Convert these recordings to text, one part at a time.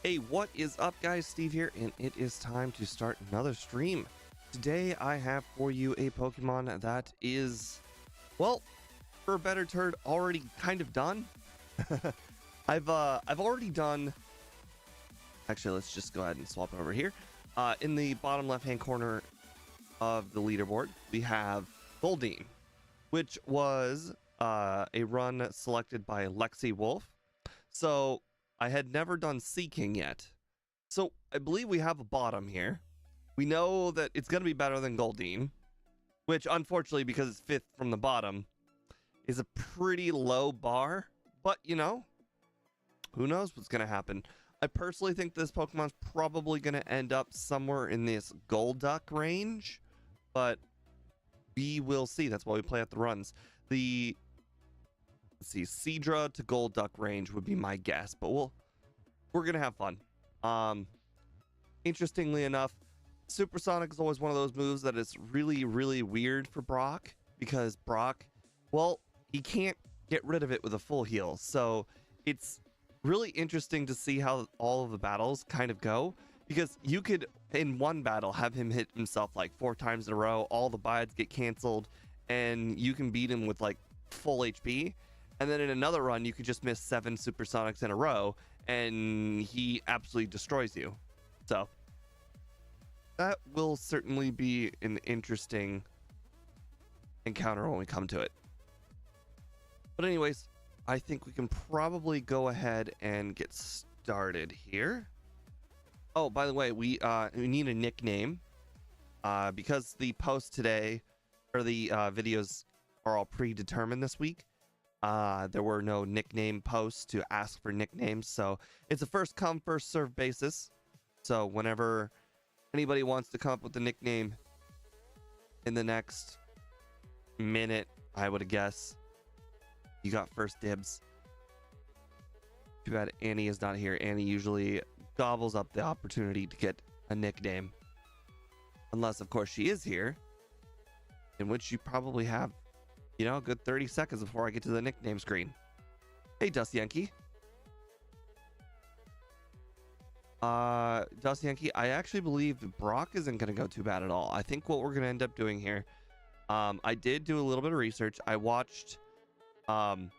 Hey, what is up, guys? Steve here, and it is time to start another stream. Today, I have for you a Pokemon that is, well, for a better term, already kind of done. I've already done. Actually, let's just go ahead and swap over here. In the bottom left-hand corner of the leaderboard, we have Goldeen, which was a run selected by Lexi Wolf. So I had never done Seaking yet. So I believe we have a bottom here. We know that it's going to be better than Goldeen, which unfortunately, because it's fifth from the bottom, is a pretty low bar. But, you know, who knows what's going to happen. I personally think this Pokemon's probably going to end up somewhere in this Golduck range, but we will see. That's why we play at the runs. Let's see, Seadra to Golduck range would be my guess, but we're gonna have fun. Interestingly enough, Supersonic is always one of those moves that is really, really weird for Brock, because Brock, well, he can't get rid of it with a full heal. So it's really interesting to see how all of the battles kind of go, because you could, in one battle, have him hit himself like 4 times in a row, all the bides get canceled, and you can beat him with like full HP. And then in another run, you could just miss 7 Supersonics in a row, and he absolutely destroys you. So that will certainly be an interesting encounter when we come to it. But anyways, I think we can probably go ahead and get started here. Oh, by the way, we need a nickname because the posts today, or the videos, are all predetermined this week. There were no nickname posts to ask for nicknames, so it's a first come, first serve basis. So whenever anybody wants to come up with a nickname in the next minute, I would guess, you got first dibs. Too bad Annie is not here. Annie usually gobbles up the opportunity to get a nickname. Unless, of course, she is here, in which you probably have, you know, a good 30 seconds before I get to the nickname screen. Hey, Dust Yankee. Dust Yankee, I actually believe Brock isn't going to go too bad at all. I think what we're going to end up doing here, I did do a little bit of research. I watched D1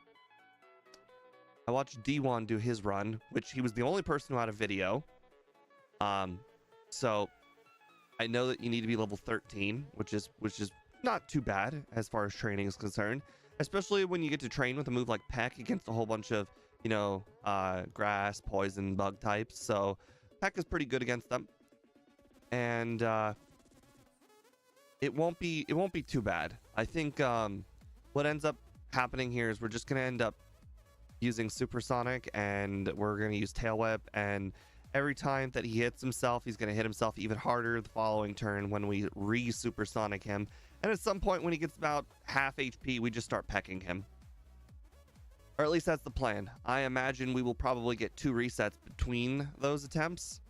do his run, which he was the only person who had a video. So I know that you need to be level 13, which is not too bad as far as training is concerned, especially when you get to train with a move like Peck against a whole bunch of, you know, grass, poison, bug types. So Peck is pretty good against them, and it won't be too bad. I think what ends up happening here is we're just gonna end up using Supersonic, and we're gonna use Tail Whip, and every time that he hits himself, he's gonna hit himself even harder the following turn when we re-Supersonic him. And at some point when he gets about half HP, we just start pecking him. Or at least that's the plan. I imagine we will probably get 2 resets between those attempts.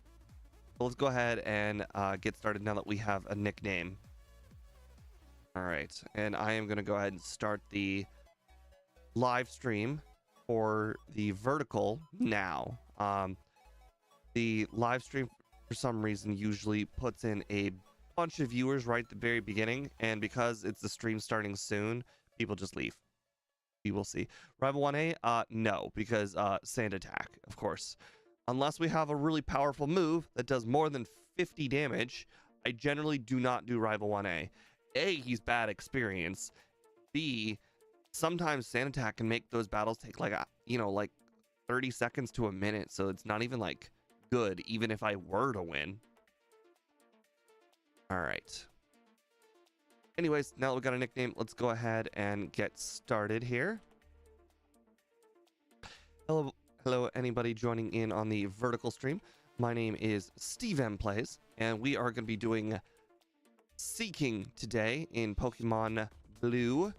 So let's go ahead and get started now that we have a nickname. All right, and I am going to go ahead and start the live stream for the vertical now. The live stream, for some reason, usually puts in a bunch of viewers right at the very beginning, and because it's the stream starting soon, people just leave. We will see. Rival 1A, no, because Sand Attack, of course. Unless we have a really powerful move that does more than 50 damage, I generally do not do Rival 1A. A, he's bad experience. B, sometimes Sand Attack can make those battles take like 30 seconds to a minute, so it's not even like good, even if I were to win. All right. Anyways, now that we got a nickname, let's go ahead and get started here. Hello, anybody joining in on the vertical stream. My name is Steve M Plays, and we are going to be doing Seaking today in Pokemon Blue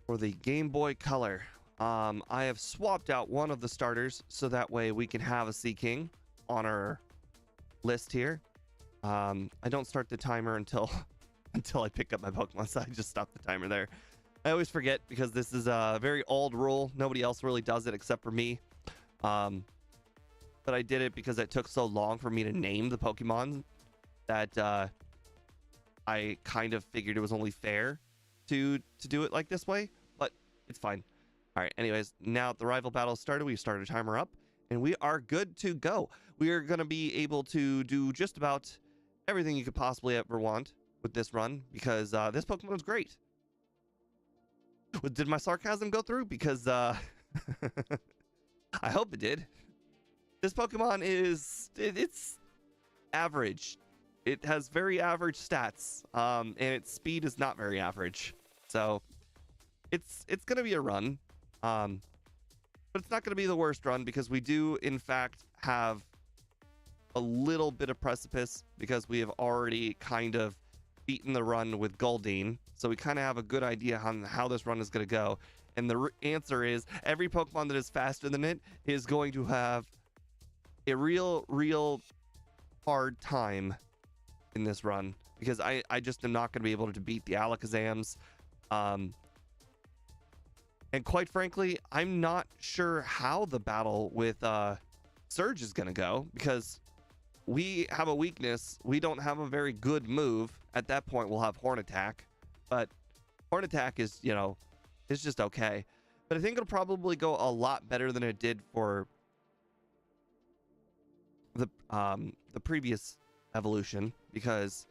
for the Game Boy Color. I have swapped out one of the starters so that way we can have a Seaking on our list here. I don't start the timer until I pick up my Pokemon, so I just stop the timer there. I always forget because this is a very old rule. Nobody else really does it except for me. but I did it because it took so long for me to name the Pokemon that I kind of figured it was only fair to do it like this way, but it's fine. All right, anyways, now the rival battle started. We started a timer up, and we are good to go. We are going to be able to do just about everything you could possibly ever want with this run, because this Pokemon is great. Did my sarcasm go through? Because I hope it did. This Pokemon it's average. It has very average stats, and its speed is not very average. So it's gonna be a run, but it's not gonna be the worst run, because we do in fact have a little bit of precipice, because we have already kind of beaten the run with Goldeen. So we kind of have a good idea on how this run is gonna go. And the answer is every Pokemon that is faster than it is going to have a real hard time in this run, because I just am not going to be able to beat the Alakazams. And quite frankly, I'm not sure how the battle with Surge is going to go, because we have a weakness. We don't have a very good move. At that point, we'll have Horn Attack, but Horn Attack is, you know, it's just okay. But I think it'll probably go a lot better than it did for the previous evolution, because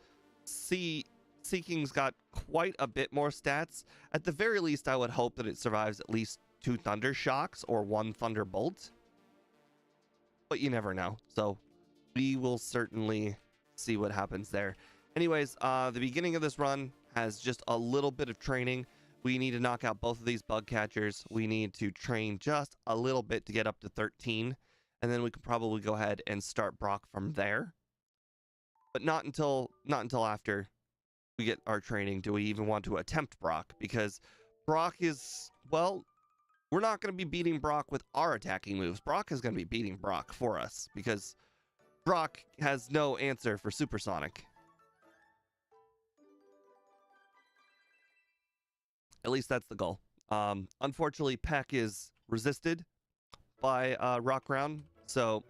Seaking's got quite a bit more stats. At the very least, I would hope that it survives at least 2 Thunder Shocks or 1 Thunderbolt, but you never know. So we will certainly see what happens there. Anyways, the beginning of this run has just a little bit of training. We need to knock out both of these bug catchers. We need to train just a little bit to get up to 13, and then we can probably go ahead and start Brock from there. But not until after we get our training do we even want to attempt Brock, because Brock is, well, we're not going to be beating Brock with our attacking moves. Brock is going to be beating Brock for us, because Brock has no answer for Supersonic. At least that's the goal. Unfortunately, Peck is resisted by Rock Ground, so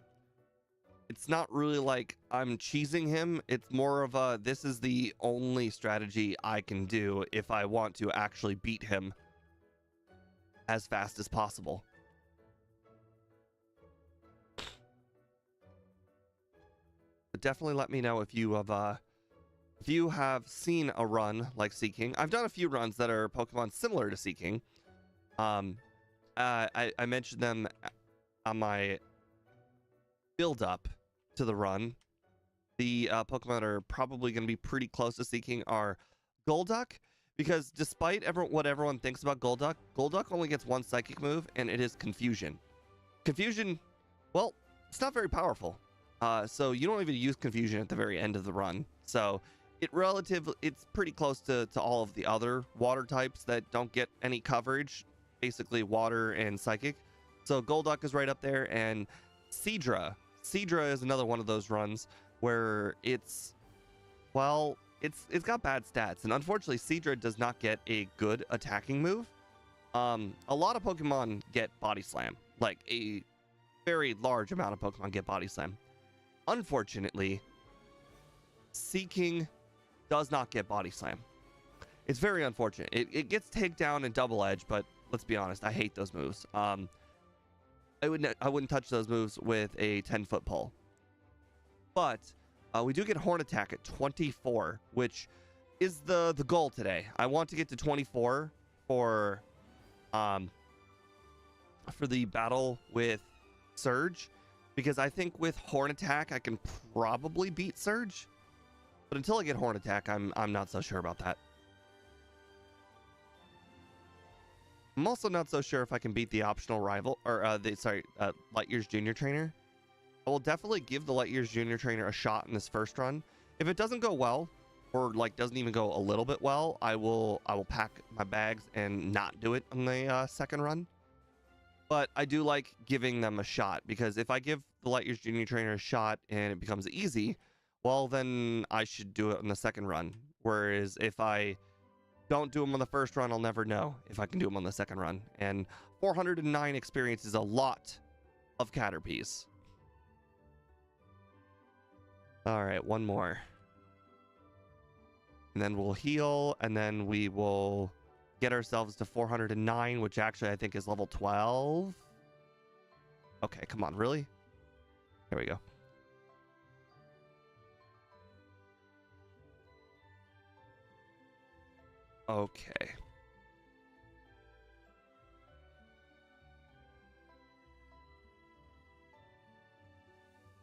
it's not really like I'm cheesing him. It's more of a, this is the only strategy I can do if I want to actually beat him as fast as possible. But definitely let me know if you have seen a run like Seaking. I've done a few runs that are Pokemon similar to Seaking. I mentioned them on my build up to the run. The Pokemon that are probably going to be pretty close to Seaking are Golduck, because despite what everyone thinks about Golduck, Golduck only gets 1 psychic move, and it is Confusion. Confusion, well, it's not very powerful. So you don't even use Confusion at the very end of the run. So it's pretty close to all of the other water types that don't get any coverage, basically water and psychic. So Golduck is right up there, and Seadra is another one of those runs where it's got bad stats, and unfortunately Seadra does not get a good attacking move. A lot of Pokemon get Body Slam, like a very large amount of Pokemon get Body Slam. Unfortunately, Seaking does not get Body Slam. It's very unfortunate. It gets Takedown and Double Edge, but let's be honest, I hate those moves. I wouldn't touch those moves with a 10-foot pole. But we do get Horn Attack at 24, which is the goal today. I want to get to 24 for the battle with Surge, because I think with Horn Attack I can probably beat Surge. But until I get Horn Attack, I'm not so sure about that. I'm also not so sure if I can beat the optional rival, or Light Years Junior Trainer. I will definitely give the Light Years Junior Trainer a shot in this first run. If it doesn't go well, or like doesn't even go a little bit well, I will pack my bags and not do it on the second run. But I do like giving them a shot, because if I give the Light Years Junior Trainer a shot and it becomes easy, well, then I should do it on the second run. Whereas if I don't do them on the first run, I'll never know if I can do them on the second run. And 409 experience is a lot of Caterpies. All right, one more. And then we'll heal, and then we will get ourselves to 409, which actually I think is level 12. Okay, come on, really? Here we go. Okay.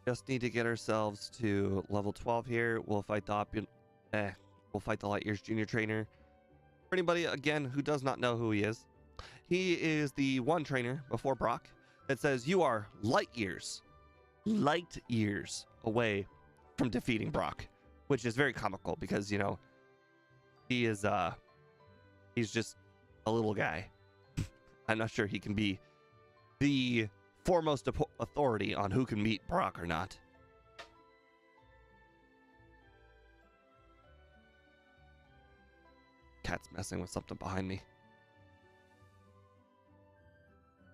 Just need to get ourselves to level 12 here. We'll fight the we'll fight the Light Years Junior Trainer. For anybody again who does not know who he is the one trainer before Brock that says you are light years away from defeating Brock, which is very comical because, you know, he is he's just a little guy. I'm not sure he can be the foremost authority on who can meet Brock or not. Cat's messing with something behind me.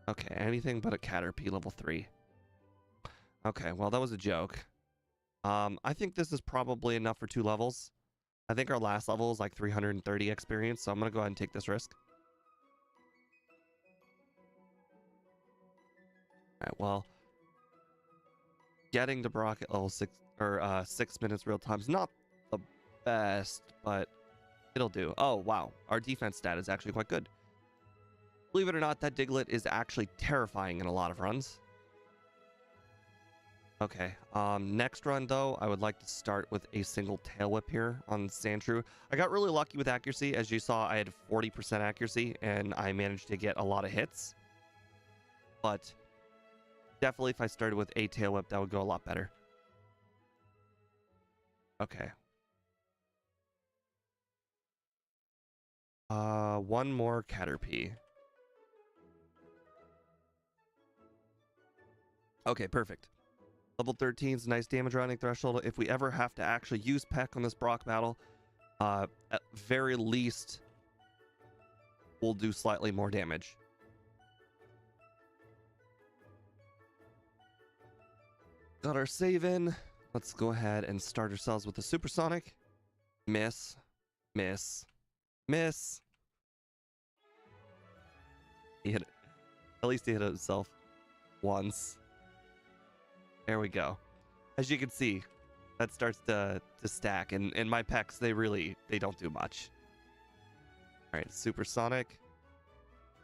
Okay, anything but a Caterpie level 3. Okay, well, that was a joke. I think this is probably enough for 2 levels. I think our last level is like 330 experience, so I'm gonna go ahead and take this risk. Alright, well, getting to Brock at level 6 or 6 minutes real time is not the best, but it'll do. Oh, wow. Our defense stat is actually quite good. Believe it or not, that Diglett is actually terrifying in a lot of runs. Okay, next run though, I would like to start with a single tail whip here on Sandshrew. I got really lucky with accuracy. As you saw, I had 40% accuracy and I managed to get a lot of hits. But definitely if I started with a tail whip, that would go a lot better. Okay. One more Caterpie. Okay, perfect. Level 13 is a nice damage rounding threshold. If we ever have to actually use Peck on this Brock battle, at very least, we'll do slightly more damage. Got our save in. Let's go ahead and start ourselves with the Supersonic. Miss. Miss. Miss. He hit it. At least he hit it himself once. There we go. As you can see, that starts to stack, and my Pecks, they don't do much. All right, Supersonic.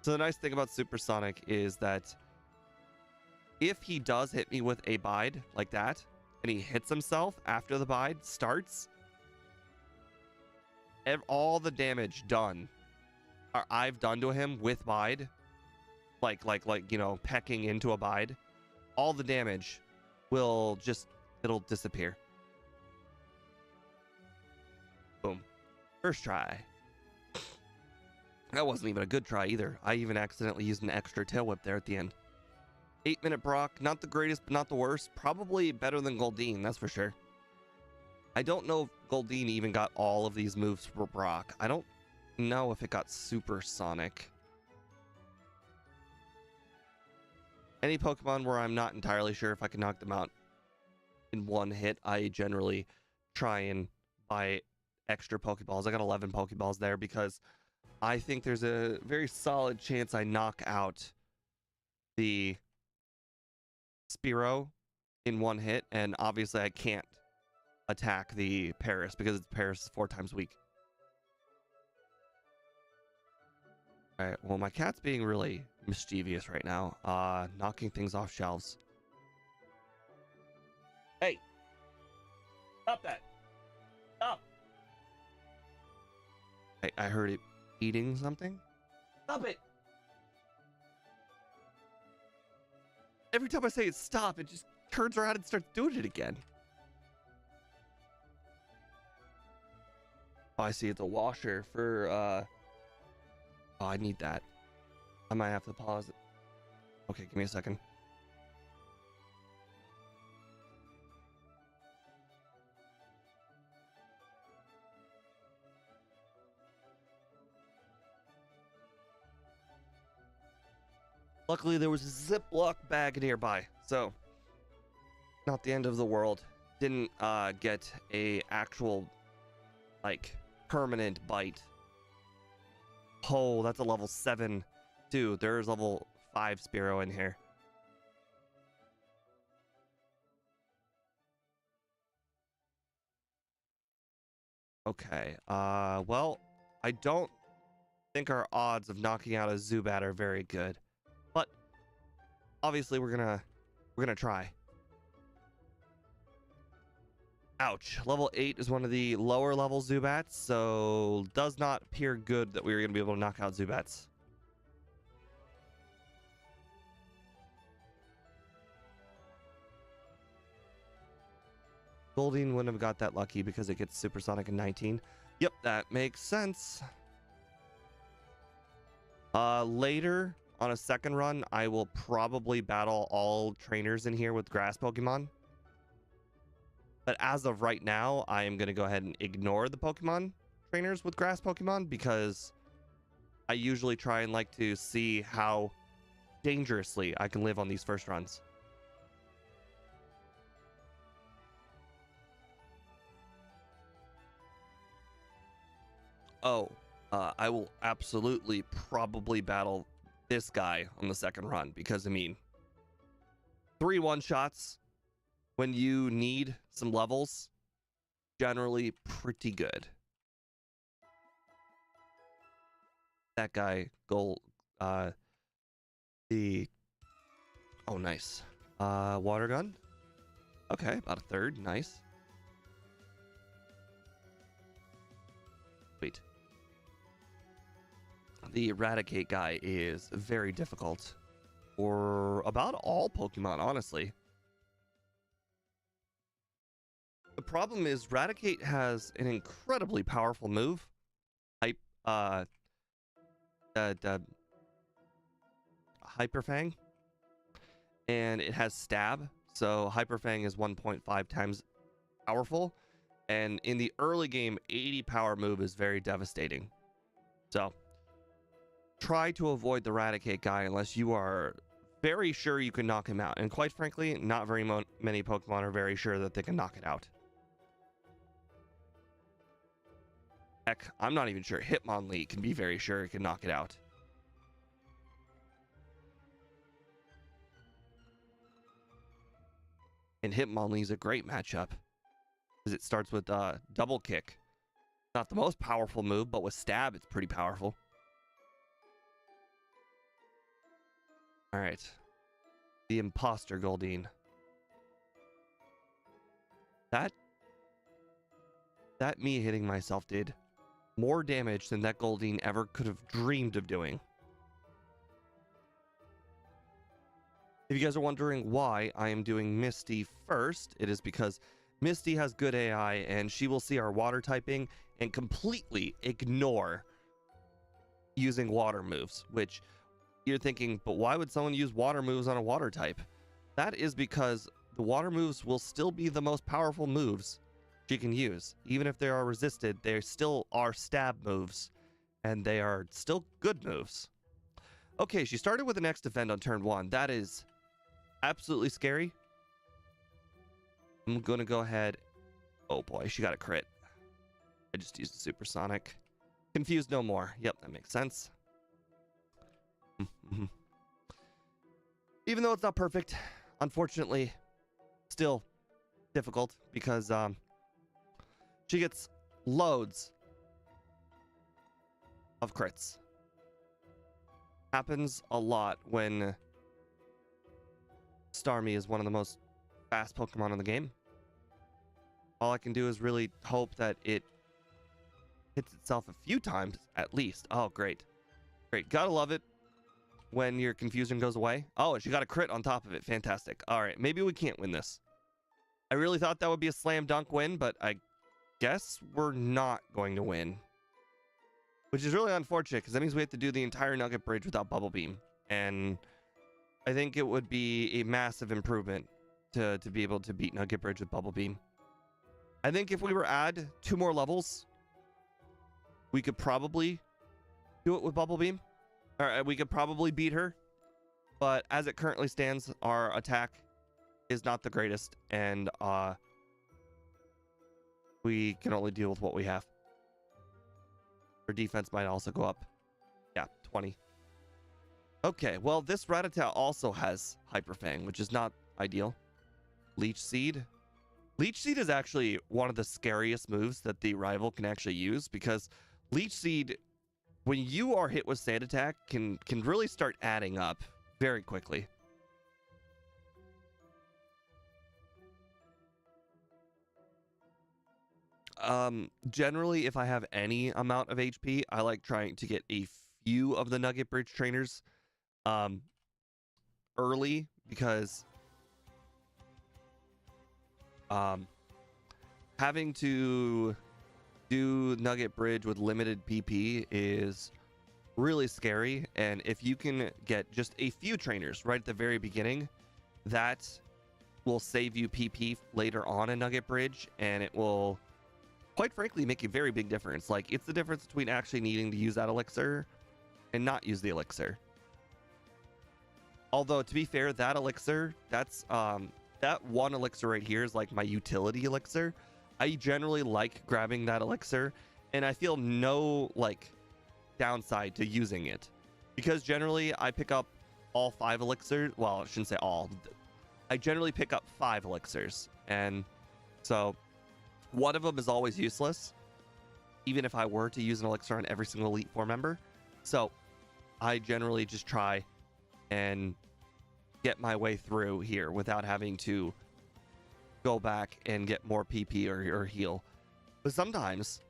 So the nice thing about Supersonic is that if he does hit me with a bide like that, and he hits himself after the bide starts, all the damage done, or I've done to him with bide, like you know, pecking into a bide, all the damage will just, it'll disappear. Boom. First try. That wasn't even a good try either. I even accidentally used an extra tail whip there at the end. 8-minute Brock, not the greatest, but not the worst. Probably better than Goldeen, that's for sure. I don't know if Goldeen even got all of these moves for Brock. I don't know if it got Supersonic. Any Pokemon where I'm not entirely sure if I can knock them out in one hit, I generally try and buy extra Pokeballs. I got 11 Pokeballs there because I think there's a very solid chance I knock out the Spearow in one hit, and obviously I can't attack the Paris because Paris is 4 times weak. Alright, well, my cat's being really mischievous right now, knocking things off shelves. Hey! Stop that! Stop! I heard it eating something. Stop it! Every time I say it stop, it just turns around and starts doing it again. Oh, I see, it's a washer for, oh, I need that. I might have to pause it. Okay, give me a second. Luckily, there was a Ziploc bag nearby, so not the end of the world. didn't get a actual like permanent bite. Oh, that's a level 7. Dude, there's level 5 Spearow in here. Okay. Well, I don't think our odds of knocking out a Zubat are very good, but obviously we're gonna try. Ouch. Level 8 is one of the lower level Zubats, so does not appear good that we were gonna be able to knock out Zubats. Goldeen wouldn't have got that lucky because it gets Supersonic in 19. Yep, that makes sense. Later on a second run, I will probably battle all trainers in here with grass Pokemon. But as of right now, I am going to go ahead and ignore the Pokemon trainers with grass Pokemon because I usually try and like to see how dangerously I can live on these first runs. Oh, I will absolutely probably battle this guy on the second run because, I mean, 3 one-shots when you need some levels, generally pretty good. That guy, oh, nice. Water gun. Okay, about a third. Nice. Wait. The Eradicate guy is very difficult for about all Pokemon, honestly. The problem is Eradicate has an incredibly powerful move. Hyper Fang. And it has Stab. So Hyper Fang is 1.5 times powerful. And in the early game, 80 power move is very devastating. So try to avoid the Eradicate guy unless you are very sure you can knock him out. And quite frankly, not very many Pokemon are very sure that they can knock it out. Heck, I'm not even sure Hitmonlee can be very sure it can knock it out. And Hitmonlee is a great matchup because it starts with double kick. Not the most powerful move, but with Stab, it's pretty powerful. All right. The Imposter Goldeen. That me hitting myself did more damage than that Goldeen ever could have dreamed of doing. If you guys are wondering why I am doing Misty first, it is because Misty has good AI and she will see our water typing and completely ignore using water moves, which you're thinking, but why would someone use water moves on a water type? That is because the water moves will still be the most powerful moves she can use. Even if they are resisted, they still are stab moves, and they are still good moves. Okay, she started with an X defend on turn 1. That is absolutely scary. I'm gonna go ahead. Oh boy, she got a crit. I just used a supersonic. Confused no more. Yep, that makes sense. Even though it's not perfect, unfortunately, still difficult because she gets loads of crits. Happens a lot when Starmie is one of the most fast Pokemon in the game. All I can do is really hope that it hits itself a few times at least. Oh, great. Great. Gotta love it when your confusion goes away. Oh, she got a crit on top of it. Fantastic. All right, maybe we can't win this. I really thought that would be a slam dunk win, but I guess we're not going to win. Which is really unfortunate because that means we have to do the entire Nugget Bridge without Bubble Beam. And I think it would be a massive improvement to be able to beat Nugget Bridge with Bubble Beam. I think if we were add 2 more levels, we could probably do it with Bubble Beam. Or we could probably beat her. But as it currently stands, our attack is not the greatest. And we can only deal with what we have. Our defense might also go up. Yeah, 20. Okay, well, this Rattata also has Hyper Fang, which is not ideal. Leech Seed. Leech Seed is actually one of the scariest moves that the rival can actually use, because Leech Seed, when you are hit with Sand Attack, can really start adding up very quickly. Generally, if I have any amount of HP, I like trying to get a few of the Nugget Bridge trainers early, because having to do Nugget Bridge with limited PP is really scary, and if you can get just a few trainers right at the very beginning, that will save you PP later on in Nugget Bridge, and it will quite frankly make a very big difference. Like, it's the difference between actually needing to use that elixir and not use the elixir. Although, to be fair, that elixir, that's that one elixir right here is like my utility elixir. I generally like grabbing that elixir, and I feel no like downside to using it, because generally I pick up all 5 elixirs. Well, I shouldn't say all. I generally pick up 5 elixirs, and so one of them is always useless, even if I were to use an elixir on every single Elite Four member. So I generally just try and get my way through here without having to go back and get more PP or heal. But sometimes,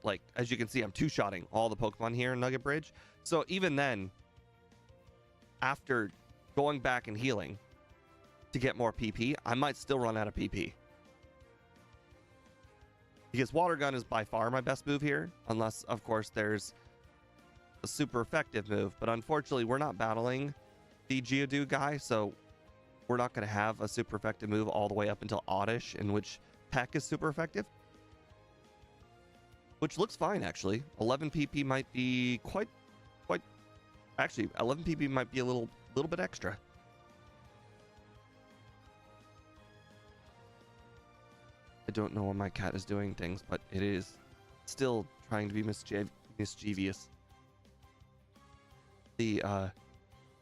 like, as you can see, I'm two-shotting all the Pokemon here in Nugget Bridge. So even then, after going back and healing to get more PP, I might still run out of PP. Because Water Gun is by far my best move here, unless, of course, there's a super effective move. But unfortunately, we're not battling the Geodude guy, so we're not going to have a super effective move all the way up until Oddish, in which Peck is super effective. Which looks fine, actually. 11 PP might be quite... Actually, 11 PP might be a little bit extra. I don't know why my cat is doing things, but it is still trying to be mischievous. The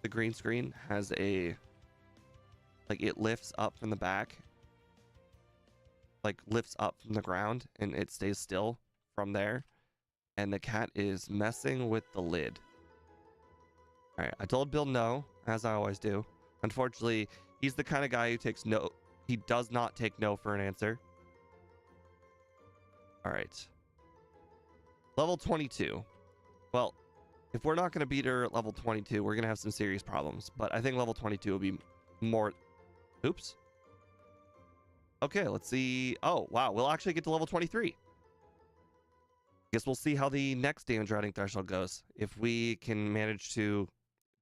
green screen has a... like, it lifts up from the back. Like, lifts up from the ground, and it stays still from there. And the cat is messing with the lid. Alright, I told Bill no, as I always do. Unfortunately, he's the kind of guy who takes no... he does not take no for an answer. Alright. Level 22. Well, if we're not going to beat her at level 22, we're going to have some serious problems. But I think level 22 will be more... Oops. Okay, let's see. Oh, wow. We'll actually get to level 23. Guess we'll see how the next damage routing threshold goes. If we can manage to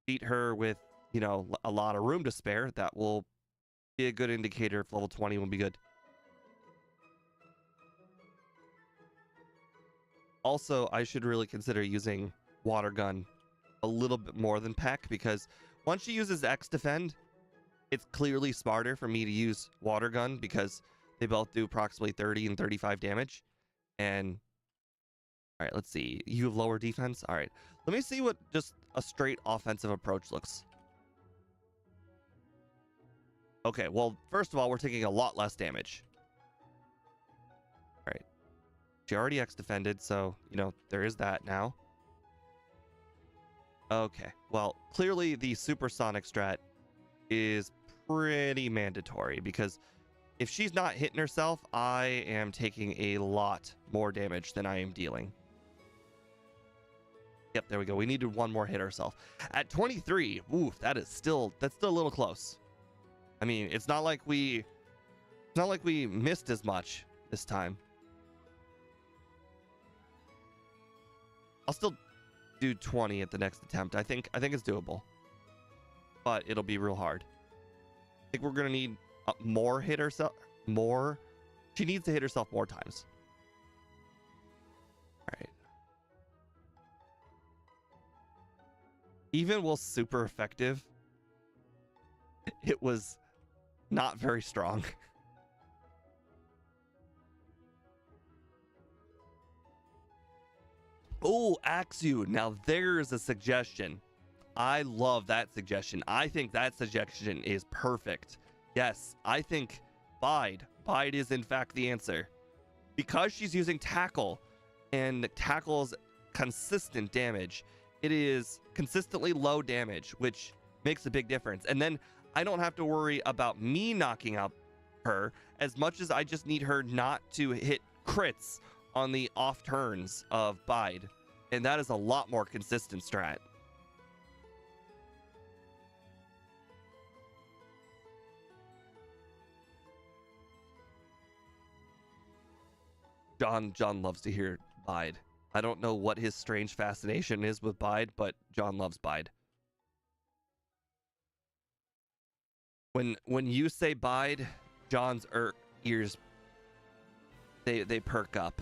beat her with, you know, a lot of room to spare, that will be a good indicator if level 20 will be good. Also, I should really consider using Water Gun a little bit more than Peck, because once she uses X Defend, it's clearly smarter for me to use Water Gun, because they both do approximately 30 and 35 damage. And all right, let's see. You have lower defense. All right, let me see what just a straight offensive approach looks. Okay, well, first of all, we're taking a lot less damage. All right. She already X defended, so, you know, there is that now. Okay, well, clearly the supersonic strat is pretty mandatory, because if she's not hitting herself, I am taking a lot more damage than I am dealing. Yep, there we go. We needed one more hit herself. At 23, oof, that's still a little close. I mean, it's not like we missed as much this time. I'll still do 20 at the next attempt. I think it's doable, but it'll be real hard. I think we're gonna need more hit herself. More. She needs to hit herself more times. All right. Even while super effective, it was not very strong. Oh, Axew. Now there's a suggestion. I love that suggestion. I think that suggestion is perfect. Yes, I think Bide. Bide is in fact the answer. Because she's using Tackle, and Tackle's consistent damage, it is consistently low damage, which makes a big difference. And then I don't have to worry about me knocking out her as much as I just need her not to hit crits on the off turns of Bide. And that is a lot more consistent strat. John loves to hear Bide. I don't know what his strange fascination is with Bide, but John loves Bide. When you say Bide, John's ears they perk up.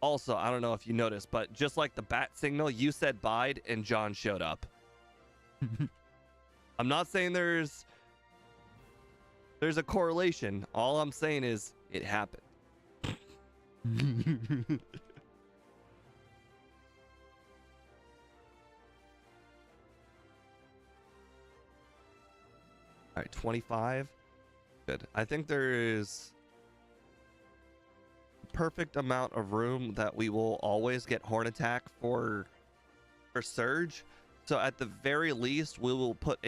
Also, I don't know if you noticed, but just like the bat signal, you said Bide and John showed up. I'm not saying there's a correlation. All I'm saying is it happened. All right, 25. Good. I think there is a perfect amount of room that we will always get Horn Attack for Surge. So at the very least, we will put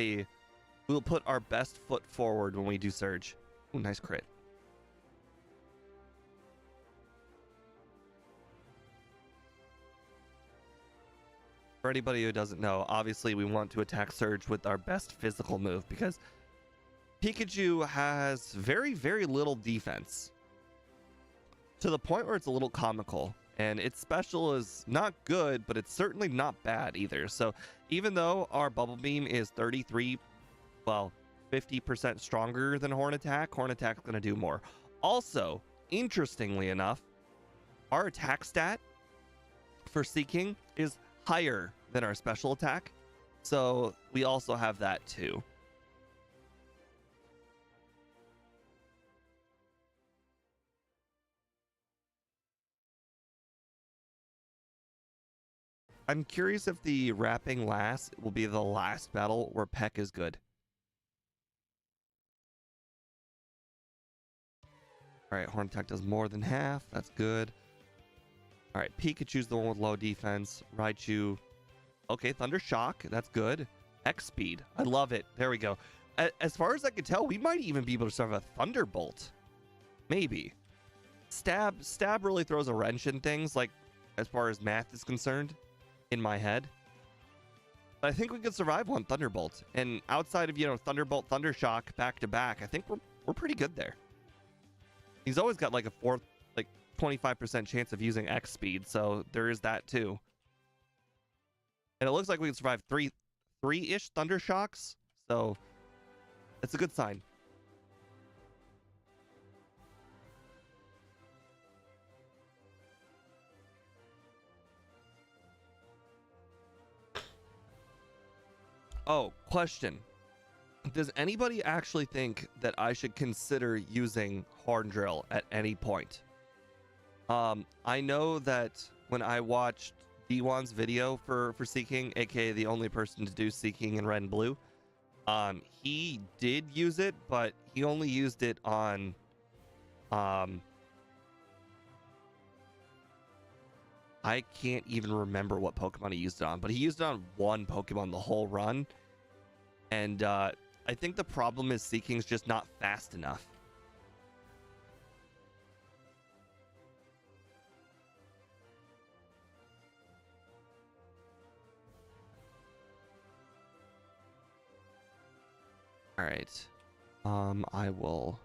our best foot forward when we do Surge. Ooh, nice crit. For anybody who doesn't know, obviously we want to attack Surge with our best physical move because Pikachu has very, very little defense. To the point where it's a little comical. And its special is not good, but it's certainly not bad either. So even though our Bubble Beam is 50% stronger than Horn Attack's going to do more. Also, interestingly enough, our attack stat for Seaking is higher than our special attack. So we also have that too. I'm curious if the wrapping last will be the last battle where Peck is good. All right, Horn Attack does more than half. That's good. All right, Pikachu's the one with low defense. Raichu. Okay, Thunder Shock. That's good. X Speed. I love it. There we go. As far as I can tell, we might even be able to survive a Thunderbolt. Maybe. Stab really throws a wrench in things, like as far as math is concerned, in my head. But I think we could survive one Thunderbolt. And outside of, Thunderbolt, Thunder Shock back to back, I think we're pretty good there. He's always got like a 25% chance of using X Speed, so there is that too. And it looks like we can survive three-ish Thunder Shocks, so it's a good sign. Oh, question. Does anybody actually think that I should consider using Horn Drill at any point? I know that when I watched D1's video for Seaking, aka the only person to do Seaking in Red and Blue, he did use it, but he only used it on I can't even remember what Pokemon he used it on, but he used it on one Pokemon the whole run. And I think the problem is Seaking's just not fast enough. All right. I will.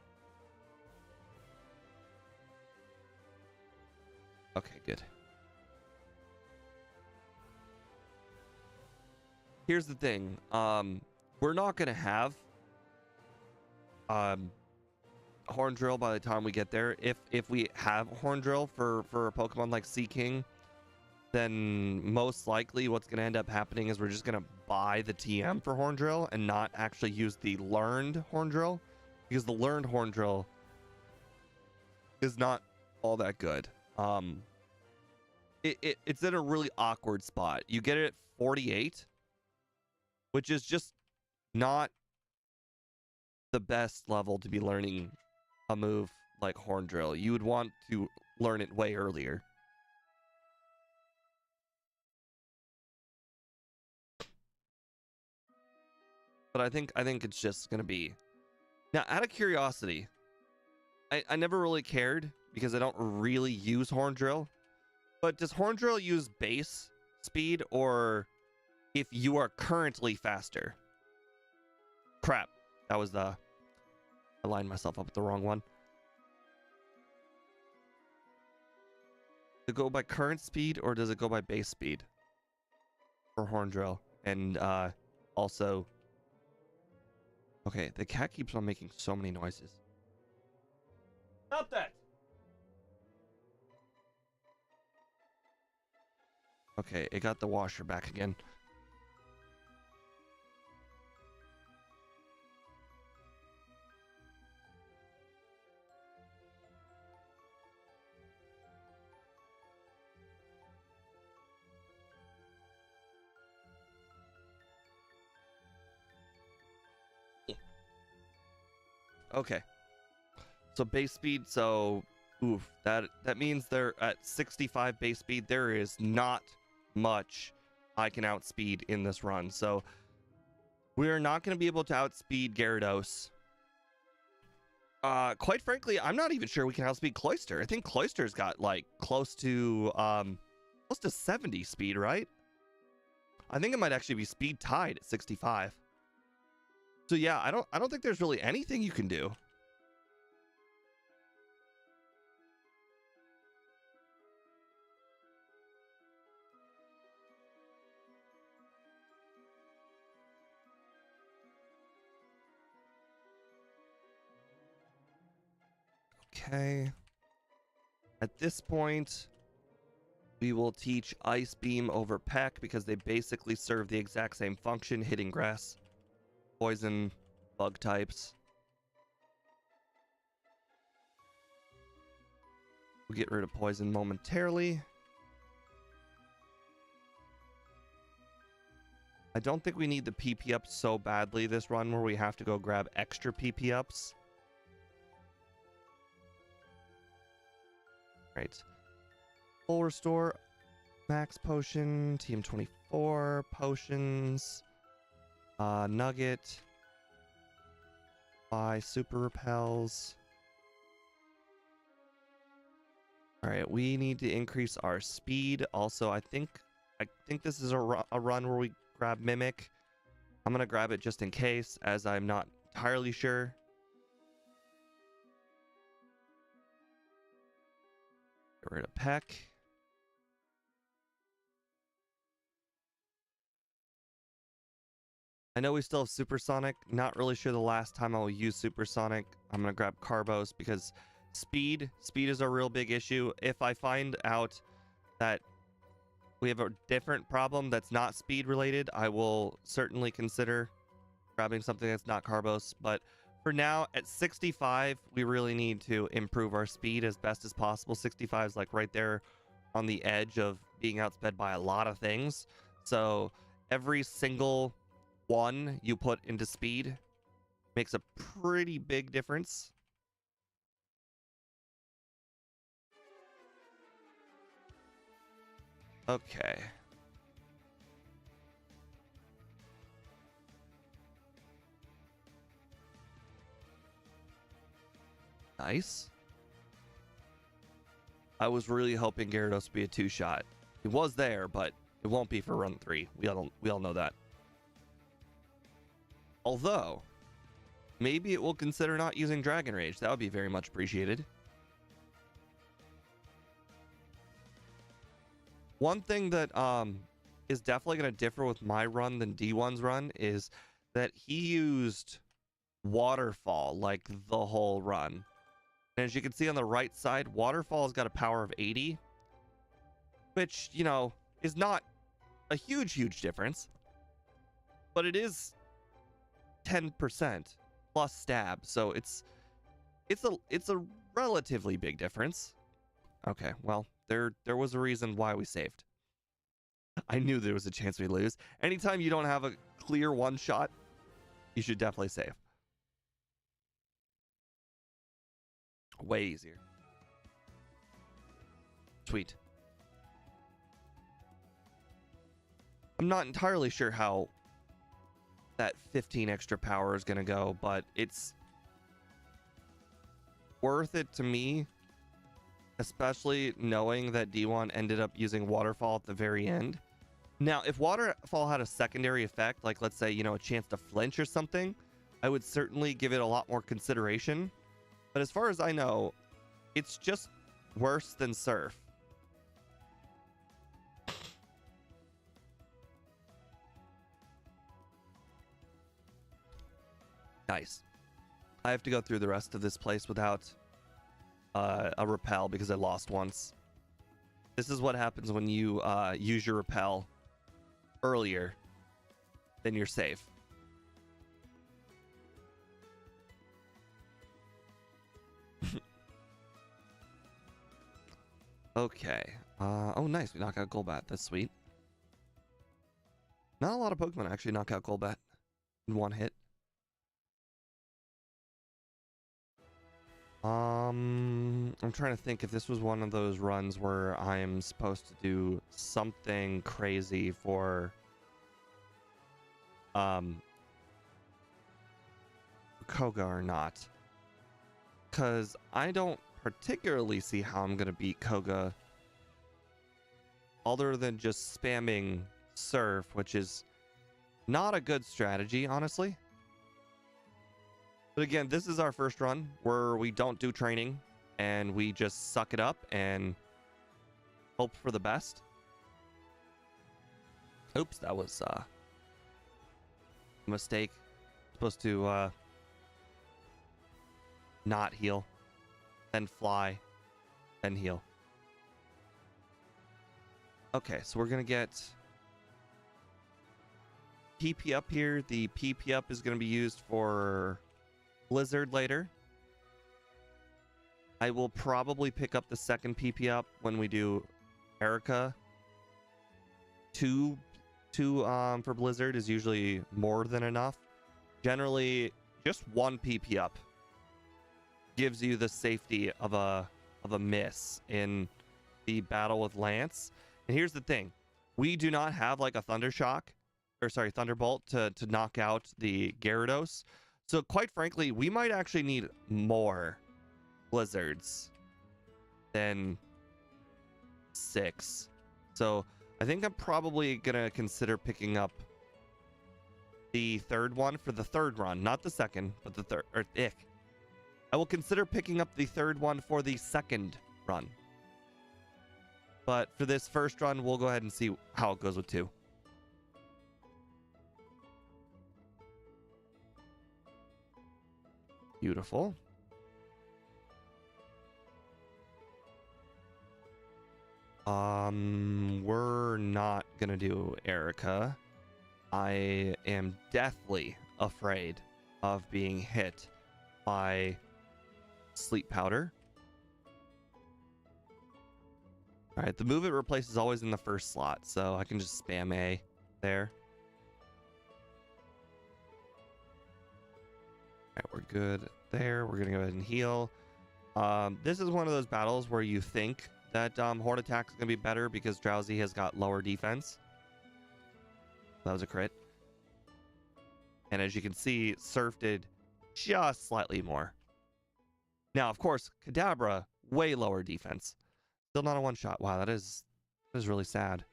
Okay, good. Here's the thing. We're not gonna have Horn Drill by the time we get there. If we have Horn Drill for a Pokemon like Seaking, then most likely what's gonna end up happening is we're just gonna buy the TM for Horn Drill and not actually use the learned Horn Drill, because the learned Horn Drill is not all that good. It's in a really awkward spot. You get it at 48, which is just not the best level to be learning a move like Horn Drill. You would want to learn it way earlier. But I think it's just gonna be. Now, out of curiosity, I never really cared because I don't really use Horn Drill. But does Horn Drill use base speed or if you are currently faster? Crap. That was the... I lined myself up with the wrong one. Does it go by current speed or does it go by base speed? For Horn Drill. And also... Okay, the cat keeps on making so many noises. Stop that! Okay, it got the washer back again. Okay. So base speed, so oof, that means they're at 65 base speed. There is not much I can outspeed in this run. So we are not going to be able to outspeed Gyarados. Quite frankly, I'm not even sure we can outspeed Cloyster. I think Cloyster's got like close to 70 speed, right? I think it might actually be speed tied at 65. So yeah, I don't think there's really anything you can do. Okay. At this point, we will teach Ice Beam over Peck because they basically serve the exact same function, hitting grass, poison, bug types. We'll get rid of poison momentarily. I don't think we need the PP up so badly this run where we have to go grab extra PP ups. Right. Full restore, max potion, team 24, potions, nugget, buy super repels. All right, we need to increase our speed. Also, I think this is a run where we grab Mimic. I'm gonna grab it just in case, as I'm not entirely sure. Get rid of Peck. I know we still have Supersonic. Not really sure the last time I will use Supersonic. I'm gonna grab Carbos because speed is a real big issue. If I find out that we have a different problem that's not speed related, I will certainly consider grabbing something that's not Carbos. But for now, at 65, we really need to improve our speed as best as possible. 65 is like right there on the edge of being outsped by a lot of things. So every single one you put into speed makes a pretty big difference. Okay. Nice. I was really hoping Gyarados would be a two-shot. It was there, but it won't be for run 3. We all know that. Although, maybe it will consider not using Dragon Rage. That would be very much appreciated. One thing that is definitely going to differ with my run than D1's run is that he used Waterfall like the whole run. And as you can see on the right side, Waterfall's got a power of 80, which, you know, is not a huge difference, but it is 10% plus stab. So it's a relatively big difference. Okay, well, there was a reason why we saved. I knew there was a chance we lose. Anytime you don't have a clear one shot, you should definitely save. Way easier. Sweet. I'm not entirely sure how that 15 extra power is going to go, but it's worth it to me, especially knowing that D1 ended up using Waterfall at the very end. Now, if Waterfall had a secondary effect, like let's say, you know, a chance to flinch or something, I would certainly give it a lot more consideration. But as far as I know, it's just worse than Surf. Nice. I have to go through the rest of this place without a repel because I lost once. This is what happens when you use your repel earlier than you're safe. Okay. Oh, nice. We knock out Golbat. That's sweet. Not a lot of Pokemon actually knock out Golbat in one hit. I'm trying to think if this was one of those runs where I'm supposed to do something crazy for Koga or not. Because I don't particularly see how I'm going to beat Koga other than just spamming Surf, which is not a good strategy, honestly. But again, this is our first run where we don't do training and we just suck it up and hope for the best. Oops, that was a mistake. Supposed to not heal, then fly, then heal. Okay, so we're gonna get PP up here. The PP up is gonna be used for Blizzard later. I will probably pick up the second PP up when we do Erica. Two for Blizzard is usually more than enough. Generally, just one PP up gives you the safety of a miss in the battle with Lance. And here's the thing: we do not have like a Thunderbolt to knock out the Gyarados. So quite frankly, we might actually need more Blizzards than 6. So I think I'm probably gonna consider picking up the third one for the third run, not the second, but the third. I will consider picking up the third one for the second run. But for this first run, we'll go ahead and see how it goes with 2. Beautiful. We're not gonna do Erica. I am deathly afraid of being hit by Sleep Powder. Alright, the move it replaces always in the first slot, so I can just spam A there. Alright, we're good there. We're gonna go ahead and heal. This is one of those battles where you think that Horde Attack is gonna be better because Drowsy has got lower defense. That was a crit. And as you can see, Surf did just slightly more. Now, of course, Kadabra, way lower defense. Still not a one-shot. Wow, that is really sad.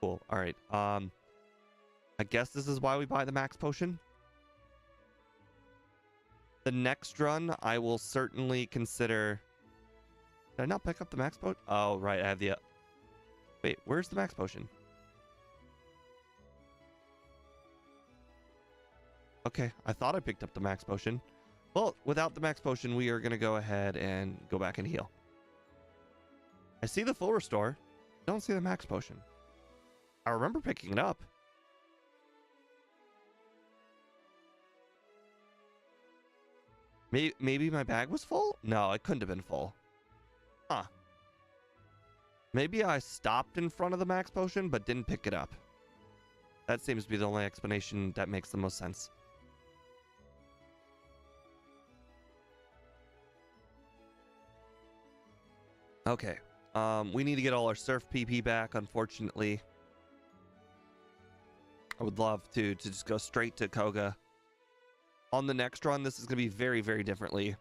Cool. All right. I guess this is why we buy the max potion. The next run, I will certainly consider... Did I not pick up the max potion? Oh, right. I have the... Wait, where's the max potion? Okay, I thought I picked up the max potion. Well, without the max potion, we are going to go ahead and go back and heal. I see the full restore. Don't see the max potion. I remember picking it up. Maybe my bag was full? No, it couldn't have been full. Huh. Maybe I stopped in front of the max potion, but didn't pick it up. That seems to be the only explanation that makes the most sense. Okay. We need to get all our surf PP back, unfortunately. I would love to just go straight to Koga. On the next run, this is going to be very, very differently.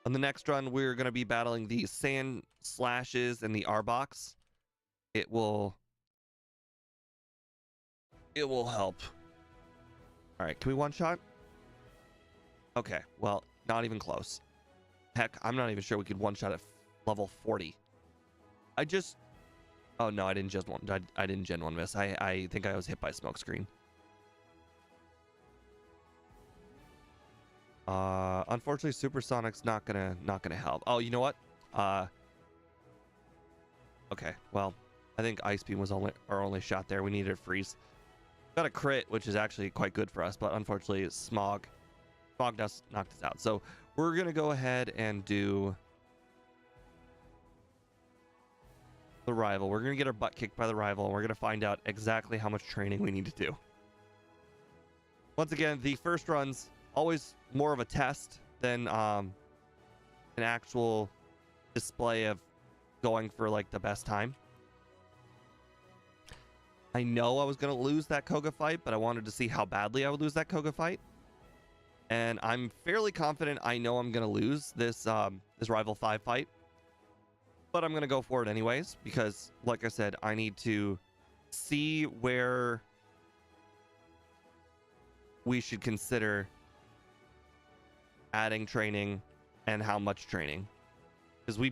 On the next run, we're going to be battling the Sand Slashes and the Arbok. It will help. All right, can we one-shot? Okay, well, not even close. Heck, I'm not even sure we could one-shot at level 40. Oh no, I didn't just one. I didn't gen one miss. I think I was hit by smoke screen. Unfortunately, Supersonic's not gonna help. Oh, you know what? Okay, well, I think Ice Beam was our only shot there. We needed a freeze. Got a crit, which is actually quite good for us, but unfortunately, Smog Dust knocked us out. So we're gonna go ahead and do the rival. We're gonna get our butt kicked by the rival, and we're gonna find out exactly how much training we need to do. Once again, the first run's always more of a test than an actual display of going for like the best time. I know I was gonna lose that Koga fight, but I wanted to see how badly I would lose that Koga fight. And I'm fairly confident I know I'm gonna lose this this Rival 5 fight. But I'm gonna go for it anyways, because like I said, I need to see where we should consider adding training and how much training. Because we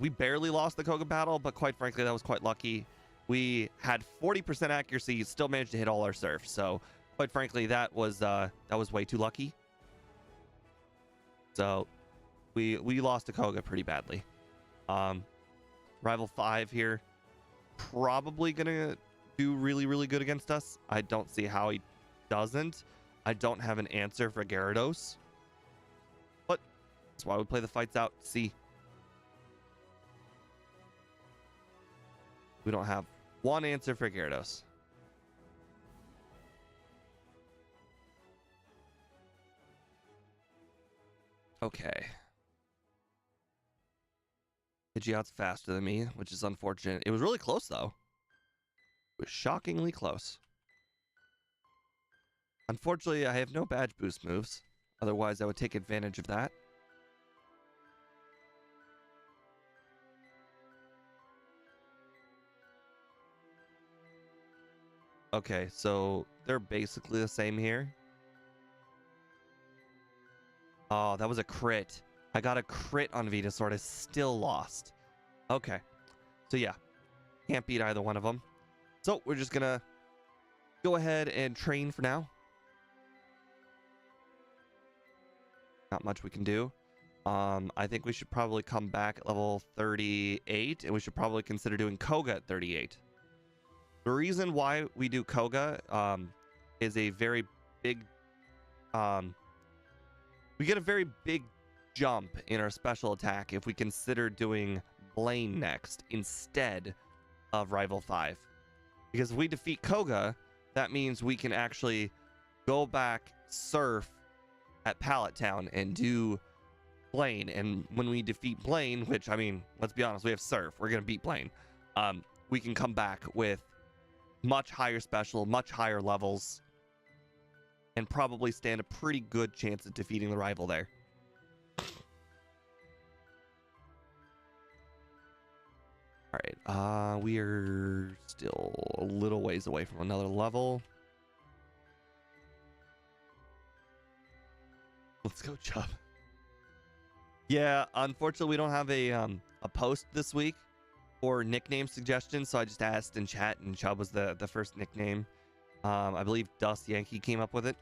barely lost the Koga battle, but quite frankly, that was quite lucky. We had 40% accuracy, still managed to hit all our surfs. So quite frankly, that was way too lucky. So we lost to Koga pretty badly. Rival 5 here, probably gonna do really, really good against us. I don't see how he doesn't. I don't have an answer for Gyarados, but that's why we play the fights out. See, we don't have one answer for Gyarados. Okay. Pidgeot's faster than me, which is unfortunate. It was really close, though. It was shockingly close. Unfortunately, I have no badge boost moves. Otherwise, I would take advantage of that. Okay, so they're basically the same here. Oh, that was a crit. I got a crit on Venusaur. I still lost. Okay. So yeah, can't beat either one of them. So we're just gonna go ahead and train for now. Not much we can do. I think we should probably come back at level 38, and we should probably consider doing Koga at 38. The reason why we do Koga is a very big... we get a very big jump in our special attack if we consider doing Blaine next instead of Rival 5. Because if we defeat Koga, that means we can actually go back, surf at Pallet Town, and do Blaine. And when we defeat Blaine, which, I mean, let's be honest, we have surf. We're going to beat Blaine. We can come back with much higher special, much higher levels, and probably stand a pretty good chance at defeating the rival there. All right, we are still a little ways away from another level. Let's go, Chubb. Yeah, unfortunately, we don't have a post this week for nickname suggestions, so I just asked in chat, and Chubb was the first nickname. I believe Dust Yankee came up with it.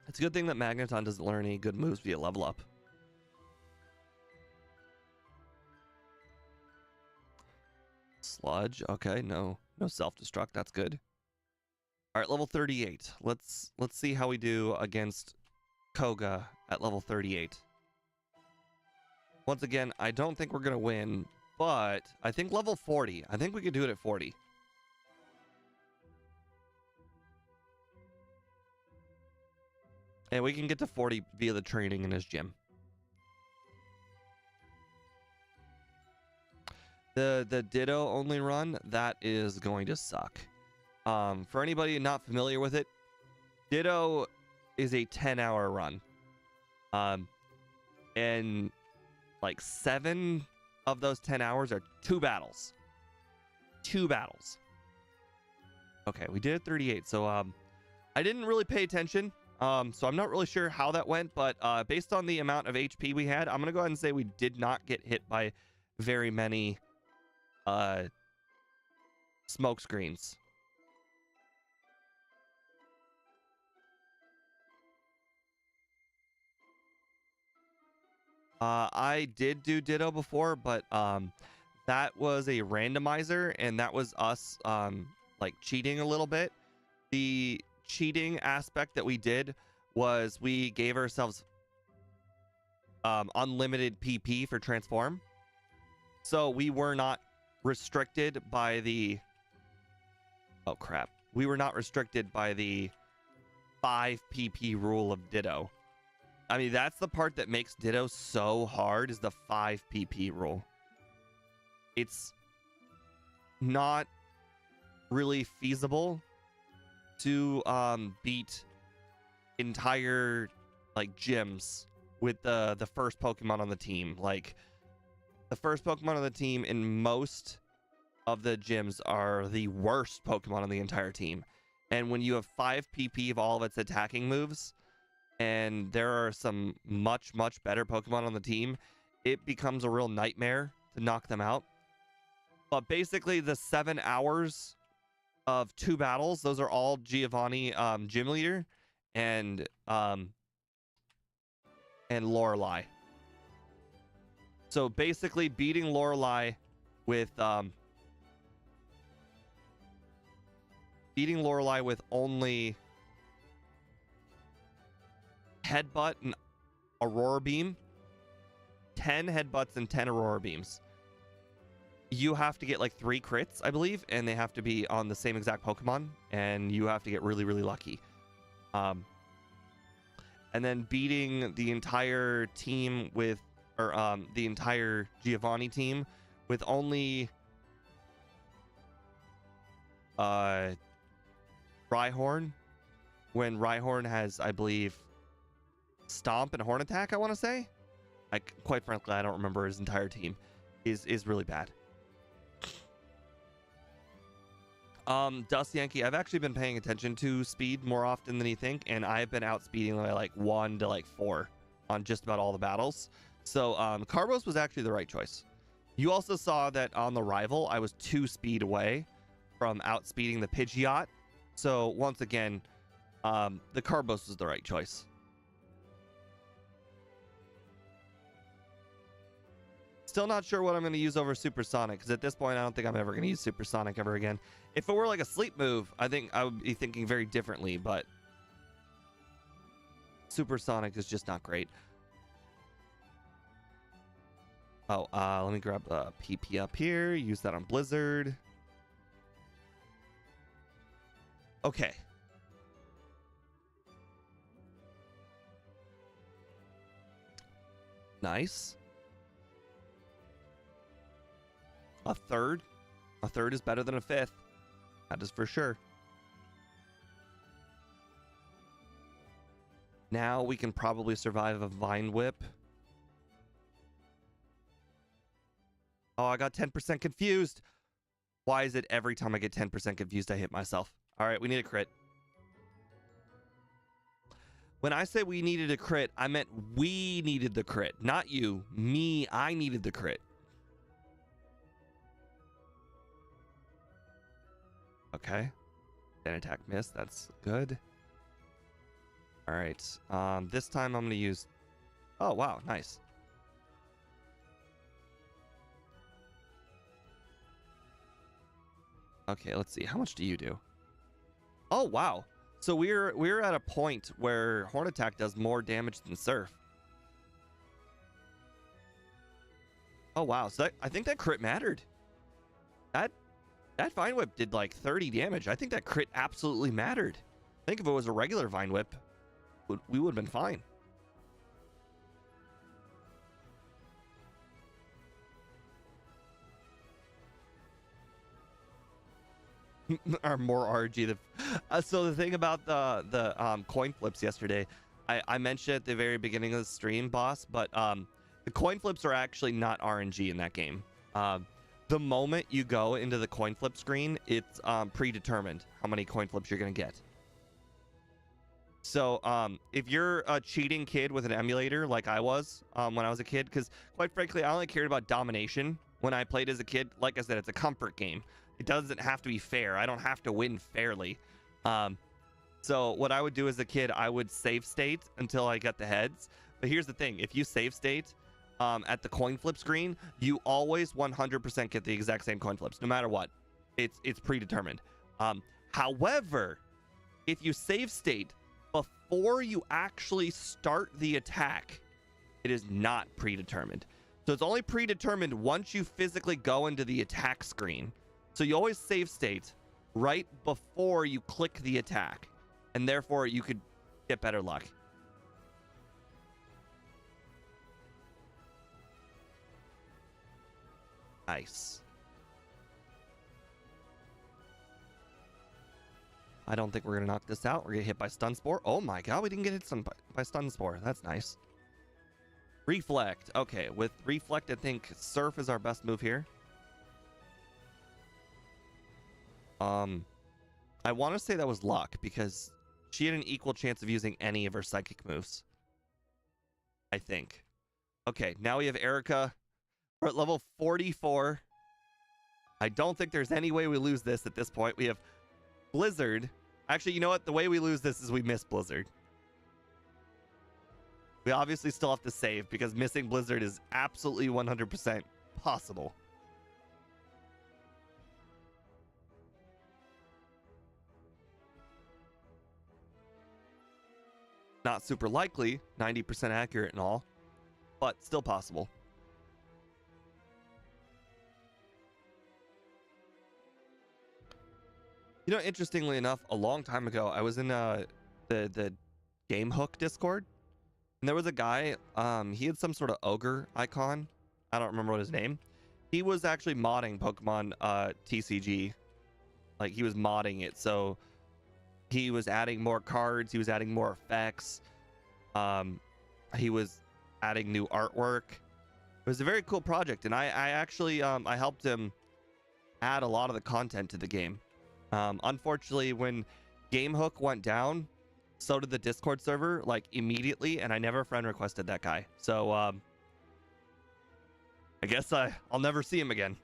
It's a good thing that Magneton doesn't learn any good moves via level up. Sludge. Okay, no self-destruct. That's good. All right, level 38. Let's see how we do against Koga at level 38. Once again, I don't think we're gonna win, but I think level 40. I think we could do it at 40. And we can get to 40 via the training in his gym. The Ditto only run, that is going to suck. For anybody not familiar with it, Ditto is a 10-hour run. And like 7 of those 10 hours are 2 battles. 2 battles. Okay, we did it 38. So I didn't really pay attention. So I'm not really sure how that went, but based on the amount of HP we had, I'm gonna go ahead and say we did not get hit by very many smoke screens. I did do Ditto before, but that was a randomizer, and that was us like cheating a little bit. The cheating aspect that we did was we gave ourselves unlimited PP for transform, so we were not restricted by the we were not restricted by the 5 PP rule of Ditto. I mean, that's the part that makes Ditto so hard, is the 5 PP rule. It's not really feasible to beat entire like gyms with the first Pokemon on the team. Like, the first Pokemon on the team in most of the gyms are the worst Pokemon on the entire team. And when you have 5 PP of all of its attacking moves, and there are some much better Pokemon on the team, it becomes a real nightmare to knock them out. But basically, the 7 hours of 2 battles, those are all Giovanni gym leader and Lorelei. So basically beating Lorelei with only Headbutt and Aurora Beam, 10 Headbutts and 10 Aurora Beams. You have to get like 3 crits, I believe, and they have to be on the same exact Pokemon, and you have to get really lucky. And then beating the entire team with, or the entire Giovanni team with only Rhyhorn, when Rhyhorn has, I believe, Stomp and Horn Attack, I want to say. Quite frankly, I don't remember his entire team. Is really bad. Dust Yankee, I've actually been paying attention to speed more often than you think, and I've been outspeeding by like 1 to like 4 on just about all the battles. So Carbos was actually the right choice. You also saw that on the rival, I was 2 speed away from outspeeding the Pidgeot. So once again, the Carbos was the right choice. Still not sure what I'm going to use over Supersonic, because at this point, I don't think I'm ever going to use Supersonic ever again. If it were like a sleep move, I think I would be thinking very differently, but Supersonic is just not great. Oh, let me grab PP up here, use that on Blizzard. Okay. Nice. A third is better than a 5th. That is for sure. Now we can probably survive a Vine Whip. Oh, I got 10% confused. Why is it every time I get 10% confused, I hit myself? All right, we need a crit. When I say we needed a crit, I meant we needed the crit. Not you. Me, I needed the crit. Okay. An attack miss. That's good. All right. This time I'm going to use... Oh, wow. Nice. Okay, let's see. How much do you do? Oh, wow. So we're at a point where Horn Attack does more damage than Surf. Oh, wow. So I think that crit mattered. That Vine Whip did like 30 damage. I think that crit absolutely mattered. I think if it was a regular Vine Whip, we would have been fine. Or more RG. So the thing about the coin flips yesterday, I mentioned at the very beginning of the stream, boss, but the coin flips are actually not RNG in that game. The moment you go into the coin flip screen, it's predetermined how many coin flips you're gonna get. So if you're a cheating kid with an emulator like I was when I was a kid, because quite frankly, I only cared about domination when I played as a kid. Like I said, it's a comfort game. It doesn't have to be fair. I don't have to win fairly. So what I would do as a kid, I would save state until I got the heads. But here's the thing. If you save state at the coin flip screen, you always 100% get the exact same coin flips, no matter what. It's predetermined. However, if you save state before you actually start the attack, it is not predetermined. So it's only predetermined once you physically go into the attack screen. So you always save state right before you click the attack, and therefore you could get better luck. Nice. I don't think we're going to knock this out. We're going to get hit by Stun Spore. Oh my god, we didn't get hit by Stun Spore. That's nice. Reflect. Okay, with Reflect, I think Surf is our best move here. I want to say that was luck because she had an equal chance of using any of her psychic moves. I think. Okay, now we have Erica. We're at level 44. I don't think there's any way we lose this at this point. We have Blizzard. Actually, you know what? The way we lose this is we miss Blizzard. We obviously still have to save because missing Blizzard is absolutely 100% possible. Not super likely, 90% accurate and all, but still possible. You know, interestingly enough, a long time ago, I was in the Game Hook Discord, and there was a guy, he had some sort of ogre icon. I don't remember what his name. He was actually modding Pokemon TCG. Like, he was modding it, so he was adding more cards, he was adding more effects, he was adding new artwork. It was a very cool project, and I actually I helped him add a lot of the content to the game. Unfortunately, when GameHook went down, so did the Discord server, like, immediately, and I never friend requested that guy. So I guess I'll never see him again.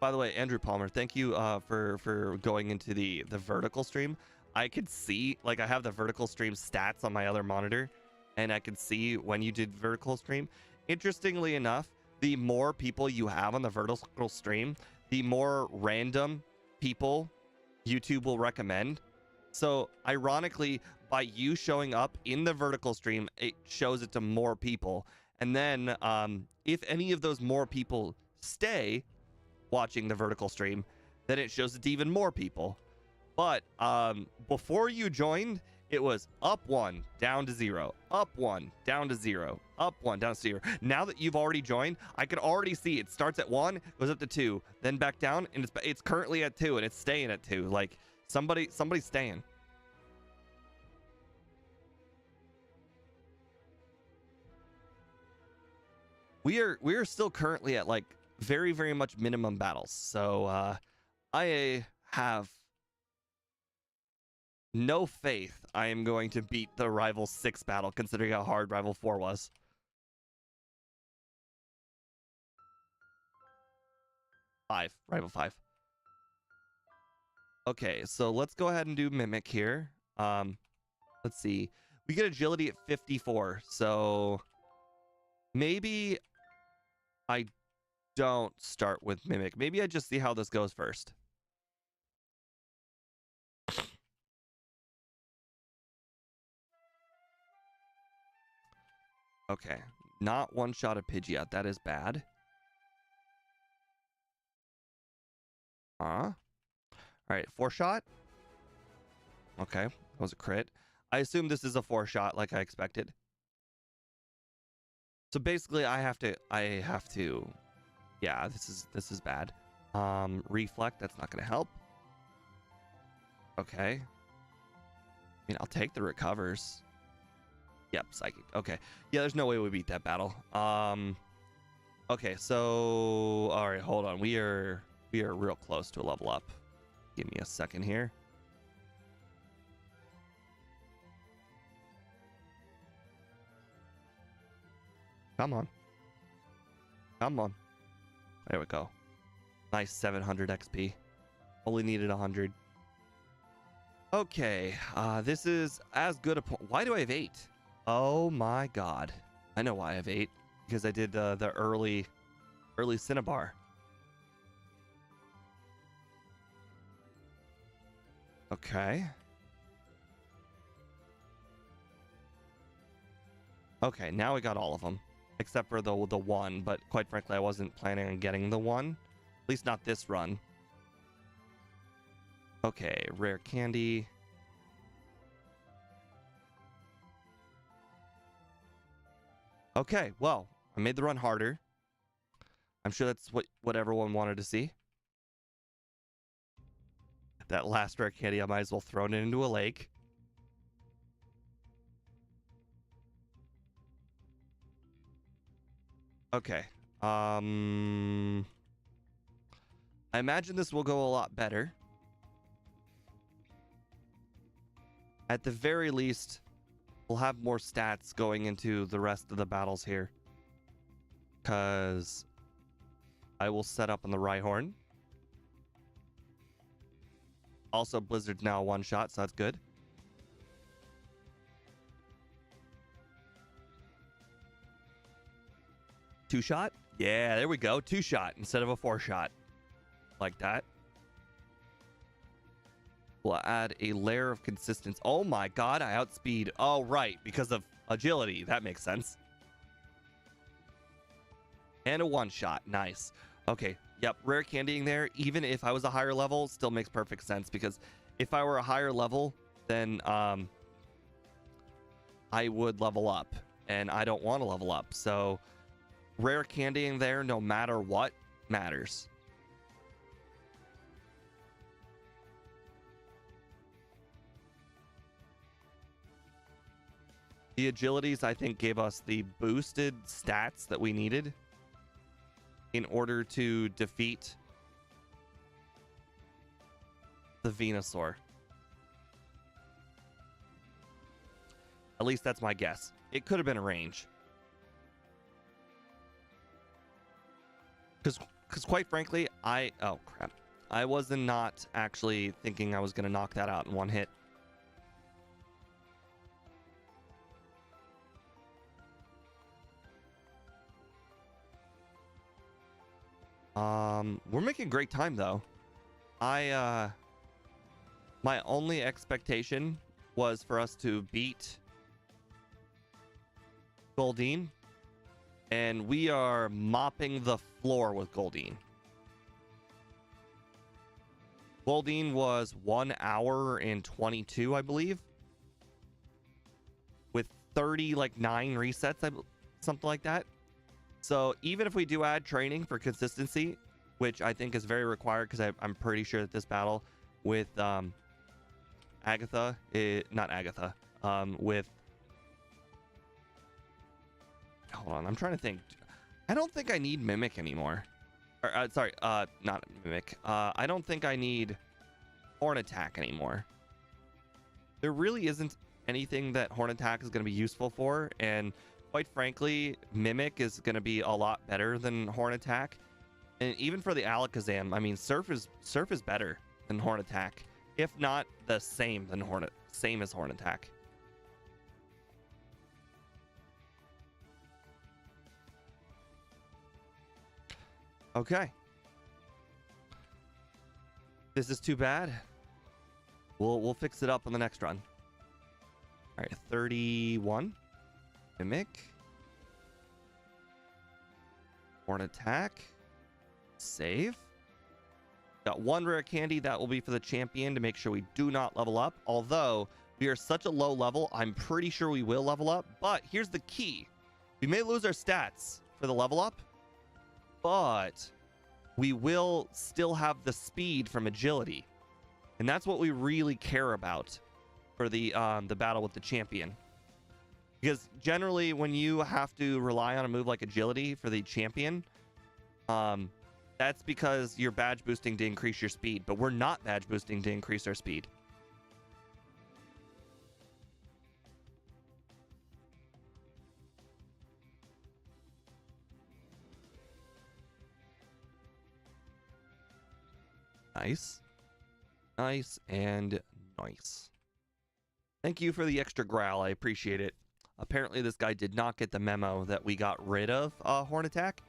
By the way, Andrew Palmer, thank you for going into the vertical stream. I could see, like, I have the vertical stream stats on my other monitor, and I could see when you did vertical stream. Interestingly enough, the more people you have on the vertical stream, the more random people YouTube will recommend. So ironically, by you showing up in the vertical stream, it shows it to more people. And then if any of those more people stay watching the vertical stream, then it shows it to even more people. But before you joined, it was up 1, down to 0, up 1, down to 0, up 1, down to 0. Now that you've already joined, I can already see it starts at 1, goes up to 2, then back down, and it's currently at 2, and it's staying at 2. Like, somebody's staying. We are still currently at, like, very, very much minimum battles. So I have no faith I am going to beat the Rival 6 battle, considering how hard Rival 4 was. Rival 5. Okay, so let's go ahead and do Mimic here. Let's see. We get Agility at 54, so Maybe I don't start with Mimic. Maybe I just see how this goes first. Okay. Not one shot of Pidgeot. That is bad. All right. 4-shot. Okay. That was a crit. I assume this is a 4-shot like I expected. So basically I have to yeah, this is bad. Reflect, that's not gonna help. Okay. I mean, I'll take the recovers. Yep, psychic. Okay. Yeah, there's no way we beat that battle. Okay, so all right, hold on. We are real close to a level up. Give me a second here. Come on. Come on. There we go. Nice 700 XP. Only needed 100. Okay, this is as good a point. Why do I have 8? Oh my god. I know why I have 8. Because I did the early Cinnabar. Okay. Okay, now we got all of them. Except for the one, but quite frankly, I wasn't planning on getting the one. At least not this run. Okay, rare candy. Okay, well, I made the run harder. I'm sure that's what everyone wanted to see. That last rare candy, I might as well throw it into a lake. Okay. I imagine this will go a lot better. At the very least, we'll have more stats going into the rest of the battles here. Because I will set up on the Rhyhorn. Also, Blizzard's now a one-shot, so that's good. Two-shot? Yeah, there we go. 2-shot instead of a 4-shot. Like that. We'll add a layer of consistency. Oh my god, I outspeed. Oh, right, because of agility. That makes sense. And a 1-shot. Nice. Okay, yep, rare candying there. Even if I was a higher level, still makes perfect sense. Because if I were a higher level, then I would level up. And I don't want to level up. So rare candying there, no matter what, matters. The agilities, I think, gave us the boosted stats that we needed in order to defeat the Venusaur. At least that's my guess. It could have been a range. Because quite frankly, oh crap. I was not actually thinking I was going to knock that out in one hit. We're making great time though. My only expectation was for us to beat Goldeen, and we are mopping the floor with Goldeen. Goldeen was 1 hour and 22, I believe, with 9 resets, something like that. So even if we do add training for consistency, which I think is very required, because I'm pretty sure that this battle with Agatha, with, hold on, I'm trying to think. I don't think I need Mimic anymore. Or, sorry, not Mimic. I don't think I need Horn Attack anymore. There really isn't anything that Horn Attack is going to be useful for, and quite frankly, Mimic is going to be a lot better than Horn Attack. And even for the Alakazam, I mean, Surf is better than Horn Attack, if not the same as Horn Attack. Okay. This is too bad. We'll fix it up on the next run. All right, 31. Mimic. Horn attack. Save. Got one rare candy. That will be for the champion to make sure we do not level up. Although we are such a low level, I'm pretty sure we will level up. But here's the key. We may lose our stats for the level up, but we will still have the speed from agility. And that's what we really care about for the battle with the champion. Because generally when you have to rely on a move like agility for the champion, that's because you're badge boosting to increase your speed, but we're not badge boosting to increase our speed. Nice. Nice and nice. Thank you for the extra growl. I appreciate it. Apparently this guy did not get the memo that we got rid of Horn Attack.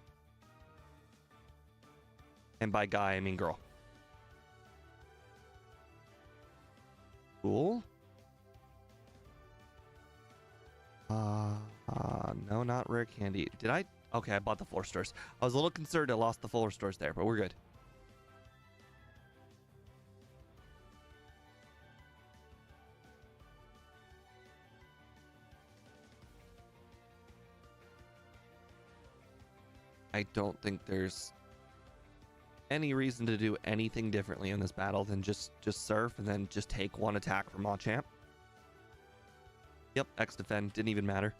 And by guy, I mean girl. Cool. No, not rare candy. Did I? Okay, I bought the floor stores. I was a little concerned I lost the floor stores there, but we're good. I don't think there's any reason to do anything differently in this battle than just surf and then just take one attack from Machamp. Yep, X defend didn't even matter.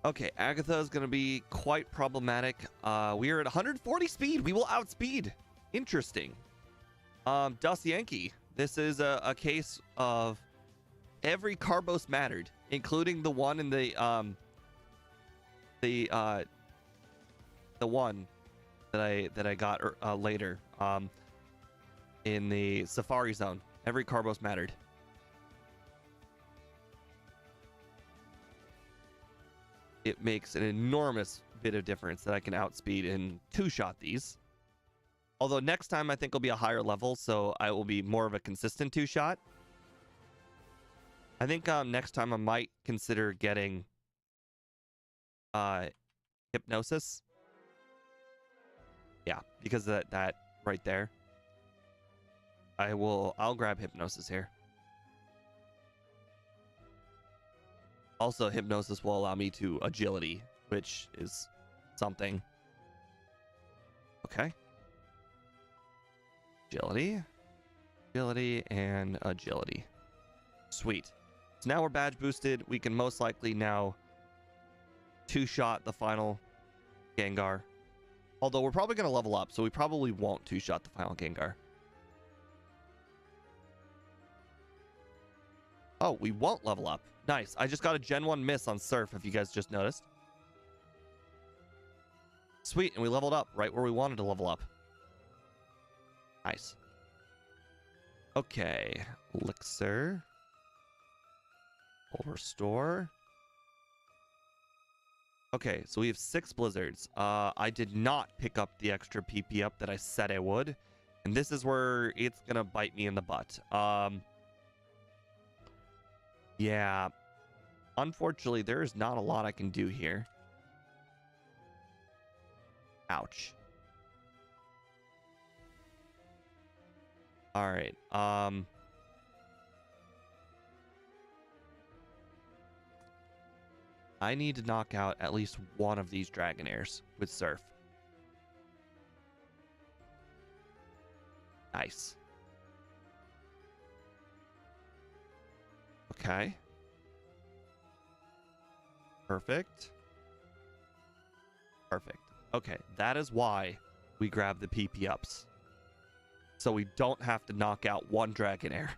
Okay, Agatha is going to be quite problematic. We are at 140 speed. We will outspeed. Interesting. Dust Yankee. This is a case of every Carbos mattered, including the one in the one that I got later in the Safari Zone. Every Carbos mattered. It makes an enormous bit of difference that I can outspeed and two-shot these. Although next time I think will be a higher level, so I will be more of a consistent two-shot. I think next time I might consider getting Hypnosis. Yeah, because of that right there. I'll grab Hypnosis here. Also, Hypnosis will allow me to agility, which is something. Okay. Agility, and agility. Sweet. So now we're badge boosted. We can most likely now two-shot the final Gengar. Although we're probably going to level up, so we probably won't two-shot the final Gengar. Oh, we won't level up. Nice. I just got a Gen 1 miss on Surf, if you guys just noticed. Sweet, and we leveled up right where we wanted to level up. Nice. Okay. Elixir. We'll restore. Okay, so we have 6 blizzards. I did not pick up the extra PP up that I said I would. And this is where it's gonna bite me in the butt. Yeah. Unfortunately, there is not a lot I can do here. Ouch. Alright, I need to knock out at least one of these Dragonairs with Surf. Nice. Okay. Perfect. Perfect. Okay, that is why we grab the PP ups. So we don't have to knock out one Dragonair.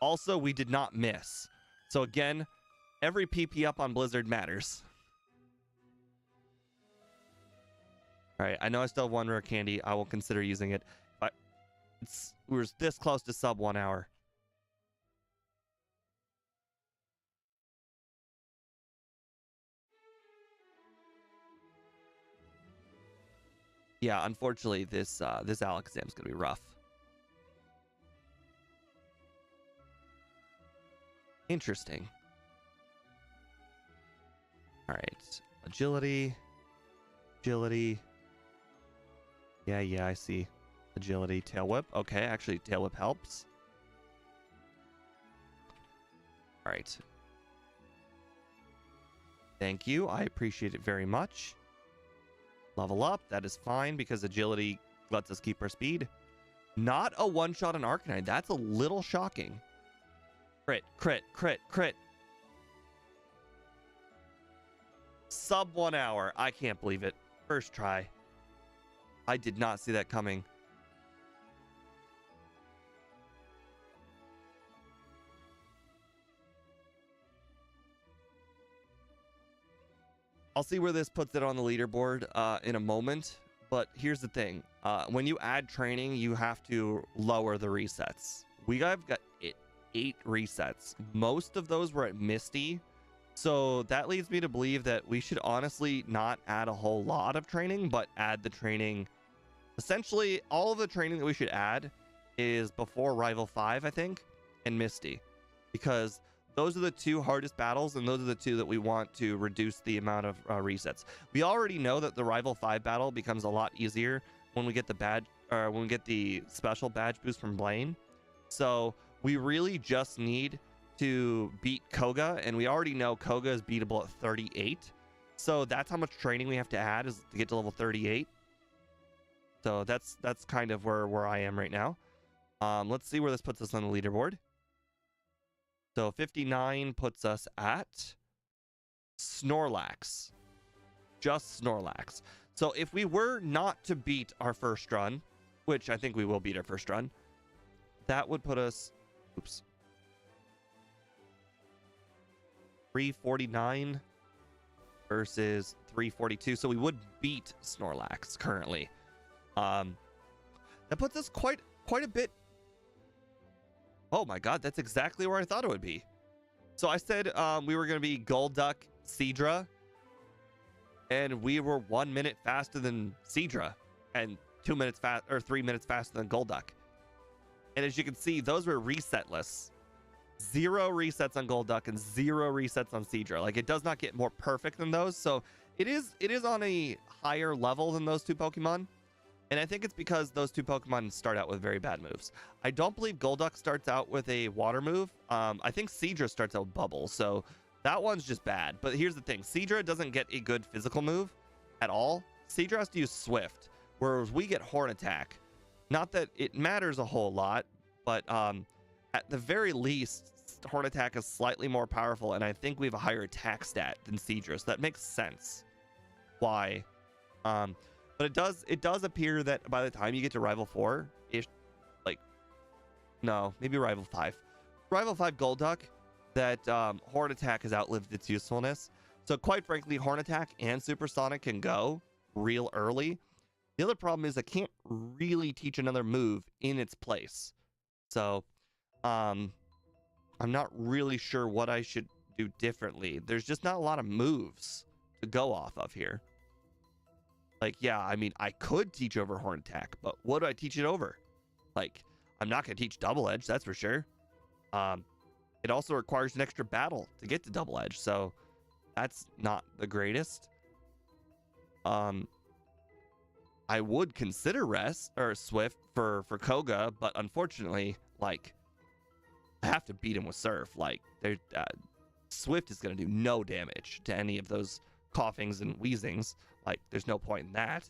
Also, we did not miss. So again, every PP up on Blizzard matters. Alright, I know I still have one rare candy. I will consider using it. But we're this close to sub 1 hour. Yeah, unfortunately, this Alakazam's gonna be rough. Interesting. All right, agility. Yeah, I see. Agility, tail whip. Okay, actually, tail whip helps. All right. Thank you. I appreciate it very much. Level up. That is fine because agility lets us keep our speed. Not a one-shot on Arcanine. That's a little shocking. Crit. Sub 1 hour. I can't believe it. First try. I did not see that coming. I'll see where this puts it on the leaderboard in a moment. But here's the thing. When you add training, you have to lower the resets. I've got 8 resets. Most of those were at Misty. So that leads me to believe that we should honestly not add a whole lot of training, but add the training. Essentially, all of the training that we should add is before Rival 5, I think, and Misty. Because those are the 2 hardest battles, and those are the 2 that we want to reduce the amount of resets. We already know that the Rival 5 battle becomes a lot easier when we get the badge, or when we get the special badge boost from Blaine. So we really just need to beat Koga, and we already know Koga is beatable at 38. So that's how much training we have to add, is to get to level 38. So that's kind of where I am right now. Let's see where this puts us on the leaderboard. So 59 puts us at Snorlax. Just Snorlax. So if we were not to beat our first run, which I think we will beat our first run, that would put us, 349 versus 342. So we would beat Snorlax currently. That puts us quite a bit. Oh my god, that's exactly where I thought it would be. So I said we were going to be Golduck, Seadra, and we were 1 minute faster than Seadra, and 2 minutes fast, or 3 minutes faster than Golduck. And as you can see, those were resetless. 0 resets on Golduck and 0 resets on Seadra. Like, it does not get more perfect than those. So it is on a higher level than those 2 Pokemon. And I think it's because those 2 Pokemon start out with very bad moves. I don't believe Golduck starts out with a water move. I think Seadra starts out with Bubble. So that one's just bad. But here's the thing. Seadra doesn't get a good physical move at all. Seadra has to use Swift, whereas we get Horn Attack. Not that it matters a whole lot, but at the very least, Horn Attack is slightly more powerful, and I think we have a higher attack stat than Seadra, so that makes sense why. But it does appear that by the time you get to Rival 4, maybe Rival 5. Rival 5 Golduck, that Horn Attack has outlived its usefulness. So quite frankly, Horn Attack and Supersonic can go real early. The other problem is I can't really teach another move in its place. So I'm not really sure what I should do differently. There's just not a lot of moves to go off of here. Like, yeah, I mean, I could teach over Horn Attack, but what do I teach it over? Like, I'm not going to teach Double Edge, that's for sure. It also requires an extra battle to get to Double Edge, so that's not the greatest. I would consider Rest or Swift for Koga, but unfortunately, like, I have to beat him with Surf. Like, Swift is going to do no damage to any of those coughings and wheezings. Like, there's no point in that.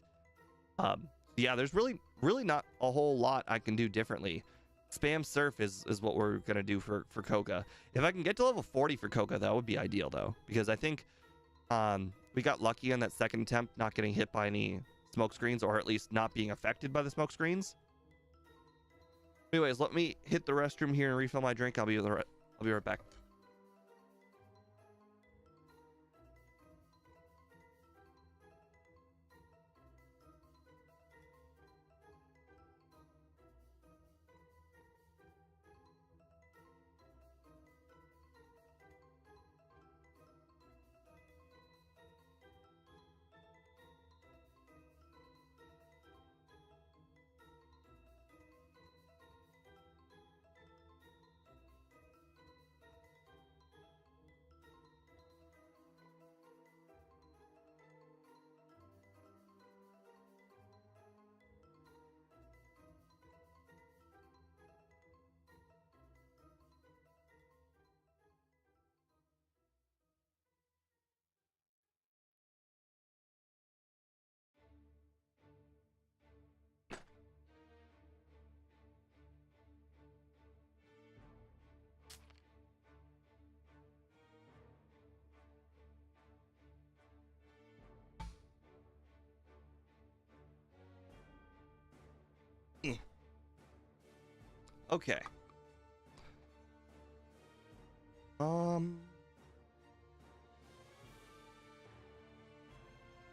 Yeah, there's really not a whole lot I can do differently. Spam Surf is what we're going to do for Koga. If I can get to level 40 for Koga, that would be ideal, though. Because I think we got lucky on that second attempt, not getting hit by any smoke screens, or at least not being affected by the smoke screens. Anyways, let me hit the restroom here and refill my drink. I'll be right back. Okay.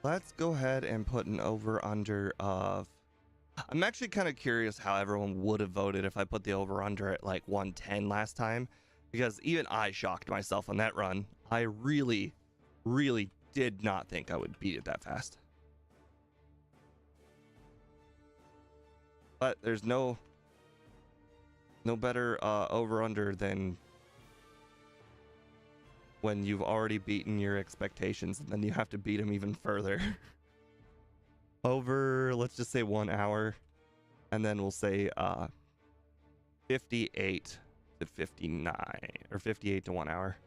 Let's go ahead and put an over-under of... I'm actually kind of curious how everyone would have voted if I put the over-under at like 110 last time, because even I shocked myself on that run. I really, really did not think I would beat it that fast. But there's no better over-under than when you've already beaten your expectations and then you have to beat them even further. Over, let's just say 1 hour, and then we'll say 58 to 59, or 58 to 1 hour.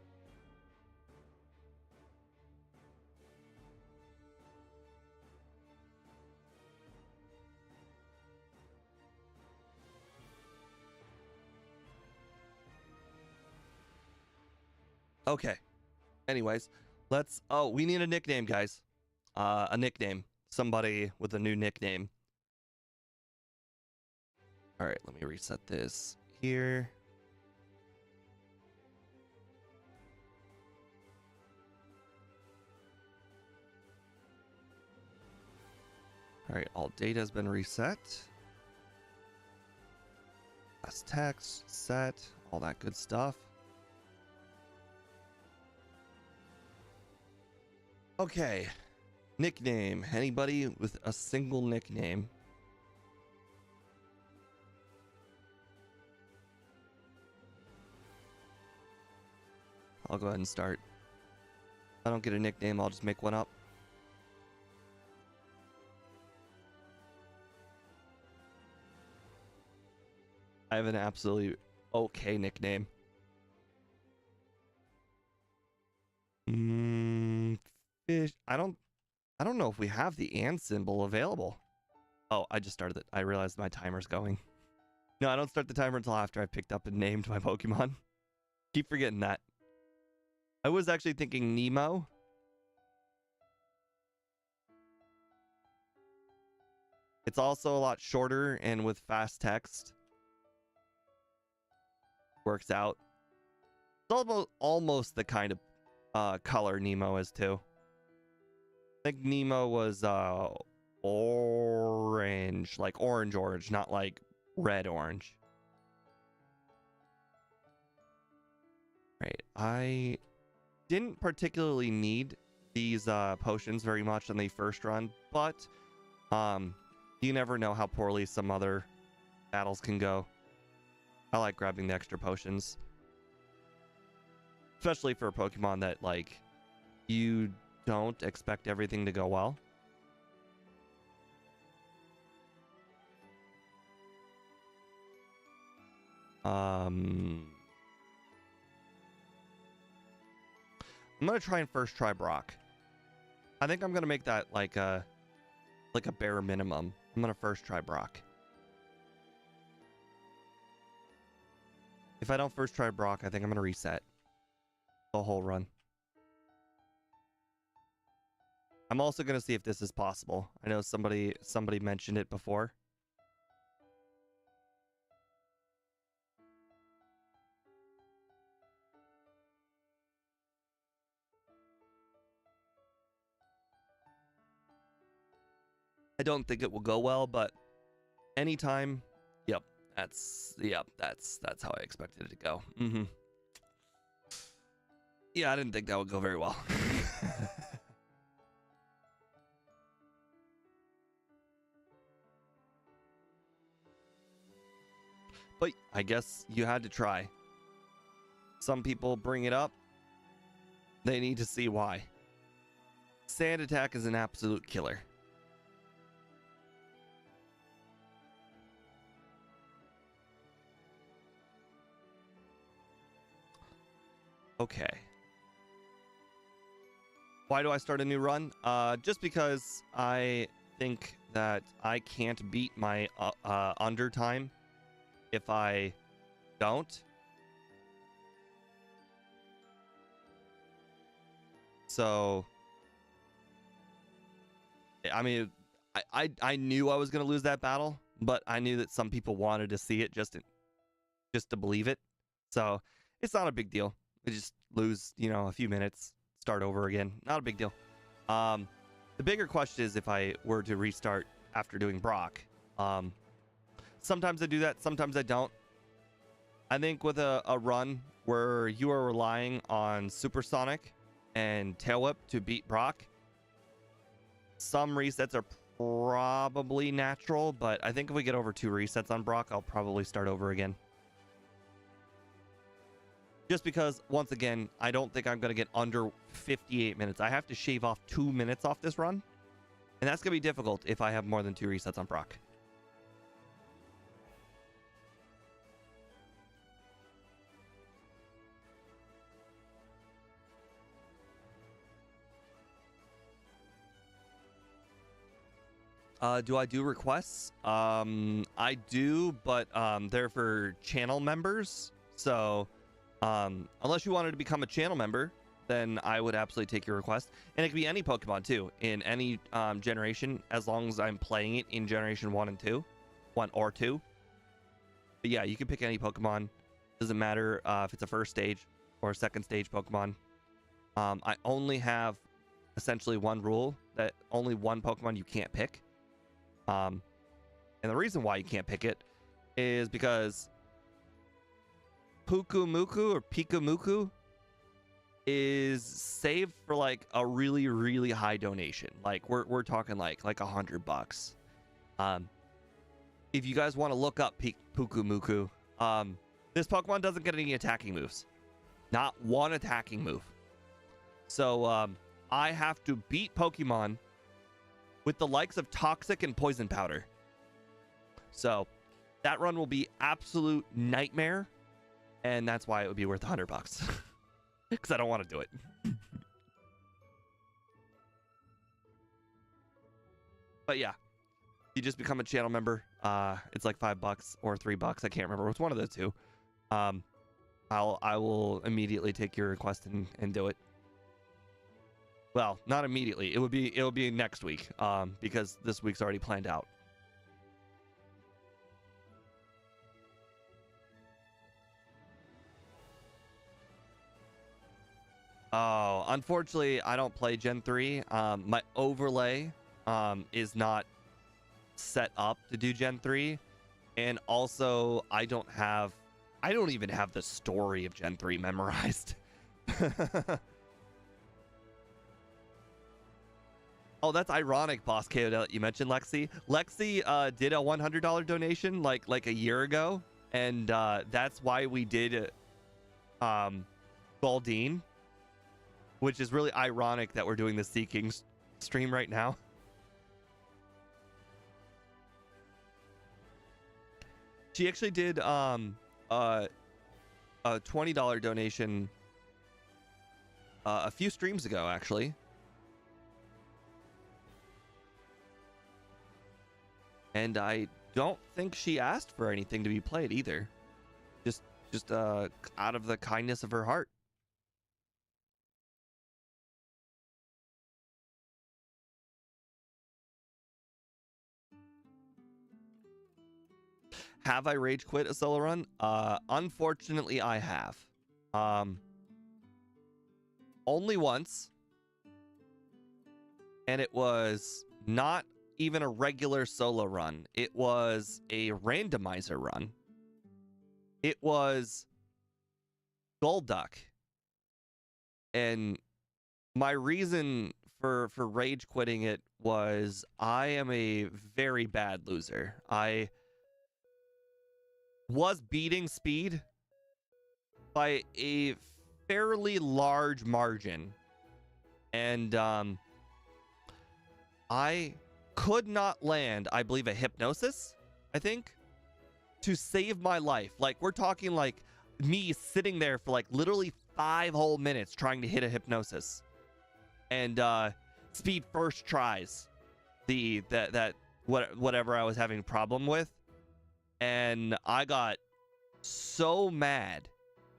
Okay. Anyways, let's... Oh, we need a nickname, guys. A nickname. Somebody with a new nickname. All right, let me reset this here. All right, all data has been reset. Last text set, all that good stuff. Okay, nickname. Anybody with a single nickname? I'll go ahead and start. If I don't get a nickname, I'll just make one up. I have an absolutely okay nickname. Fish. I don't know if we have the and symbol available. Oh, I just started it. I realized my timer's going. No, I don't start the timer until after I've picked up and named my Pokemon. Keep forgetting that. I was actually thinking Nemo. It's also a lot shorter and with fast text. Works out. It's almost the kind of color Nemo is too. I think Nemo was orange, like orange, not like red-orange. Right, I didn't particularly need these potions very much on the first run, but you never know how poorly some other battles can go. I like grabbing the extra potions, especially for a Pokemon that like you don't expect everything to go well. I'm gonna try and first try Brock. I think I'm gonna make that like a bare minimum. I'm gonna first try Brock. If I don't first try Brock, I think I'm gonna reset the whole run. I'm also gonna see if this is possible. I know somebody mentioned it before. I don't think it will go well, but anytime, that's how I expected it to go. Yeah, I didn't think that would go very well. But I guess you had to try. Some people bring it up. They need to see why. Sand attack is an absolute killer. Okay. Why do I start a new run? Just because I think that I can't beat my under time if I don't. So, I mean, I knew I was going to lose that battle, but I knew that some people wanted to see it just just to believe it. So it's not a big deal. We just lose, a few minutes, start over again. Not a big deal. The bigger question is if I were to restart after doing Brock. Sometimes I do that, sometimes I don't. I think with a run where you are relying on Supersonic and Tail Whip to beat Brock, some resets are probably natural, but I think if we get over 2 resets on Brock, I'll probably start over again. Just because, once again, I don't think I'm going to get under 58 minutes. I have to shave off 2 minutes off this run, and that's going to be difficult if I have more than 2 resets on Brock. Do I do requests? I do, but they're for channel members. So unless you wanted to become a channel member, then I would absolutely take your request. And it could be any Pokemon too, in any generation, as long as I'm playing it in generation 1 and 2. 1 or 2. But yeah, you can pick any Pokemon. Doesn't matter if it's a first stage or a second stage Pokemon. I only have essentially one rule, that only one Pokemon you can't pick. And the reason why you can't pick it is because Pukumuku or Pikamuku is saved for like a really, really high donation. Like we're talking like $100. If you guys want to look up Pukumuku, this Pokemon doesn't get any attacking moves. Not one attacking move. So I have to beat Pokemon with the likes of Toxic and Poison Powder. So that run will be absolute nightmare, and that's why it would be worth $100. Because I don't want to do it. But yeah, you just become a channel member. It's like $5 or $3. I can't remember. It's one of the two. I will immediately take your request and do it. Well, not immediately. It'll be next week, because this week's already planned out. Oh, unfortunately, I don't play Gen 3. My overlay is not set up to do Gen 3, and also I don't even have the story of Gen 3 memorized. Oh, that's ironic, Boss KO, that you mentioned Lexi. Lexi did a $100 donation like a year ago, and that's why we did Baldine, which is really ironic that we're doing the Seaking stream right now. She actually did a $20 donation a few streams ago, actually. And I don't think she asked for anything to be played either. Just out of the kindness of her heart. Have I rage quit a solo run? Unfortunately, I have. Only once. And it was not even a regular solo run. It was a randomizer run. It was Golduck. And my reason for rage quitting it was I am a very bad loser. I was beating speed by a fairly large margin. And I could not land, I believe, a hypnosis, I think, to save my life. Like, we're talking like me sitting there for like literally 5 whole minutes trying to hit a hypnosis. And speed first tries whatever I was having a problem with. And I got so mad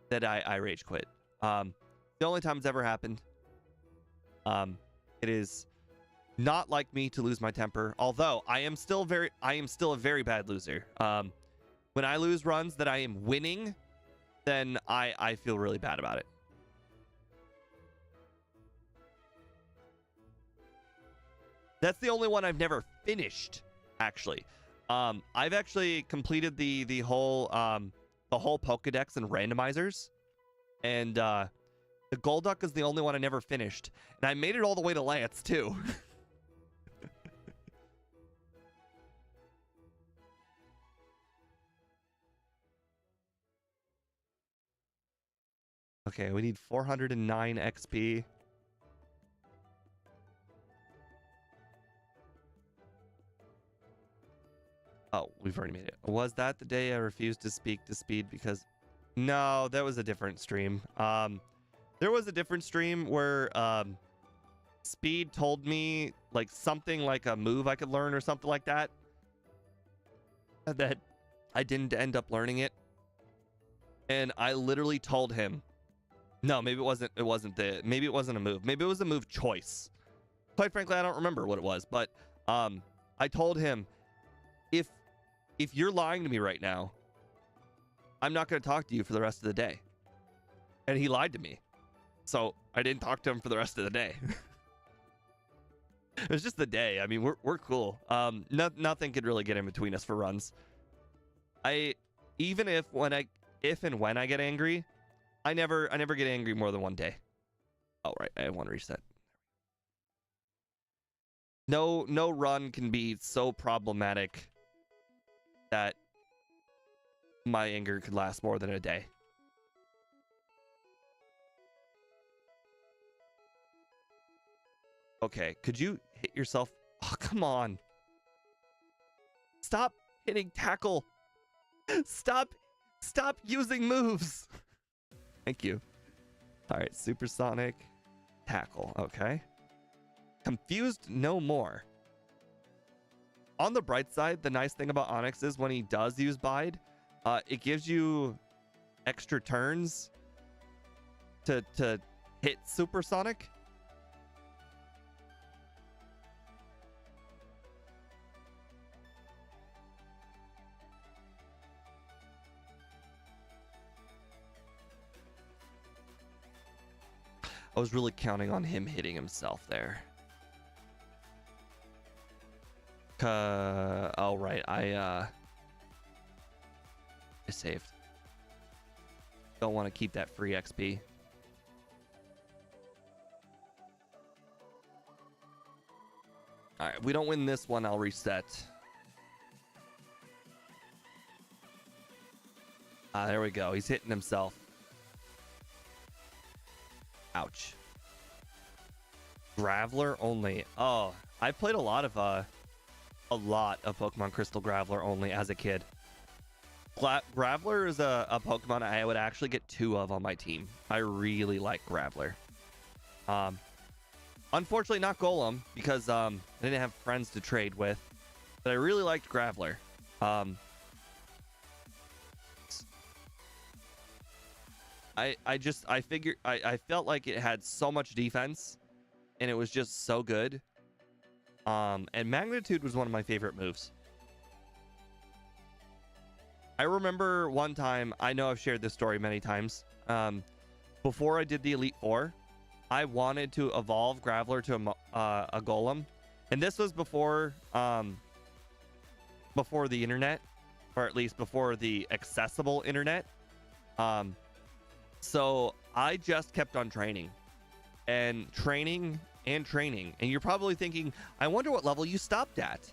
that I rage quit. The only time it's ever happened. It is not like me to lose my temper, although I am still a very bad loser. When I lose runs that I am winning, then I feel really bad about it. That's the only one I've never finished, actually. I've actually completed the whole Pokedex and randomizers, and the Golduck is the only one I never finished, and I made it all the way to Lance too. Okay, we need 409 XP. Oh, we've already made it. Was that the day I refused to speak to Speed because... No, that was a different stream. There was a different stream where Speed told me like something like a move I could learn or something like that. That I didn't end up learning it. And I literally told him, no, maybe it wasn't a move. Maybe it was a move choice. Quite frankly, I don't remember what it was, but I told him, if you're lying to me right now, I'm not going to talk to you for the rest of the day. And he lied to me. So I didn't talk to him for the rest of the day. It was just the day. I mean, we're cool. Nothing could really get in between us for runs. Even if and when I get angry, I never get angry more than one day. Oh, right. I have one reset. No run can be so problematic that my anger could last more than a day. Okay, could you hit yourself? Oh, come on. Stop hitting tackle. Stop using moves. Thank you. All right, supersonic tackle. Okay. Confused no more. On the bright side, the nice thing about Onyx is when he does use Bide, it gives you extra turns to hit supersonic. I was really counting on him hitting himself there. Oh, right. I saved. Don't want to keep that free XP. All right. If we don't win this one, I'll reset. There we go. He's hitting himself. Ouch. Graveler only. Oh, I played a lot of Pokemon Crystal Graveler only as a kid. Graveler is a Pokemon I would actually get 2 of on my team. I really like Graveler. Unfortunately not Golem because I didn't have friends to trade with, but I really liked Graveler. I felt like it had so much defense and it was just so good. And Magnitude was one of my favorite moves. I remember one time, I know I've shared this story many times. Before I did the Elite Four, I wanted to evolve Graveler to a Golem. And this was before the internet, or at least before the accessible internet. So I just kept on training and training and training. And you're probably thinking, I wonder what level you stopped at,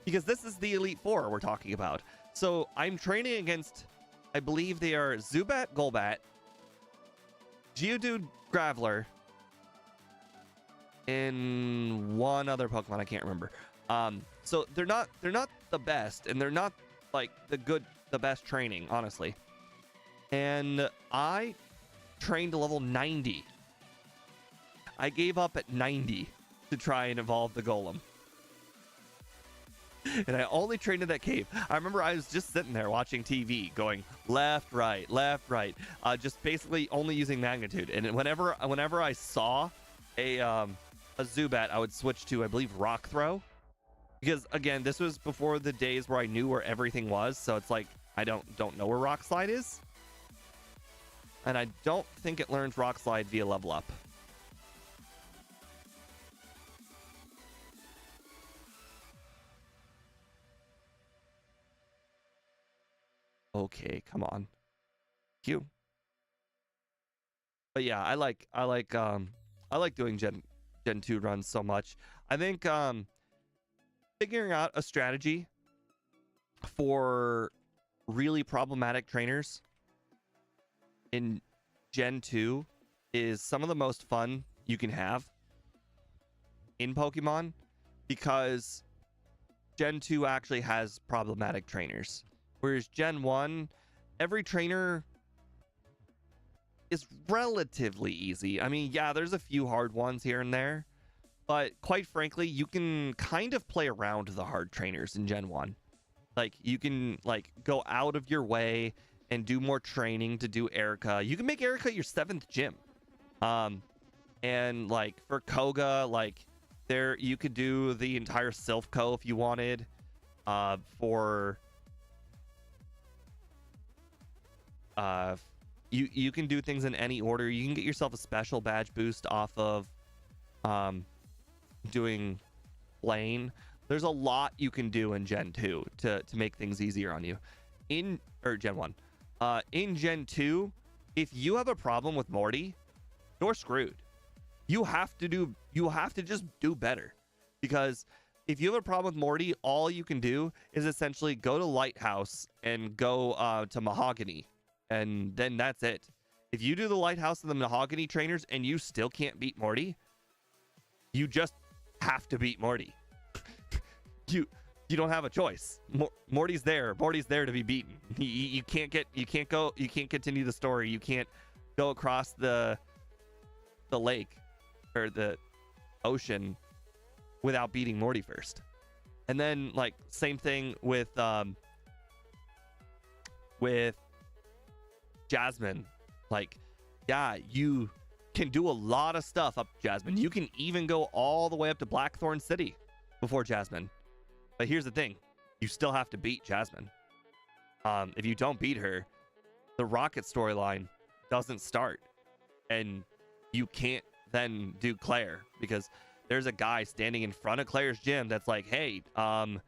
because this is the Elite Four we're talking about. So I'm training against, I believe they are Zubat, Golbat, Geodude, Graveler, and one other Pokemon I can't remember. So they're not the best, and they're not like the best training, honestly. And I trained to level 90. I gave up at 90 to try and evolve the Golem. And I only trained in that cave. I remember I was just sitting there watching TV going left, right, just basically only using Magnitude. And whenever I saw a Zubat, I would switch to, I believe, Rock Throw. Because, again, this was before the days where I knew where everything was. So it's like, I don't know where Rock Slide is. And I don't think it learns Rock Slide via level up. Okay, come on. Q. But yeah, I like doing Gen 2 runs so much. I think figuring out a strategy for really problematic trainers in Gen 2 is some of the most fun you can have in Pokemon, because Gen 2 actually has problematic trainers. Whereas Gen 1, every trainer is relatively easy. I mean, yeah, there's a few hard ones here and there, but quite frankly, you can kind of play around the hard trainers in Gen 1. Like, you can, like, go out of your way and do more training to do Erica. You can make Erica your 7th gym. And, like, for Koga, like, there, you could do the entire Silph if you wanted. You can do things in any order. You can get yourself a special badge boost off of doing lane. There's a lot you can do in Gen 2 to make things easier on you. Or Gen 1. In Gen 2, if you have a problem with Morty, you're screwed. You have to just do better. Because if you have a problem with Morty, all you can do is essentially go to Lighthouse and go to Mahogany. And then that's it. If you do the Lighthouse and the Mahogany trainers and you still can't beat Morty, you just have to beat Morty. You don't have a choice. Morty's there to be beaten. You can't continue the story. You can't go across the lake or the ocean without beating Morty first. And then, like, same thing with Jasmine. Like, yeah, you can do a lot of stuff up Jasmine. You can even go all the way up to Blackthorn City before Jasmine. But here's the thing. You still have to beat Jasmine. If you don't beat her, the Rocket storyline doesn't start. And you can't then do Claire, because there's a guy standing in front of Claire's gym that's like, hey, I'm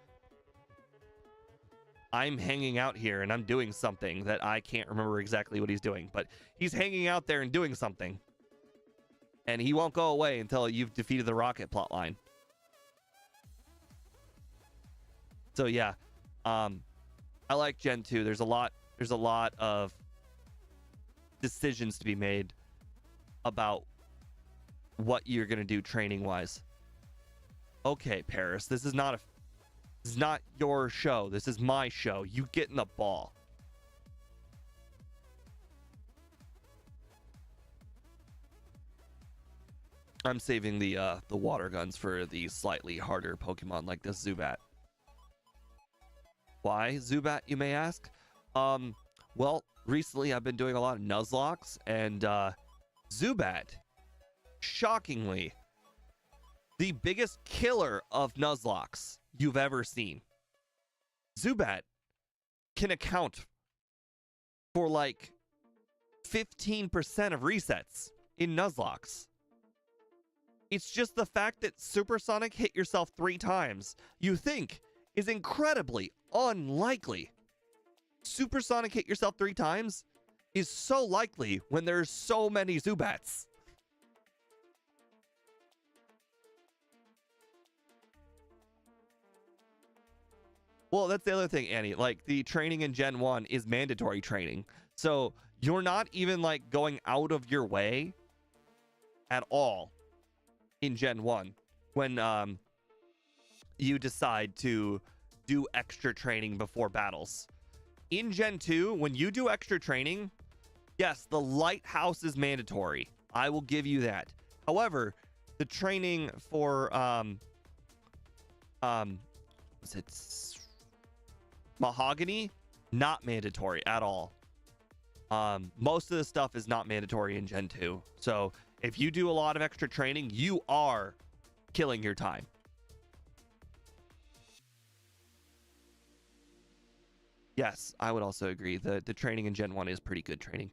hanging out here and I'm doing something that I can't remember exactly what he's doing, but he's hanging out there and doing something. And he won't go away until you've defeated the Rocket plotline. So yeah, I like Gen 2. There's a lot of decisions to be made about what you're gonna do training wise. Okay, Paris, this is not your show. This is my show. You get in the ball. I'm saving the water guns for the slightly harder Pokemon like this Zubat. Why Zubat, you may ask? Well, recently I've been doing a lot of Nuzlocks, and Zubat, shockingly, the biggest killer of Nuzlocks you've ever seen. Zubat can account for like 15% of resets in Nuzlocke. It's just the fact that Supersonic hit yourself 3 times, you think, is incredibly unlikely. Supersonic hit yourself 3 times is so likely when there's so many Zubats. Well, that's the other thing, Annie. Like, the training in Gen 1 is mandatory training. So you're not even, like, going out of your way at all in Gen 1 when you decide to do extra training before battles. In Gen 2, when you do extra training, yes, the Lighthouse is mandatory. I will give you that. However, the training for is it Mahogany? Not mandatory at all. Most of the stuff is not mandatory in Gen 2. So if you do a lot of extra training, you are killing your time. Yes, I would also agree. The training in Gen 1 is pretty good training.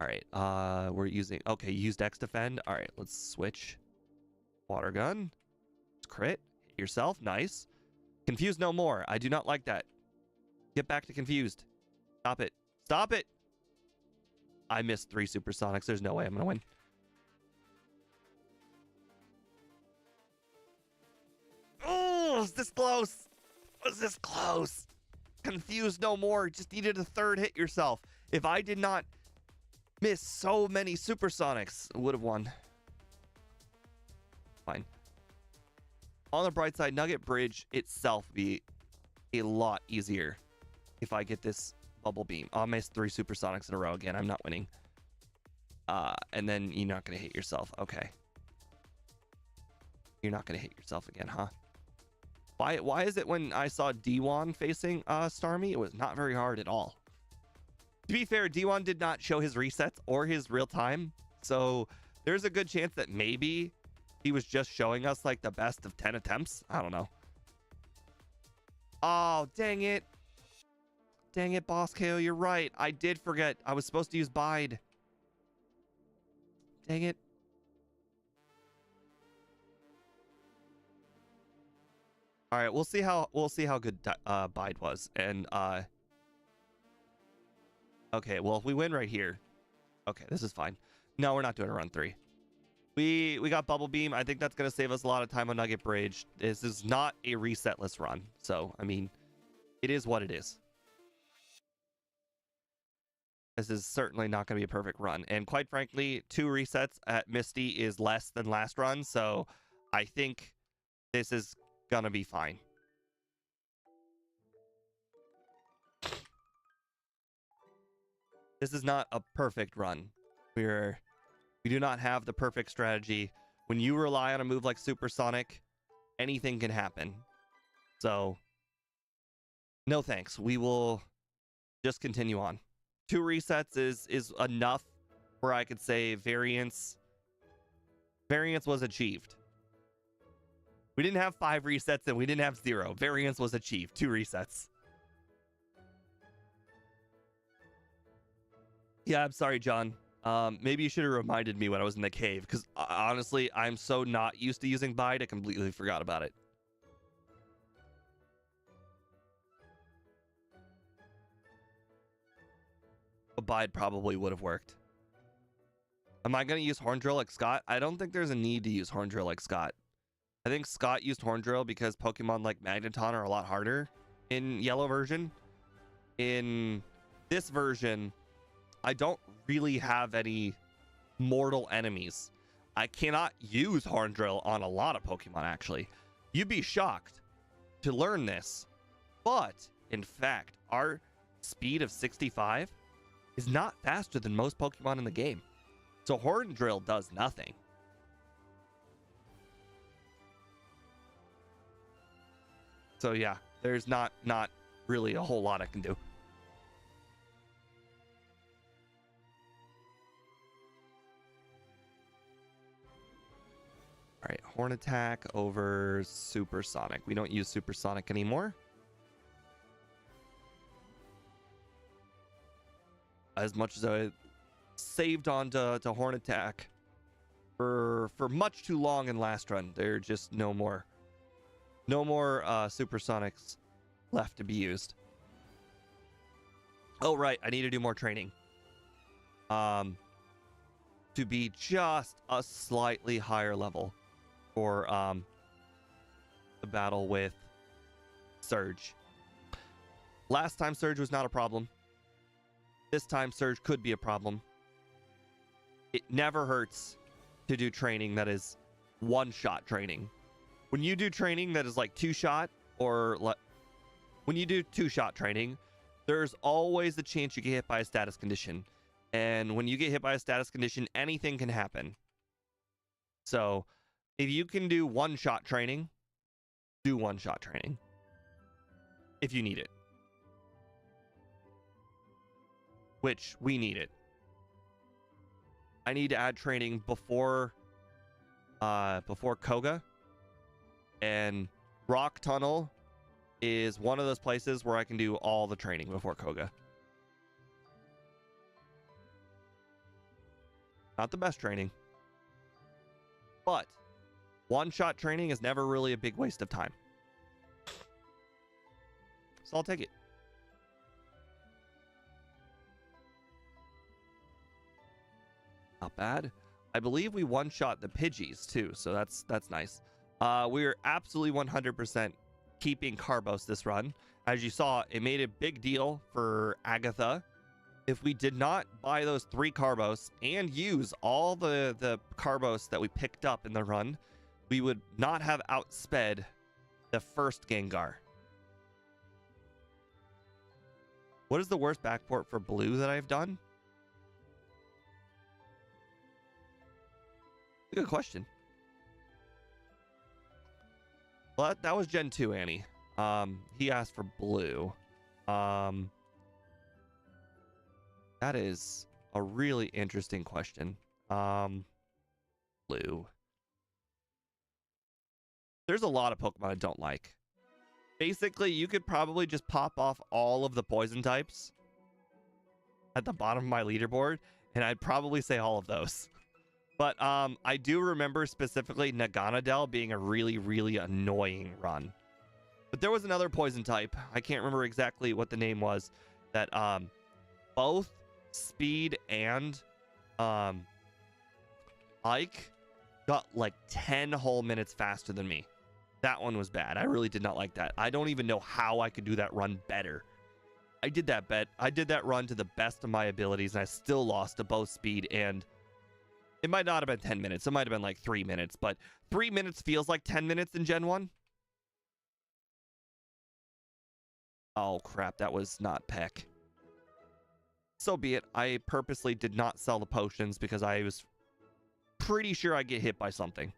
All right, we're using, okay, use Dex Defend. All right, let's switch. Water gun. Crit. Hit yourself. Nice. Confused no more. I do not like that. Get back to confused. Stop it. Stop it. I missed 3 supersonics. There's no way I'm going to win. Oh, was this close? Was this close? Confused no more. Just needed a third hit yourself. If I did not miss so many supersonics, I would have won. Fine. On the bright side, Nugget Bridge itself be a lot easier if I get this bubble beam. I'll miss 3 supersonics in a row again. I'm not winning. And then you're not going to hit yourself. Okay. You're not going to hit yourself again, huh? Why is it when I saw D1 facing Starmie, it was not very hard at all? To be fair, D1 did not show his resets or his real time. So there's a good chance that maybe he was just showing us like the best of 10 attempts. I don't know. Oh, dang it. Dang it, Boss KO, you're right. I did forget. I was supposed to use Bide. Dang it. All right, we'll see how good Bide was. And okay, well, if we win right here. Okay, this is fine. No, we're not doing a run 3. We got Bubble Beam. I think that's going to save us a lot of time on Nugget Bridge. This is not a resetless run. So, I mean, it is what it is. This is certainly not going to be a perfect run. And quite frankly, 2 resets at Misty is less than last run. So, I think this is going to be fine. This is not a perfect run. We do not have the perfect strategy. When you rely on a move like Supersonic, anything can happen. So, no thanks. We will just continue on. 2 resets is enough where I could say variance was achieved. We didn't have 5 resets and we didn't have 0. Variance was achieved. 2 resets. Yeah, I'm sorry, John. Maybe you should have reminded me when I was in the cave, because honestly, I'm so not used to using Bide, I completely forgot about it. But Bide probably would have worked. Am I going to use Horn Drill like Scott? I don't think there's a need to use Horn Drill like Scott. I think Scott used Horn Drill because Pokemon like Magneton are a lot harder in yellow version. In this version, I don't really have any mortal enemies. I cannot use Horn Drill on a lot of Pokemon, actually. You'd be shocked to learn this. But, in fact, our speed of 65 is not faster than most Pokemon in the game. So Horn Drill does nothing. So yeah, there's not really a whole lot I can do. All right, Horn Attack over Supersonic. We don't use Supersonic anymore. As much as I saved on to Horn Attack for much too long in last run, there are just no more Supersonics left to be used. Oh right, I need to do more training. To be just a slightly higher level for the battle with Surge. Last time Surge was not a problem. This time Surge could be a problem. It never hurts to do training that is one-shot training. When you do training that is like 2-shot, or when you do 2-shot training, there's always the chance you get hit by a status condition. And when you get hit by a status condition, anything can happen. So if you can do 1-shot training, do 1-shot training. If you need it. Which we need it. I need to add training before Koga. And Rock Tunnel is one of those places where I can do all the training before Koga. Not the best training, but one-shot training is never really a big waste of time. So I'll take it. Not bad. I believe we one-shot the Pidgeys too, so that's nice. We're absolutely 100% keeping Carbos this run. As you saw, it made a big deal for Agatha. If we did not buy those 3 Carbos and use all the Carbos that we picked up in the run, we would not have outsped the first Gengar. What is the worst backport for blue that I've done? Good question. Well, that was Gen 2, Annie. He asked for blue. That is a really interesting question. Blue. There's a lot of Pokemon I don't like. Basically, you could probably just pop off all of the poison types at the bottom of my leaderboard, and I'd probably say all of those. But I do remember specifically Naganadel being a really, really annoying run. But there was another poison type, I can't remember exactly what the name was, that both Speed and Ike got like 10 whole minutes faster than me. That one was bad. I really did not like that. I don't even know how I could do that run better. I did that run to the best of my abilities, and I still lost to both Speed and... It might not have been 10 minutes. It might have been like 3 minutes, but 3 minutes feels like 10 minutes in Gen 1. Oh, crap. That was not Peck. So be it. I purposely did not sell the potions because I was pretty sure I'd get hit by something.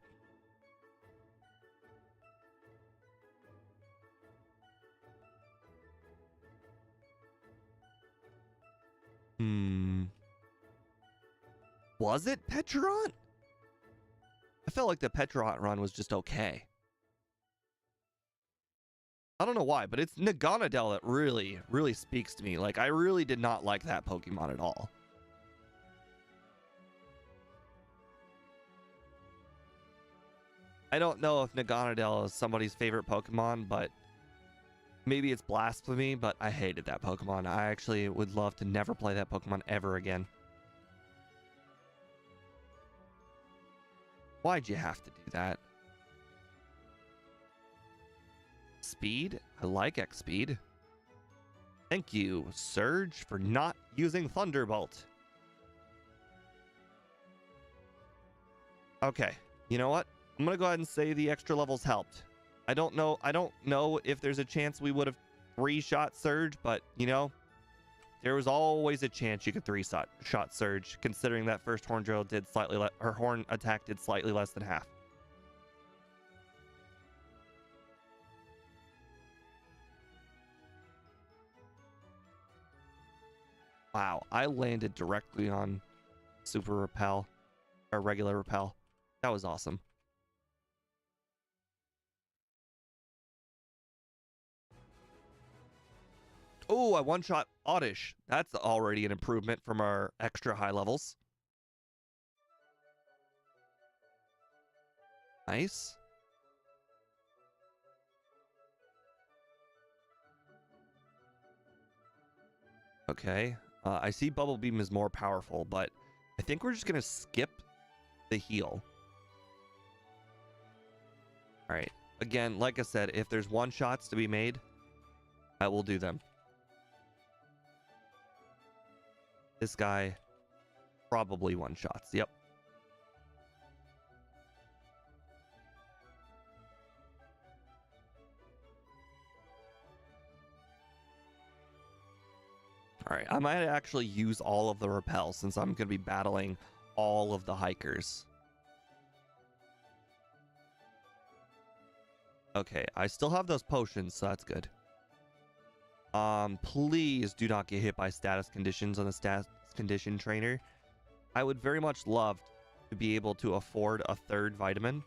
Was it Petrot? I felt like the Petrot run was just okay. I don't know why, but it's Naganadel that really, really speaks to me. Like, I really did not like that Pokemon at all. I don't know if Naganadel is somebody's favorite Pokemon, but maybe it's blasphemy, but I hated that Pokemon. I actually would love to never play that Pokemon ever again. Why'd you have to do that? Speed? I like X Speed. Thank you, Surge, for not using Thunderbolt. Okay, you know what? I'm gonna go ahead and say the extra levels helped. I don't know if there's a chance we would have 3-shot Surge, but you know, there was always a chance you could 3-shot Surge, considering that first Horn Drill did slightly her Horn attack did slightly less than half. Wow, I landed directly on Super Repel, or regular Repel. That was awesome. Oh, I one-shot Oddish. That's already an improvement from our extra high levels. Nice. Okay. I see Bubble Beam is more powerful, but I think we're just going to skip the heal. All right. Again, like I said, if there's one-shots to be made, I will do them. This guy, probably one-shots. Yep. All right, I might actually use all of the repel since I'm going to be battling all of the hikers. Okay, I still have those potions, so that's good. Please do not get hit by status conditions on the status condition trainer. I would very much love to be able to afford a 3rd vitamin.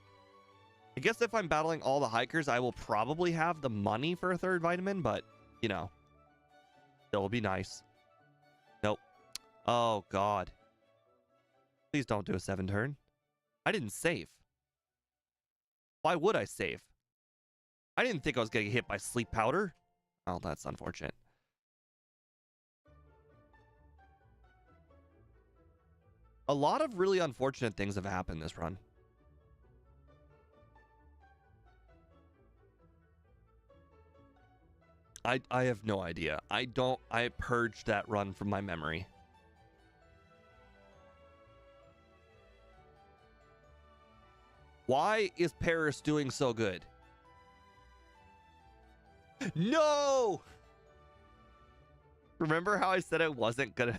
I guess if I'm battling all the hikers, I will probably have the money for a third vitamin, but, you know, still will be nice. Nope. Oh, God. Please don't do a 7 turn. I didn't save. Why would I save? I didn't think I was going to get hit by sleep powder. Oh, that's unfortunate. A lot of really unfortunate things have happened this run. I have no idea. I purged that run from my memory. Why is Paris doing so good? No! Remember how I said I wasn't gonna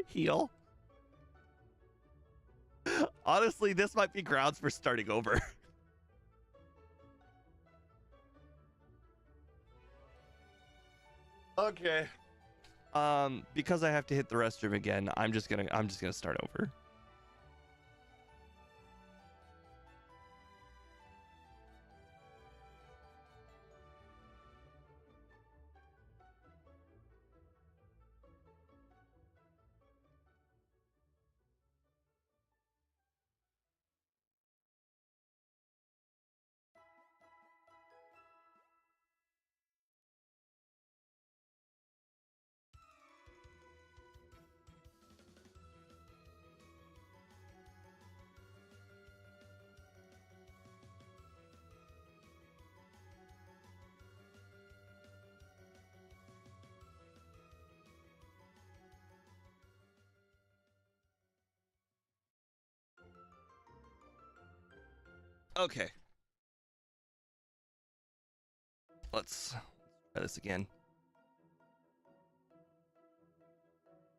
heal? Honestly, this might be grounds for starting over. Okay. Because I have to hit the restroom again, I'm just gonna start over. Okay. Let's try this again.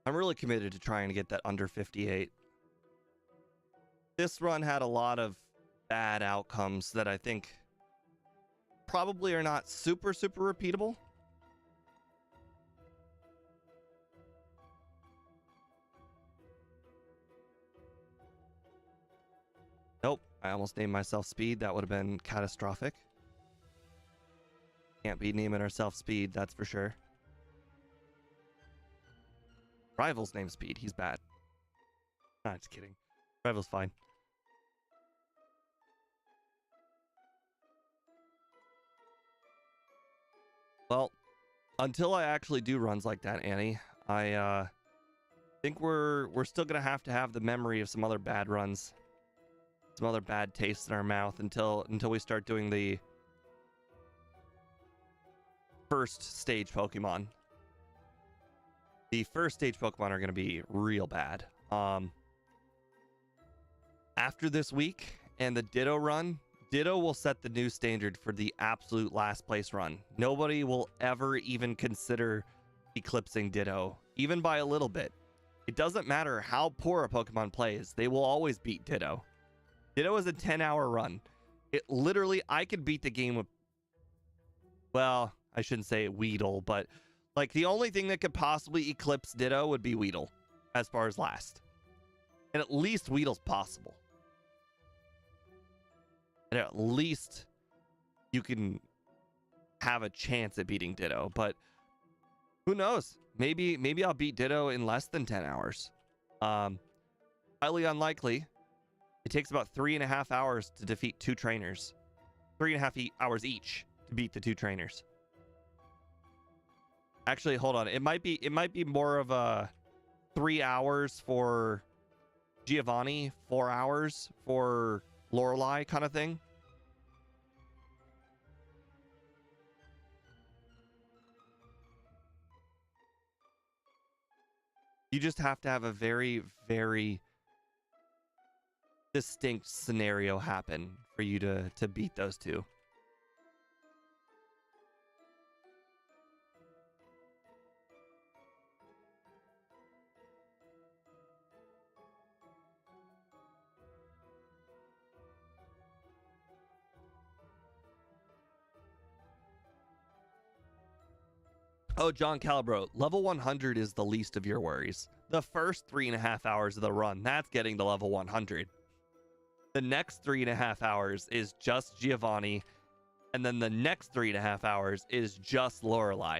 I'm really committed to trying to get that under 58. This run had a lot of bad outcomes that I think probably are not super repeatable. Nope, I almost named myself Speed. That would have been catastrophic. Can't be naming ourselves Speed, that's for sure. Rival's name Speed. He's bad. Nah, just kidding. Rival's fine. Well, until I actually do runs like that, Annie, I think we're still gonna have to have the memory of some other bad runs, some other bad tastes in our mouth until we start doing the first stage Pokemon. The first stage Pokemon are gonna be real bad. After this week and the Ditto run, Ditto will set the new standard for the absolute last place run. Nobody will ever even consider eclipsing Ditto, even by a little bit. It doesn't matter how poor a Pokemon plays, they will always beat Ditto. Ditto is a 10-hour run. It literally, I could beat the game with, well, I shouldn't say Weedle, but like the only thing that could possibly eclipse Ditto would be Weedle as far as last. And at least Weedle's possible. And at least you can have a chance at beating Ditto, but who knows? Maybe I'll beat Ditto in less than 10 hours. Highly unlikely. It takes about 3.5 hours to defeat 2 trainers. 3.5 hours each to beat the 2 trainers. Actually, hold on. It might be more of a 3 hours for Giovanni, 4 hours for Lorelei kind of thing. You just have to have a very, very distinct scenario happen for you to beat those 2. Oh, John Calibro, level 100 is the least of your worries. The first 3.5 hours of the run, that's getting to level 100. The next 3.5 hours is just Giovanni, and then the next 3.5 hours is just Lorelei.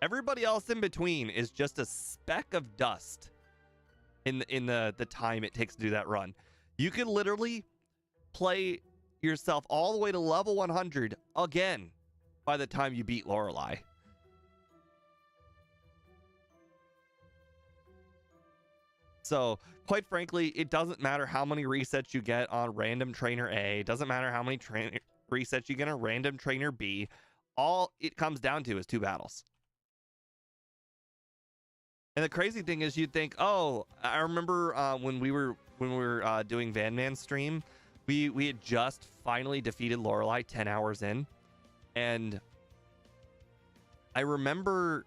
Everybody else in between is just a speck of dust in the time it takes to do that run. You can literally play yourself all the way to level 100 again by the time you beat Lorelei. So, quite frankly, it doesn't matter how many resets you get on random trainer A. It doesn't matter how many resets you get on random trainer B. All it comes down to is 2 battles. And the crazy thing is, you'd think, oh, I remember when we were doing Van Man's stream, we had just finally defeated Lorelei 10 hours in, and I remember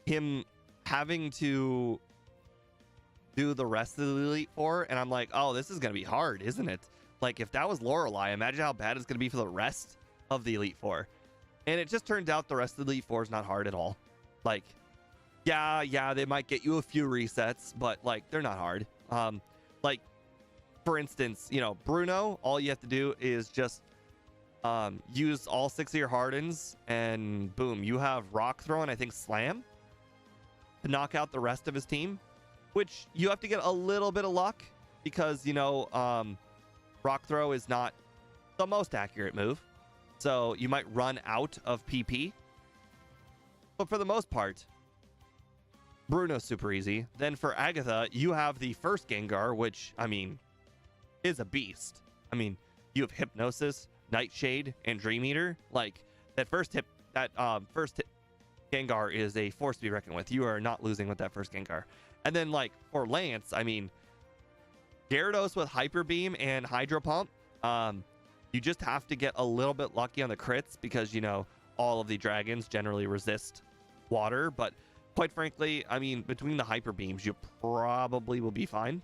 him having to do the rest of the Elite Four, and I'm like, oh, this is gonna be hard, isn't it? Like, if that was Lorelei, imagine how bad it's gonna be for the rest of the Elite Four. And it just turned out the rest of the Elite Four is not hard at all. Like, yeah, they might get you a few resets, but like, they're not hard. Like, for instance, you know, Bruno, all you have to do is just use all 6 of your hardens, and boom, you have rock throw and I think slam to knock out the rest of his team, which you have to get a little bit of luck because, you know, rock throw is not the most accurate move, so you might run out of PP, but for the most part, Bruno's super easy. Then for Agatha, you have the first Gengar, which, I mean, is a beast. I mean, you have Hypnosis, Nightshade, and Dream Eater. Like, that first Gengar is a force to be reckoned with. You are not losing with that first Gengar. And then, like, for Lance, I mean, Gyarados with Hyper Beam and Hydro Pump, you just have to get a little bit lucky on the crits because, you know, all of the dragons generally resist water, but quite frankly, I mean, between the Hyper Beams, you probably will be fine.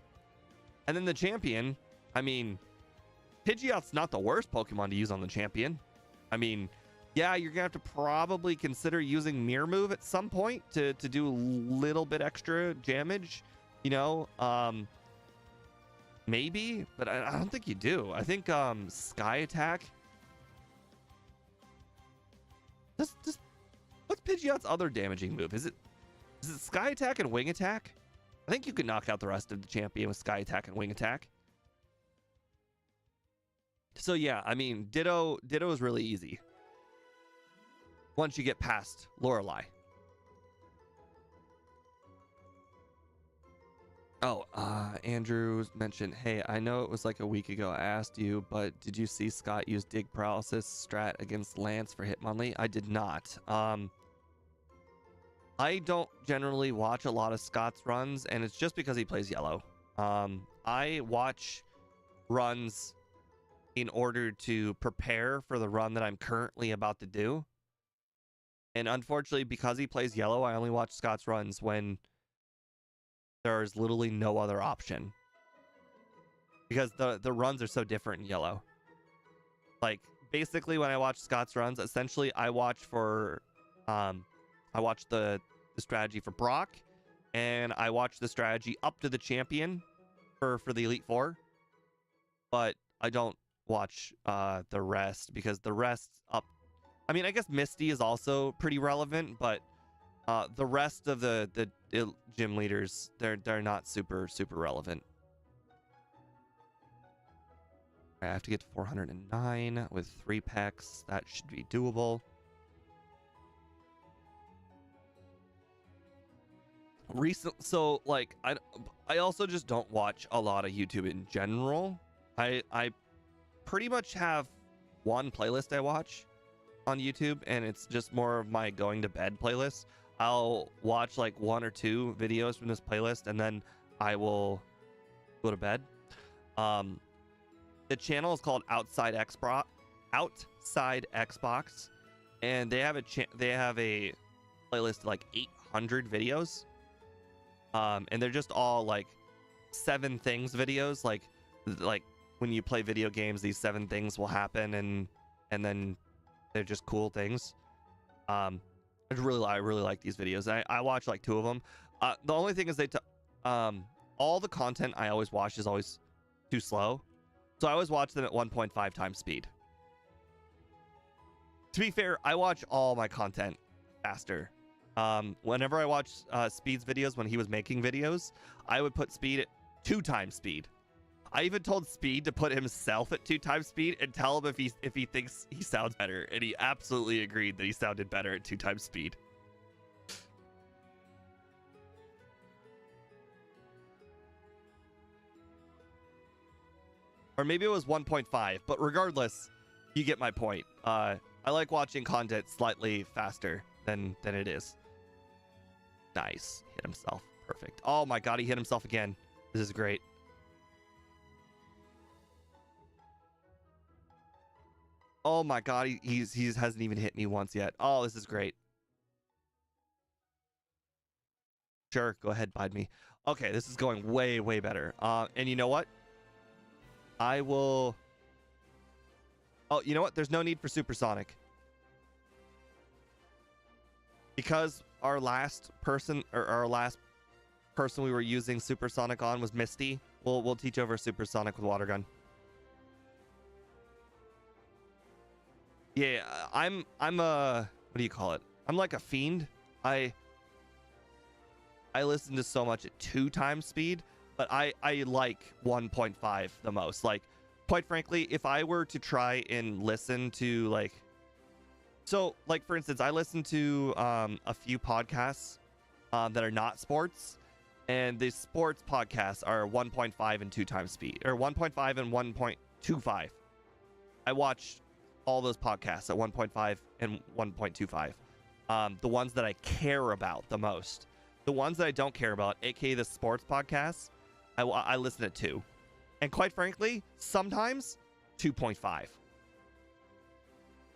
And then the champion, I mean, Pidgeot's not the worst Pokemon to use on the champion. I mean, yeah, you're gonna have to probably consider using Mirror Move at some point to do a little bit extra damage, you know, maybe, but I don't think you do. I think Sky Attack. What's Pidgeot's other damaging move? Is it Sky Attack and Wing Attack? I think you can knock out the rest of the champion with Sky Attack and Wing Attack. So yeah, I mean, Ditto is really easy once you get past Lorelei. Oh, Andrew mentioned, hey, I know it was like a week ago I asked you, but did you see Scott use Dig Paralysis strat against Lance for Hitmonlee? I did not. I don't generally watch a lot of Scott's runs, and it's just because he plays yellow. I watch runs in order to prepare for the run that I'm currently about to do. And unfortunately, because he plays yellow, I only watch Scott's runs when there's literally no other option. Because the runs are so different in yellow. Like, basically, when I watch Scott's runs, essentially, I watch for... I watch the strategy for Brock, and I watch the strategy up to the champion for the Elite Four. But I don't watch the rest, because the rest up... I mean, I guess Misty is also pretty relevant, but the rest of the gym leaders, they're not super relevant. I have to get to 409 with 3 packs. That should be doable. So like I also just don't watch a lot of YouTube in general. I pretty much have one playlist I watch on YouTube, and it's just more of my going to bed playlist. I'll watch like 1 or 2 videos from this playlist, and then I will go to bed. The channel is called Outside Xbox, and they have a playlist of like 800 videos. And they're just all like 7 things videos, like when you play video games, these 7 things will happen, and then they're just cool things. I really like these videos. I watch like 2 of them. The only thing is all the content I always watch is always too slow. So I always watch them at 1.5 times speed. To be fair, I watch all my content faster. Whenever I watch Speed's videos when he was making videos, I would put Speed at 2 times speed. I even told Speed to put himself at 2 times speed and tell him if he thinks he sounds better, and he absolutely agreed that he sounded better at 2 times speed. Or maybe it was 1.5, but regardless, you get my point. I like watching content slightly faster than it is. Nice. Hit himself. Perfect. Oh my god, he hit himself again. This is great. Oh my god, he hasn't even hit me once yet. Oh, this is great. Sure, go ahead, bide me. Okay, this is going way, way better. And you know what? I will... Oh, you know what? There's no need for supersonic. Because our last person we were using supersonic on was Misty, we'll teach over supersonic with water gun. Yeah, I'm a, what do you call it? I'm like a fiend. I listen to so much at 2 times speed, but I like 1.5 the most. Like, quite frankly, if I were to try and listen to like, so like for instance, I listen to a few podcasts that are not sports, and the sports podcasts are 1.5 and 2 times speed, or 1.5 and 1.25. I watch all those podcasts at 1.5 and 1.25. The ones that I care about the most. The ones that I don't care about, aka the sports podcasts, I listen at 2. And quite frankly, sometimes 2.5.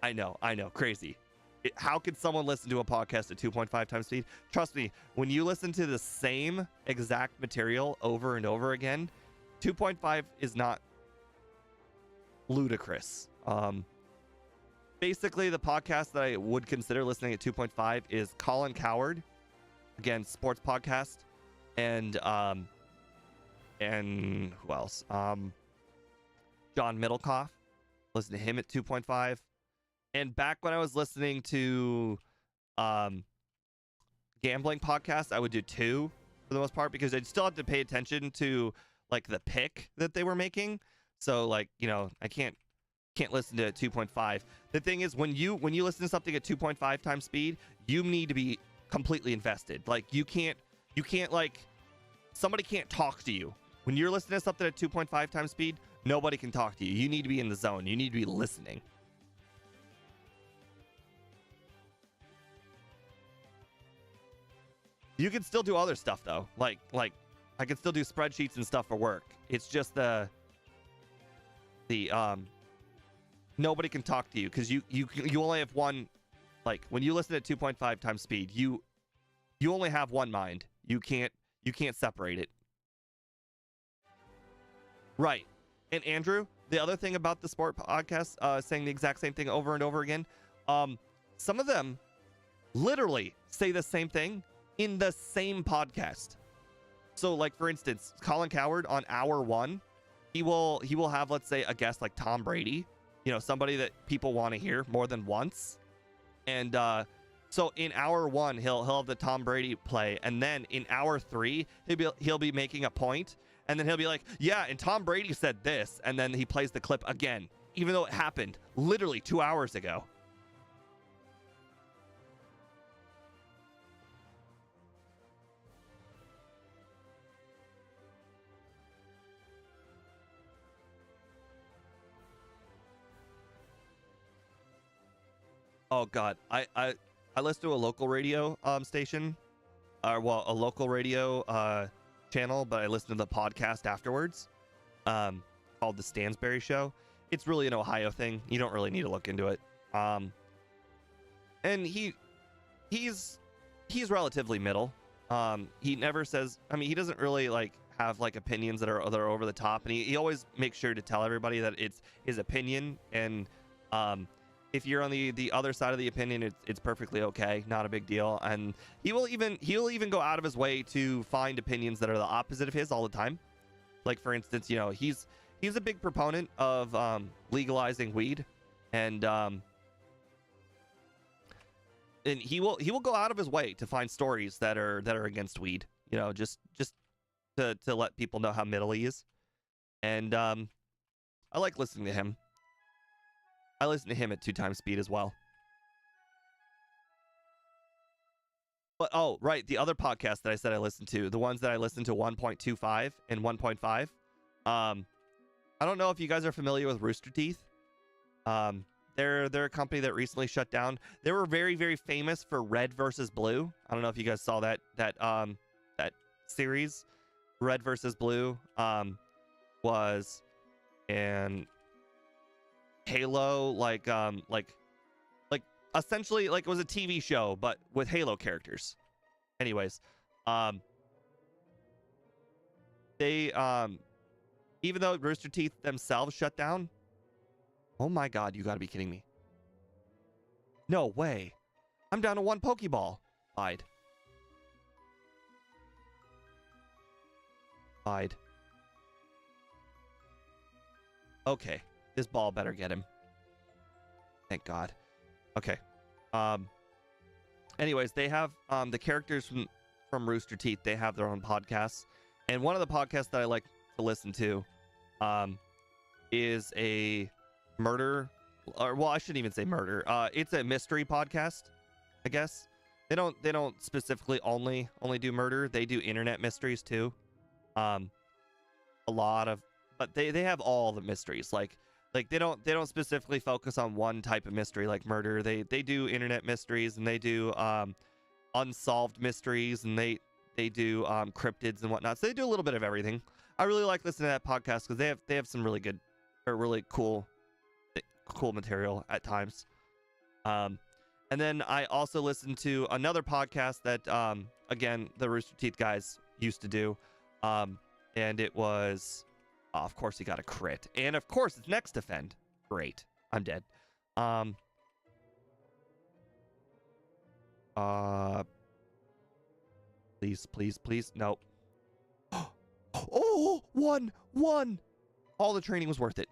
I know, crazy. How could someone listen to a podcast at 2.5 times speed? Trust me, when you listen to the same exact material over and over again, 2.5 is not ludicrous. Basically, the podcast that I would consider listening at 2.5 is Colin Cowherd, again, sports podcast, and who else? John Middlecoff. Listen to him at 2.5. And back when I was listening to gambling podcasts, I would do 2 for the most part, because I'd still have to pay attention to like the pick that they were making. So like, you know, I can't listen to 2.5. The thing is, when you listen to something at 2.5 times speed, you need to be completely invested. Like you can't like, somebody can't talk to you. When you're listening to something at 2.5 times speed, nobody can talk to you. You need to be in the zone. You need to be listening. You can still do other stuff though. Like I can still do spreadsheets and stuff for work. It's just the nobody can talk to you because you only have one. Like when you listen at 2.5 times speed, you only have one mind. You can't separate it. Right. And Andrew, the other thing about the sport podcast, saying the exact same thing over and over again, some of them literally say the same thing in the same podcast. So like for instance, Colin Cowherd on hour 1, he will have, let's say, a guest like Tom Brady, you know, somebody that people want to hear more than once. And so in hour 1, he'll have the Tom Brady play, and then in hour 3, he'll be making a point, and then he'll be like, yeah, and Tom Brady said this, and then he plays the clip again, even though it happened literally 2 hours ago. Oh god, I listen to a local radio station, a local radio channel, but I listen to the podcast afterwards, called The Stansberry Show. It's really an Ohio thing. You don't really need to look into it. And he's relatively middle. He never says, I mean, he doesn't really like have like opinions that are over the top, and he always makes sure to tell everybody that it's his opinion, and if you're on the other side of the opinion, it's perfectly okay, not a big deal. And he'll even go out of his way to find opinions that are the opposite of his all the time. Like for instance, you know, he's he's a big proponent of legalizing weed, and he will go out of his way to find stories that are against weed. You know, just to let people know how middle he is. And I like listening to him. I listen to him at 2 times speed as well. But oh, right, the other podcast that I said I listened to, the ones that I listened to 1.25 and 1.5. I don't know if you guys are familiar with Rooster Teeth. They're a company that recently shut down. They were very, very famous for Red versus Blue. I don't know if you guys saw that series. Red versus Blue was an Halo like essentially like it was a TV show but with Halo characters. Anyways, they even though Rooster Teeth themselves shut down. Oh my god, you gotta be kidding me. No way. I'm down to 1 Pokeball. Lied. Okay. This ball better get him. Thank God. Okay. Anyways, they have the characters from Rooster Teeth, they have their own podcasts. And one of the podcasts that I like to listen to is a murder, or well, I shouldn't even say murder. It's a mystery podcast, I guess. They don't specifically only do murder. They do internet mysteries too. A lot of, but they have all the mysteries. Like they don't specifically focus on one type of mystery like murder. They do internet mysteries, and they do unsolved mysteries, and they do cryptids and whatnot. So they do a little bit of everything. I really like listening to that podcast because they have some really good or really cool material at times. And then I also listen to another podcast that again, the Rooster Teeth guys used to do, and it was of course he got a crit, and of course it's next defend. Great, I'm dead. Please nope. Oh, one all the training was worth it.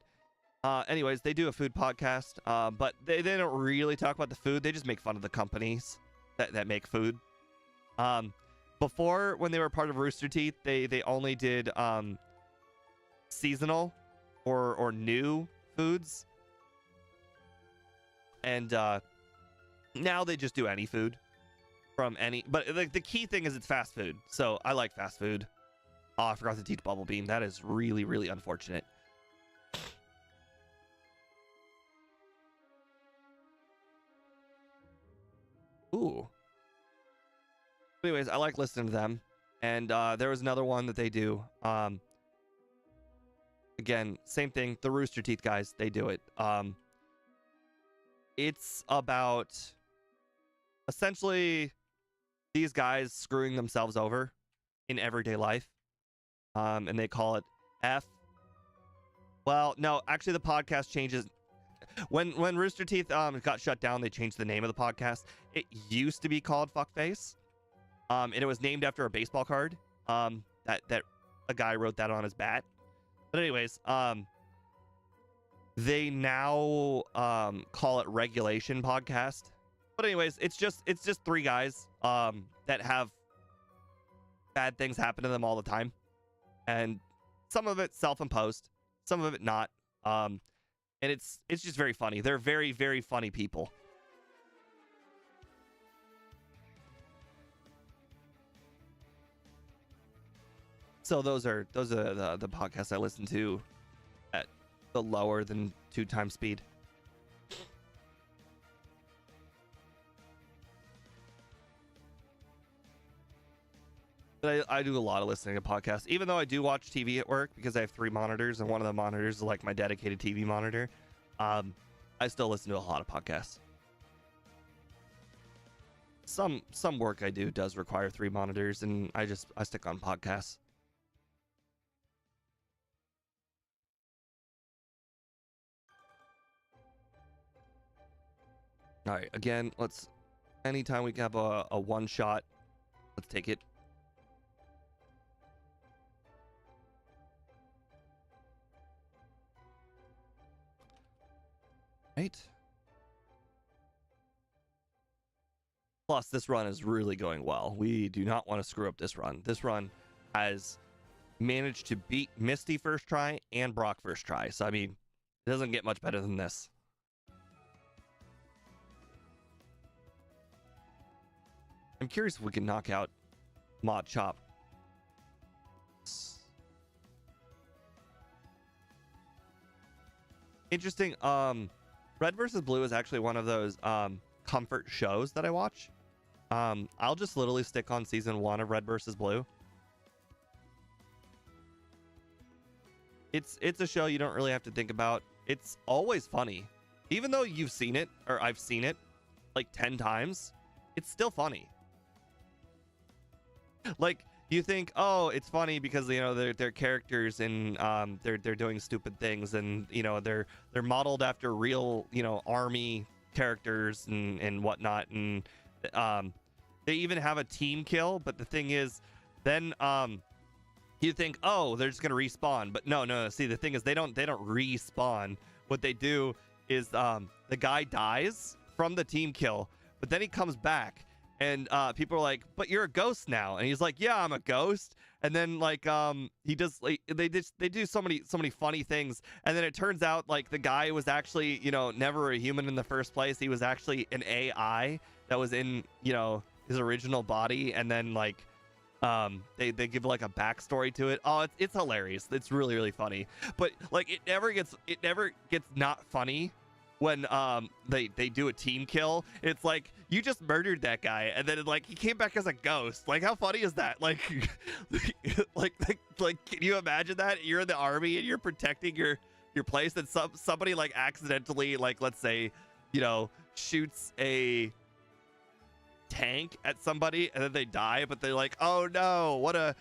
Anyways, they do a food podcast, but they don't really talk about the food. They just make fun of the companies that make food. Before, when they were part of Rooster Teeth, they only did seasonal or new foods, and now they just do any food from any. But like the key thing is it's fast food, so I like fast food. Oh, I forgot to teach Bubble Beam. That is really, really unfortunate. Ooh. Anyways, I like listening to them. And there was another one that they do. Again, same thing. The Rooster Teeth guys, they do it. It's about essentially these guys screwing themselves over in everyday life. And they call it F. Well, no, actually the podcast changes. When Rooster Teeth got shut down, they changed the name of the podcast. It used to be called Fuckface. And it was named after a baseball card. That a guy wrote that on his bat. But anyways, they now call it Regulation Podcast. But anyways, it's just 3 guys that have bad things happen to them all the time. And some of it self-imposed, some of it not. And it's just very funny. They're very, very funny people. So those are the podcasts I listen to at the lower than 2 times speed. But I do a lot of listening to podcasts, even though I do watch TV at work because I have 3 monitors, and one of the monitors is like my dedicated TV monitor. I still listen to a lot of podcasts. Some work I do does require 3 monitors, and I stick on podcasts. All right, again, anytime we can have a one shot, let's take it. right? Plus, this run is really going well. We do not want to screw up this run. This run has managed to beat Misty first try and Brock first try. So, I mean, it doesn't get much better than this. I'm curious if we can knock out Mod Chop. Interesting. Red versus Blue is actually one of those comfort shows that I watch. I'll just literally stick on season 1 of Red versus Blue. It's a show you don't really have to think about. It's always funny. Even though you've seen it, or I've seen it like 10 times, it's still funny. Like, you think, oh, it's funny because, you know, they're characters and they're doing stupid things, and, you know, they're modeled after real, you know, army characters and whatnot, and they even have a team kill. But the thing is, then you think, oh, they're just gonna respawn. But no. See, the thing is, they don't respawn. What they do is the guy dies from the team kill, but then he comes back. And people are like, but you're a ghost now. And he's like, yeah, I'm a ghost. And then like he does, like, they do so many funny things. And then it turns out like the guy was actually, you know, never a human in the first place. He was actually an AI that was in, you know, his original body. And then like they give like a backstory to it. Oh, it's hilarious. It's really funny. But like it never gets not funny when they do a team kill. It's like, you just murdered that guy, and then like he came back as a ghost. Like, how funny is that? Like like can you imagine that? You're in the army and you're protecting your place, and somebody like accidentally, like, let's say, you know, shoots a tank at somebody and then they die, but they're like, oh no, what a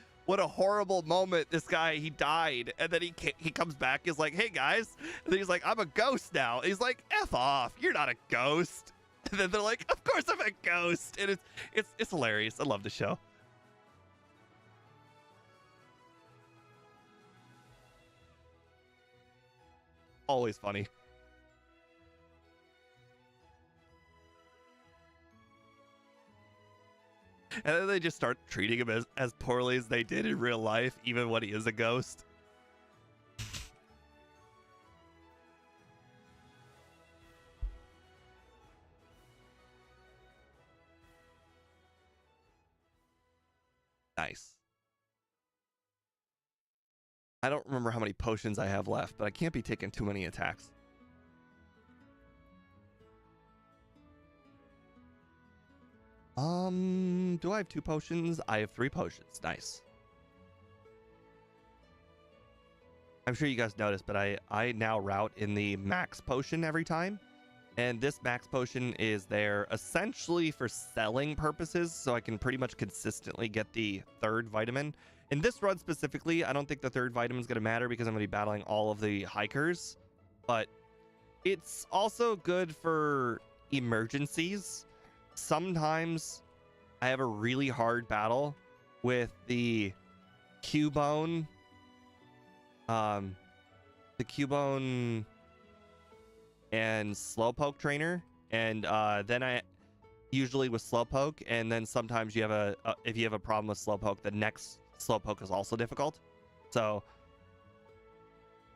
horrible moment. This guy, he died. And then he comes back, is like, hey guys. And then he's like, I'm a ghost now. And he's like, F off. You're not a ghost. And then they're like, of course I'm a ghost. And it's hilarious. I love the show. Always funny. And then they just start treating him as poorly as they did in real life, even when he is a ghost. Nice. I don't remember how many potions I have left, but I can't be taking too many attacks. Do I have 2 potions? I have 3 potions. Nice. I'm sure you guys noticed, but I now route in the max potion every time. And this max potion is there essentially for selling purposes, so I can pretty much consistently get the 3rd vitamin. In this run specifically, I don't think the 3rd vitamin is going to matter because I'm going to be battling all of the hikers. But it's also good for emergencies. Sometimes I have a really hard battle with the Cubone, and Slowpoke trainer, and then I usually with Slowpoke, and then sometimes you have if you have a problem with Slowpoke, the next Slowpoke is also difficult. So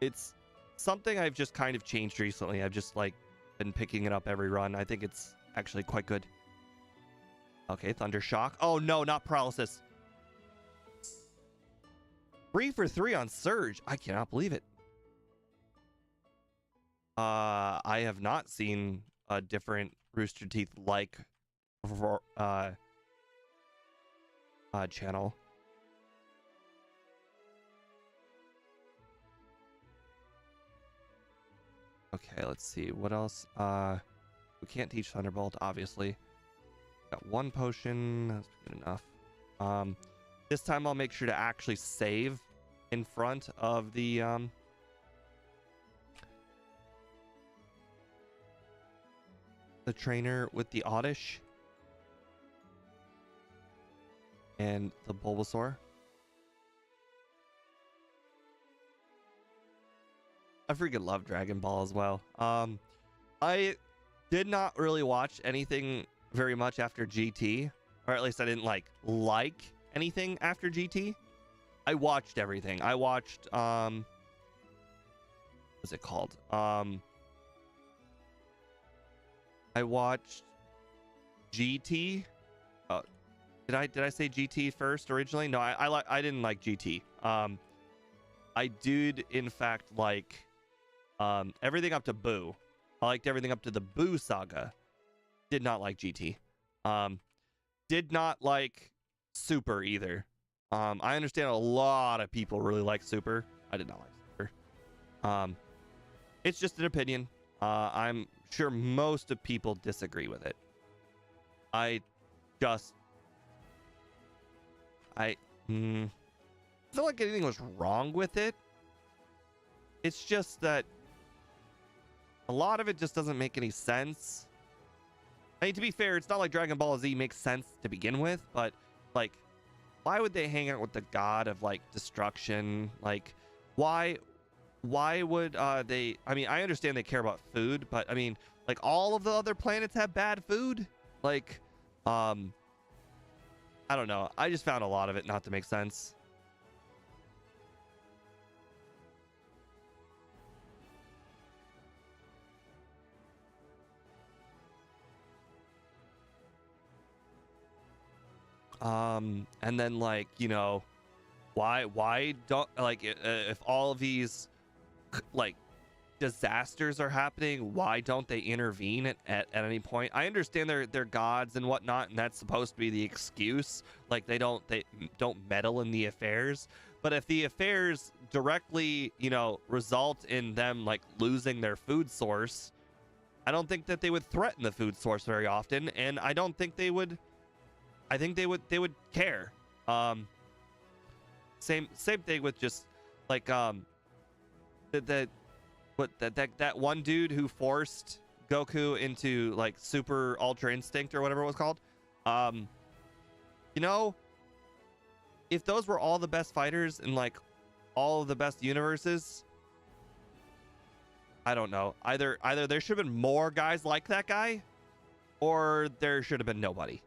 it's something I've just kind of changed recently. I've just like been picking it up every run. I think it's actually quite good. Okay, Thunder Shock. Oh no, not Paralysis. 3 for 3 on Surge. I cannot believe it. I have not seen a different Rooster Teeth like channel. Okay, let's see what else. We can't teach Thunderbolt, obviously. Got 1 potion. That's good enough. This time I'll make sure to actually save in front of the trainer with the Oddish and the Bulbasaur. I freaking love Dragon Ball as well. I did not really watch anything very much after GT, or at least I didn't like anything after GT. I watched everything. I watched what's it called? I watched GT. Did I say GT first originally? No, I didn't like GT. I did in fact like everything up to Boo. I liked everything up to the Boo saga. Did not like GT. Did not like Super either. I understand a lot of people really like Super. I did not like Super. It's just an opinion. I'm sure most of people disagree with it. I feel like anything was wrong with it. It's just that a lot of it just doesn't make any sense. I mean, to be fair, it's not like Dragon Ball Z makes sense to begin with, but like, why would they hang out with the god of like destruction? Like, why would they? I mean, I understand they care about food, but I mean, like, all of the other planets have bad food. Like, I don't know. I just found a lot of it not to make sense. And then, like, you know, why don't, like, if all of these like disasters are happening, why don't they intervene at any point? I understand they're gods and whatnot, and that's supposed to be the excuse. Like, they don't meddle in the affairs. But if the affairs directly, you know, result in them like losing their food source, I don't think that they would threaten the food source very often, and I don't think they would. I think they would care. Same thing with just like that one dude who forced Goku into like Super Ultra Instinct or whatever it was called. You know, if those were all the best fighters in like all of the best universes, I don't know. Either there should have been more guys like that guy, or there should have been nobody.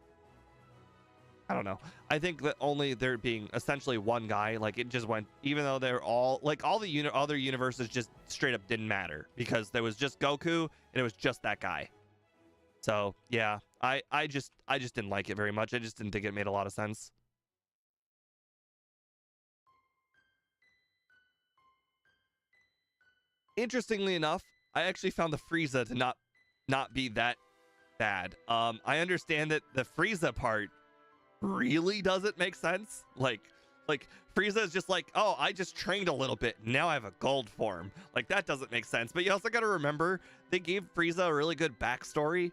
I don't know. I think that only there being essentially one guy, like, it just went, even though they're all like all the other universes just straight up didn't matter because there was just Goku and it was just that guy. So yeah, I just didn't like it very much. I just didn't think it made a lot of sense. Interestingly enough, I actually found the Frieza to not be that bad. I understand that the Frieza part really doesn't make sense. Like Frieza is just like, oh, I just trained a little bit, now I have a gold form. Like, that doesn't make sense. But you also got to remember, they gave Frieza a really good backstory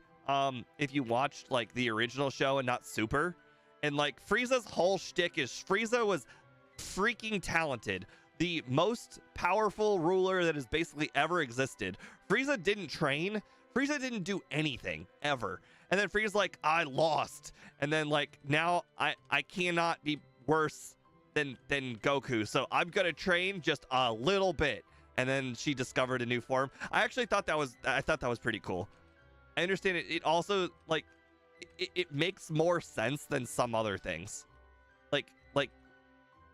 if you watched like the original show and not Super. And like, Frieza's whole shtick is Frieza was freaking talented, the most powerful ruler that has basically ever existed. Frieza didn't train, Frieza didn't do anything ever. And then Frieza's like, I lost. And then like, now I cannot be worse than Goku. So I'm going to train just a little bit. And then she discovered a new form. I actually thought that was pretty cool. I understand it. It also like, it makes more sense than some other things. Like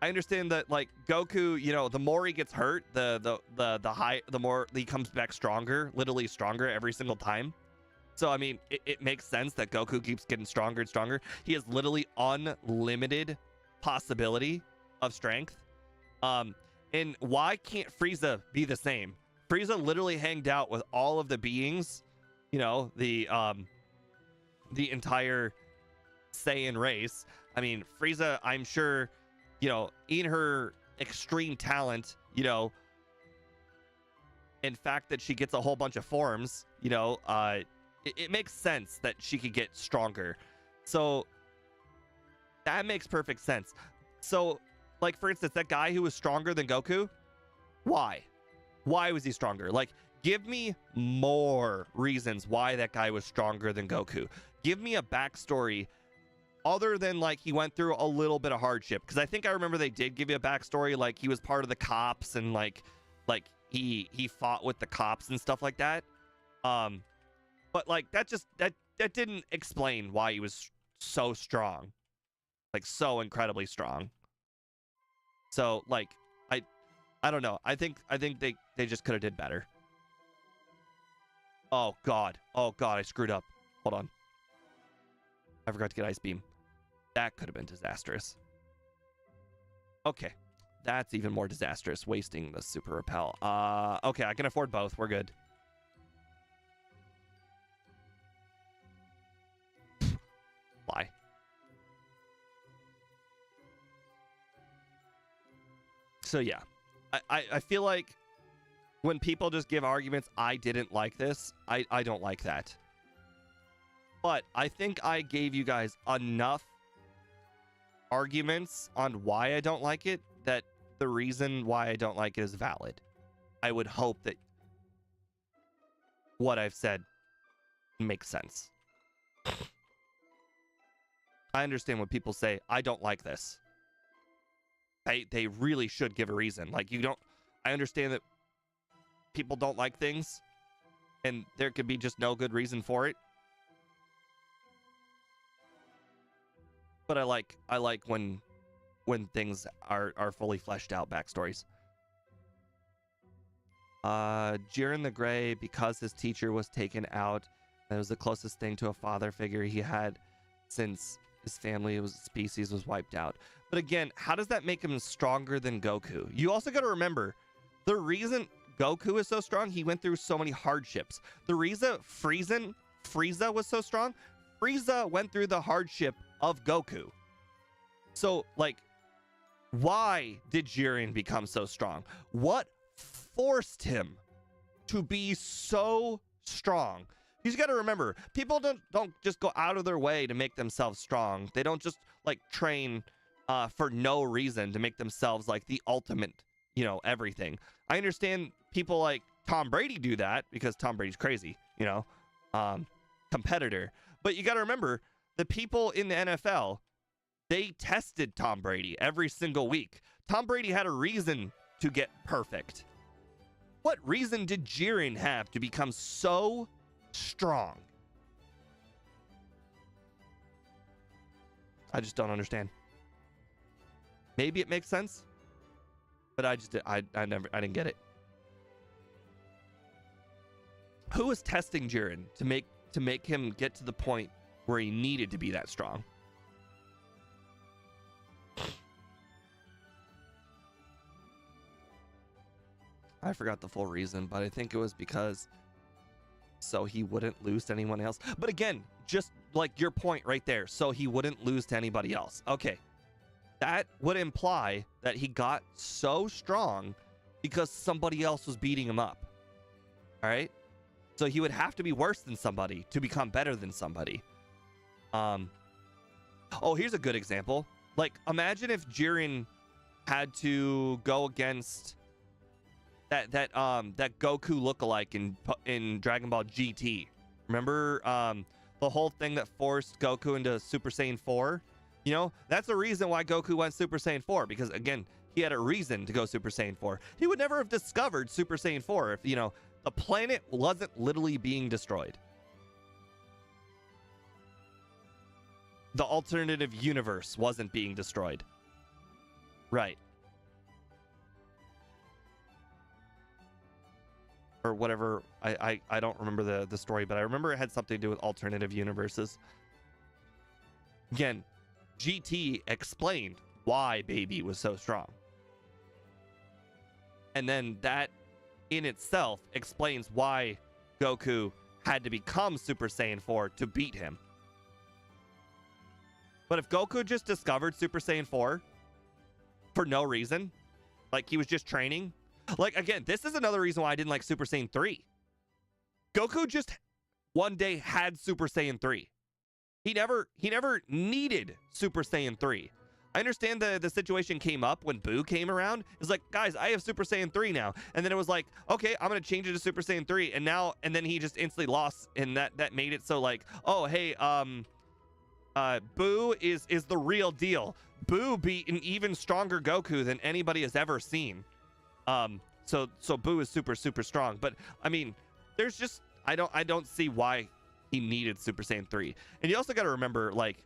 I understand that like Goku, you know, the more he gets hurt, the more he comes back stronger, literally stronger every single time. So, I mean, it makes sense that Goku keeps getting stronger and stronger. He has literally unlimited possibility of strength. And why can't Frieza be the same? Frieza literally hanged out with all of the beings, you know, the entire Saiyan race. I mean, Frieza, I'm sure, you know, in her extreme talent, you know, in fact that she gets a whole bunch of forms, you know, it makes sense that she could get stronger. So that makes perfect sense. So, like, for instance, that guy who was stronger than Goku, why was he stronger? Like, give me more reasons why that guy was stronger than Goku. Give me a backstory other than like he went through a little bit of hardship, because I think I remember they did give you a backstory, like he was part of the cops and like he fought with the cops and stuff like that. But like that didn't explain why he was so strong. Like so incredibly strong. So like I don't know. I think they just could have did better. Oh god. Oh god, I screwed up. Hold on. I forgot to get Ice Beam. That could have been disastrous. Okay. That's even more disastrous, wasting the Super Repel. Okay, I can afford both. We're good. Lie. So yeah. I feel like when people just give arguments, I didn't like this, I don't like that. But I think I gave you guys enough arguments on why I don't like it that the reason why I don't like it is valid. I would hope that what I've said makes sense. I understand when people say, I don't like this. They really should give a reason. Like, you don't... I understand that people don't like things, and there could be just no good reason for it. But I like when things are fully fleshed out backstories. Jiren the Grey, because his teacher was taken out, that was the closest thing to a father figure he had since his species was wiped out. But again, how does that make him stronger than Goku? You also got to remember, the reason Goku is so strong, he went through so many hardships. The reason Frieza was so strong, Frieza went through the hardship of Goku. So, like, why did Jiren become so strong? What forced him to be so strong? You got to remember, people don't just go out of their way to make themselves strong. They don't just like train for no reason to make themselves like the ultimate, everything. I understand people like Tom Brady do that because Tom Brady's crazy, competitor. But you got to remember, the people in the NFL, they tested Tom Brady every single week. Tom Brady had a reason to get perfect. What reason did Jiren have to become so strong? I just don't understand. Maybe it makes sense, but I didn't get it. Who was testing Jiren to make him get to the point where he needed to be that strong? I forgot the full reason, but I think it was because so he wouldn't lose to anyone else. But again, just like your point right there, so he wouldn't lose to anybody else. Okay. That would imply that he got so strong because somebody else was beating him up. All right? So he would have to be worse than somebody to become better than somebody. Oh, here's a good example. Like, imagine if Jiren had to go against that Goku lookalike in Dragon Ball GT. Remember the whole thing that forced Goku into Super Saiyan 4? That's the reason why Goku went Super Saiyan 4, because again, he had a reason to go Super Saiyan 4. He would never have discovered Super Saiyan 4 if, the planet wasn't literally being destroyed. The alternative universe wasn't being destroyed. Right. Or whatever. I don't remember the story, but I remember it had something to do with alternative universes. Again, GT explained why Baby was so strong. And then that in itself explains why Goku had to become Super Saiyan 4 to beat him. But if Goku just discovered Super Saiyan 4 for no reason, like he was just training, like again, this is another reason why I didn't like Super Saiyan 3. Goku just one day had Super Saiyan 3. He never needed Super Saiyan 3. I understand the situation came up when Boo came around. It's like, guys, I have Super Saiyan 3 now. And then it was like, okay, I'm going to change it to Super Saiyan 3. And then he just instantly lost. And that made it so like, oh, hey, Boo is the real deal. Boo beat an even stronger Goku than anybody has ever seen. So Boo is super, super strong. But I mean, there's just, I don't see why he needed Super Saiyan 3. And you also got to remember, like,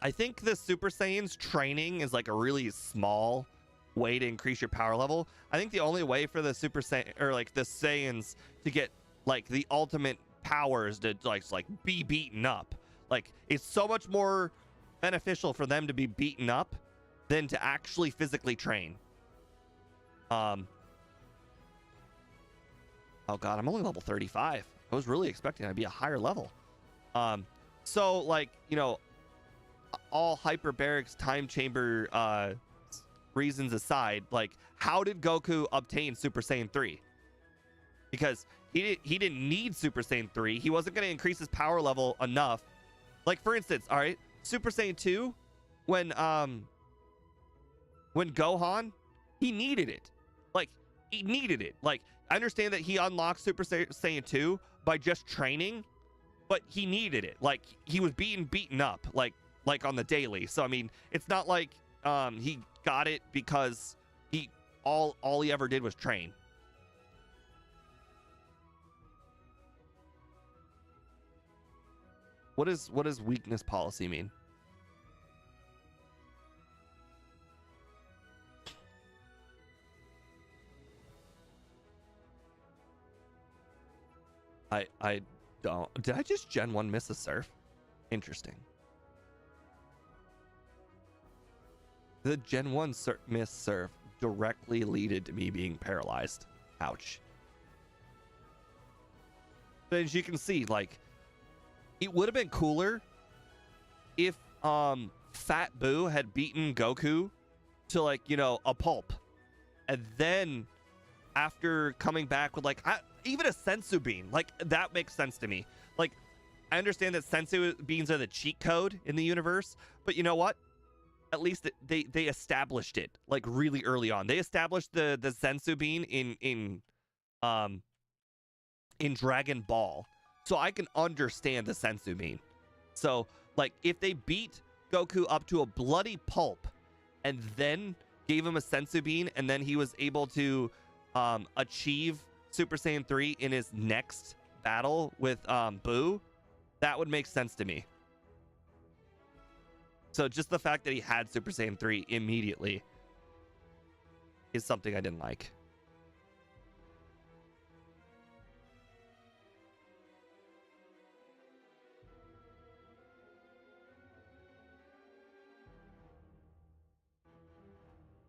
I think the Super Saiyan's training is like a really small way to increase your power level. I think the only way for the Super Saiyan, or like the Saiyans, to get like the ultimate powers to like be beaten up, like it's so much more beneficial for them to be beaten up than to actually physically train. Oh god, I'm only level 35. I was really expecting I'd be a higher level. So like, you know, all hyperbarics time chamber reasons aside, like, how did Goku obtain Super Saiyan 3? Because he didn't need Super Saiyan 3. He wasn't going to increase his power level enough. Like, for instance, all right, Super Saiyan 2, when Gohan, he needed it. Like, he needed it. Like, I understand that he unlocked Super Saiyan 2 by just training, but he needed it. Like, he was beaten up, like on the daily. So I mean, it's not like he got it because he all he ever did was train. What does weakness policy mean? I don't. Did I just Gen 1 miss a surf? Interesting. The Gen 1 miss surf directly leaded to me being paralyzed. Ouch. But as you can see, like, it would have been cooler if Fat Boo had beaten Goku to, like, you know, a pulp, and then after coming back with like even a sensu bean, like, that makes sense to me. Like, I understand that sensu beans are the cheat code in the universe, but you know what, at least they established it like really early on. They established the sensu bean in Dragon Ball, so I can understand the sensu bean. So like, if they beat Goku up to a bloody pulp and then gave him a sensu bean, and then he was able to achieve Super Saiyan 3 in his next battle with Boo, that would make sense to me. So just the fact that he had Super Saiyan 3 immediately is something I didn't like.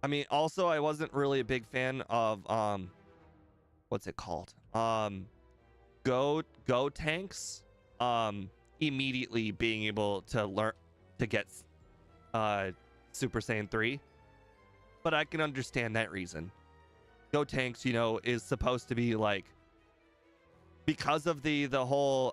I mean, also, I wasn't really a big fan of what's it called? Go tanks immediately being able to learn to get Super Saiyan 3. But I can understand that reason. Go tanks, you know, is supposed to be like, because of the whole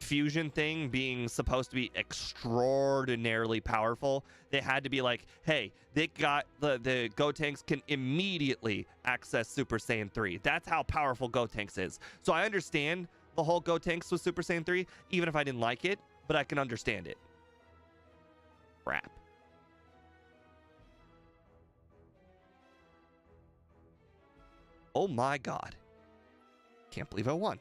fusion thing being supposed to be extraordinarily powerful, they had to be like, hey, they got the Gotenks can immediately access Super Saiyan 3. That's how powerful Gotenks is. So I understand the whole Gotenks with Super Saiyan 3, even if I didn't like it, but I can understand it. Crap. Oh my god. Can't believe I won.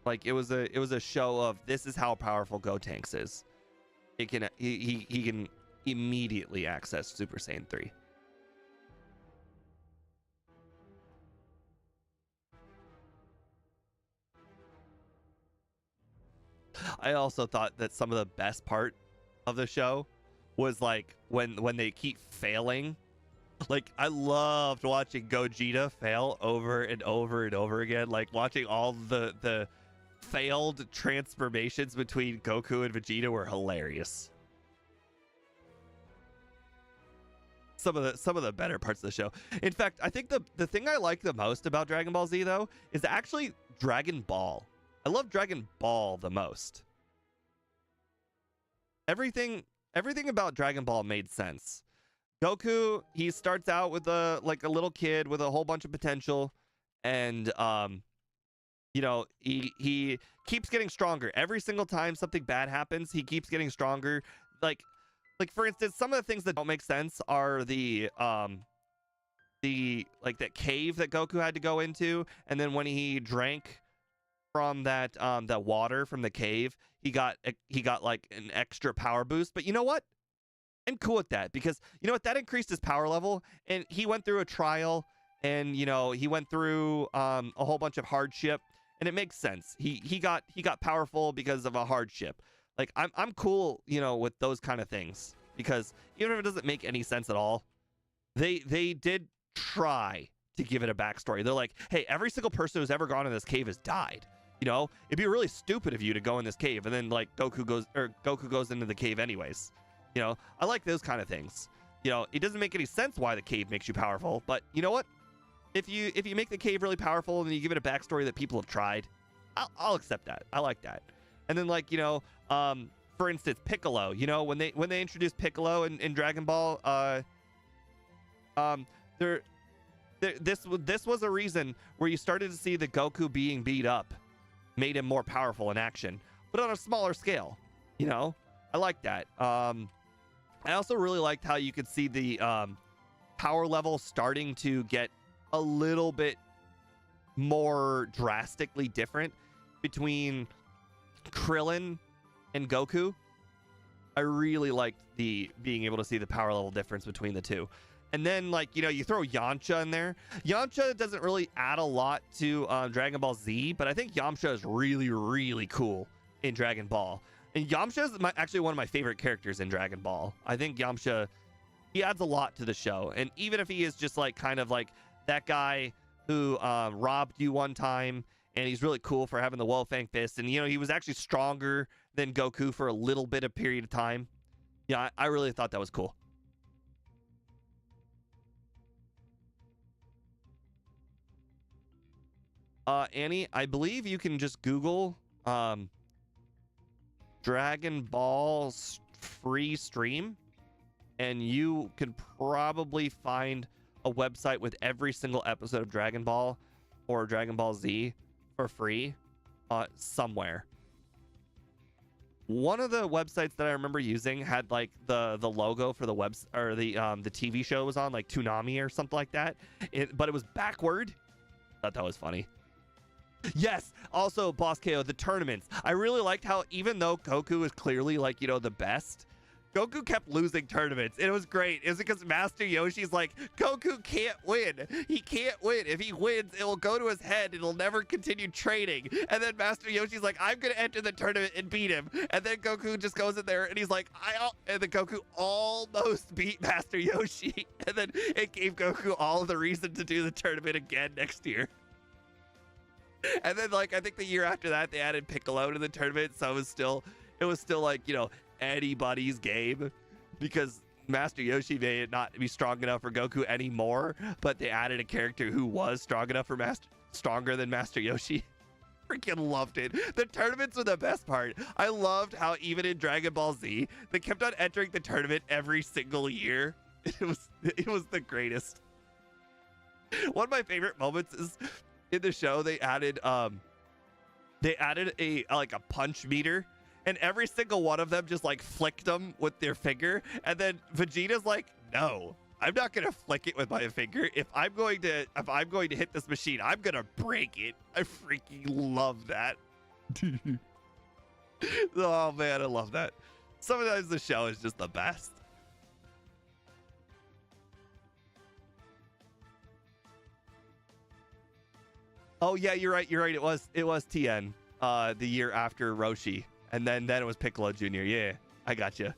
Like, it was a show of, this is how powerful Gotenks is. It can he can immediately access Super Saiyan 3. I also thought that some of the best part of the show was like when they keep failing. Like, I loved watching Gogeta fail over and over and over again. Like, watching all the failed transformations between Goku and Vegeta were hilarious. Some of the better parts of the show. In fact, I think the thing I like the most about Dragon Ball Z, though, is actually Dragon Ball. I love Dragon Ball the most. Everything about Dragon Ball made sense. Goku, he starts out with a little kid with a whole bunch of potential, and you know, he keeps getting stronger. Every single time something bad happens, he keeps getting stronger. Like for instance, some of the things that don't make sense are the that cave that Goku had to go into, and then when he drank from that water from the cave, he got like an extra power boost. But you know what? I'm cool with that, because you know what, that increased his power level, and he went through a trial, and you know, he went through a whole bunch of hardship, and it makes sense. He got powerful because of a hardship. Like I'm cool, you know, with those kind of things, because even if it doesn't make any sense at all, they did try to give it a backstory. They're like, hey, every single person who's ever gone in this cave has died. You know, it'd be really stupid of you to go in this cave, and then like Goku goes into the cave anyways. You know, I like those kind of things. You know, it doesn't make any sense why the cave makes you powerful, but you know what? If you make the cave really powerful and you give it a backstory that people have tried, I'll accept that. I like that. And then like, you know, for instance, Piccolo. You know, when they introduced Piccolo in Dragon Ball, this was a reason where you started to see the Goku being beat up made him more powerful in action, but on a smaller scale. You know, I like that. I also really liked how you could see the power level starting to get a little bit more drastically different between Krillin and Goku. I really liked the being able to see the power level difference between the two. And then, like, you know, you throw Yamcha in there. Yamcha doesn't really add a lot to Dragon Ball Z, but I think Yamcha is really, really cool in Dragon Ball. And Yamcha is actually one of my favorite characters in Dragon Ball. I think Yamcha, he adds a lot to the show. And even if he is just like kind of like that guy who robbed you one time, and he's really cool for having the Wolfang Fist, and you know, he was actually stronger than Goku for a little bit of period of time. Yeah, I really thought that was cool. Annie, I believe you can just Google Dragon Ball free stream, and you could probably find a website with every single episode of Dragon Ball or Dragon Ball Z for free somewhere. One of the websites that I remember using had like the logo for the web, or the TV show was on, like Toonami or something like that, but it was backward. Thought that was funny. Yes, also Boss KO, the tournaments. I really liked how even though Goku is clearly like, you know, the best, Goku kept losing tournaments. It was great. It was because Master Yoshi's like, Goku can't win. He can't win. If he wins, it will go to his head. It'll never continue training. And then Master Yoshi's like, I'm going to enter the tournament and beat him. And then Goku just goes in there and he's like, and then Goku almost beat Master Yoshi. And then it gave Goku all of the reason to do the tournament again next year. And then, like, I think the year after that, they added Piccolo to the tournament, so it was still like, you know, anybody's game, because Master Yoshi may not be strong enough for Goku anymore, but they added a character who was strong enough for stronger than Master Yoshi. Freaking loved it. The tournaments were the best part. I loved how even in Dragon Ball Z, they kept on entering the tournament every single year. It was the greatest. One of my favorite moments is in the show they added a like a punch meter, and every single one of them just like flicked them with their finger, and then Vegeta's like, no, I'm not gonna flick it with my finger. If I'm going to hit this machine, I'm gonna break it. I freaking love that. Oh man, I love that. Sometimes the show is just the best. Oh yeah, you're right. It was TN the year after Roshi, and then it was Piccolo Jr. Yeah, I got you.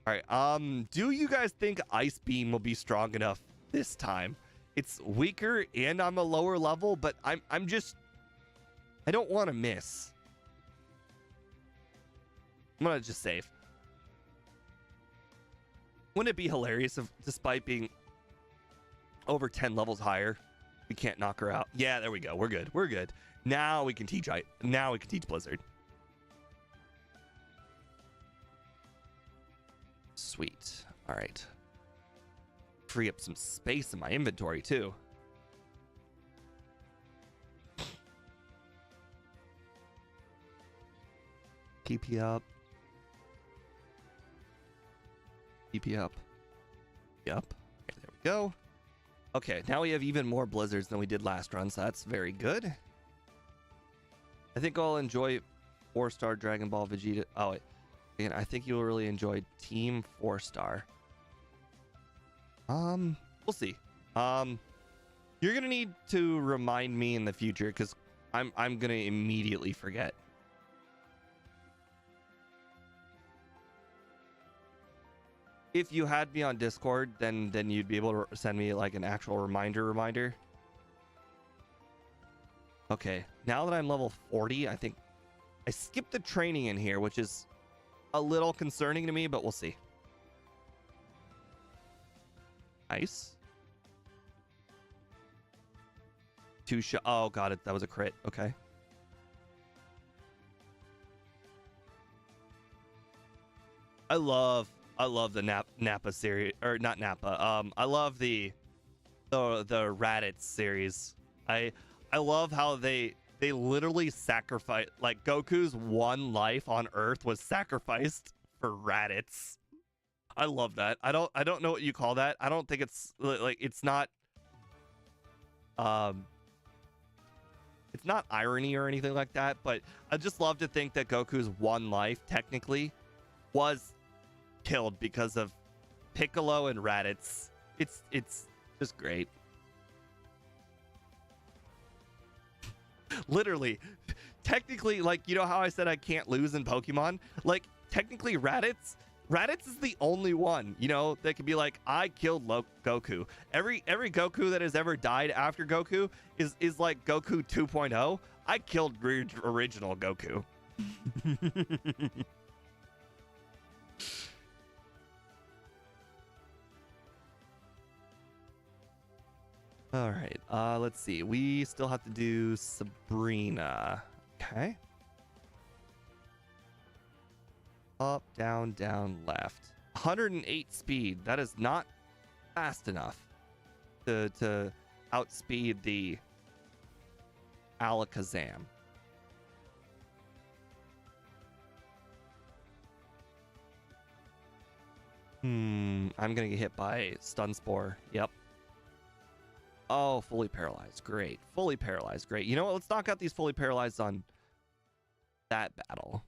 All right. Do you guys think Ice Beam will be strong enough this time? It's weaker and on a lower level, but I don't want to miss. I'm gonna just save. Wouldn't it be hilarious if, despite being over 10 levels higher, we can't knock her out? Yeah, there we go. We're good. We're good. Now we can teach Blizzard. Sweet. All right. Free up some space in my inventory too. PP up. PP up. Yup. Go. Okay, now we have even more blizzards than we did last run, so that's very good. I think I'll enjoy 4-star Dragon Ball Vegeta. Oh, wait. And I think you'll really enjoy Team 4-star. We'll see. You're gonna need to remind me in the future because I'm gonna immediately forget. If you had me on Discord, then you'd be able to send me like an actual reminder. Okay, now that I'm level 40, I think I skipped the training in here, which is a little concerning to me, but we'll see. Nice. 2 shot. Oh, got it. That was a crit. Okay. I love the Nappa series, or not Nappa. I love the Raditz series. I love how they literally sacrifice, like Goku's one life on Earth was sacrificed for Raditz. I love that. I don't know what you call that. I don't think it's like it's not irony or anything like that, but I just love to think that Goku's one life technically was killed because of Piccolo and Raditz. It's just great. Literally, technically, like, you know how I said I can't lose in Pokemon? Like, technically Raditz is the only one, you know, that can be like, I killed Goku. Every Goku that has ever died after Goku is like Goku 2.0. I killed original Goku. All right, let's see. We still have to do Sabrina. Okay. Up, down, down, left. 108 speed. That is not fast enough to outspeed the Alakazam. I'm gonna get hit by Stun Spore. Yep. Oh, fully paralyzed. Great. Fully paralyzed. Great. You know what? Let's knock out these fully paralyzed on that battle.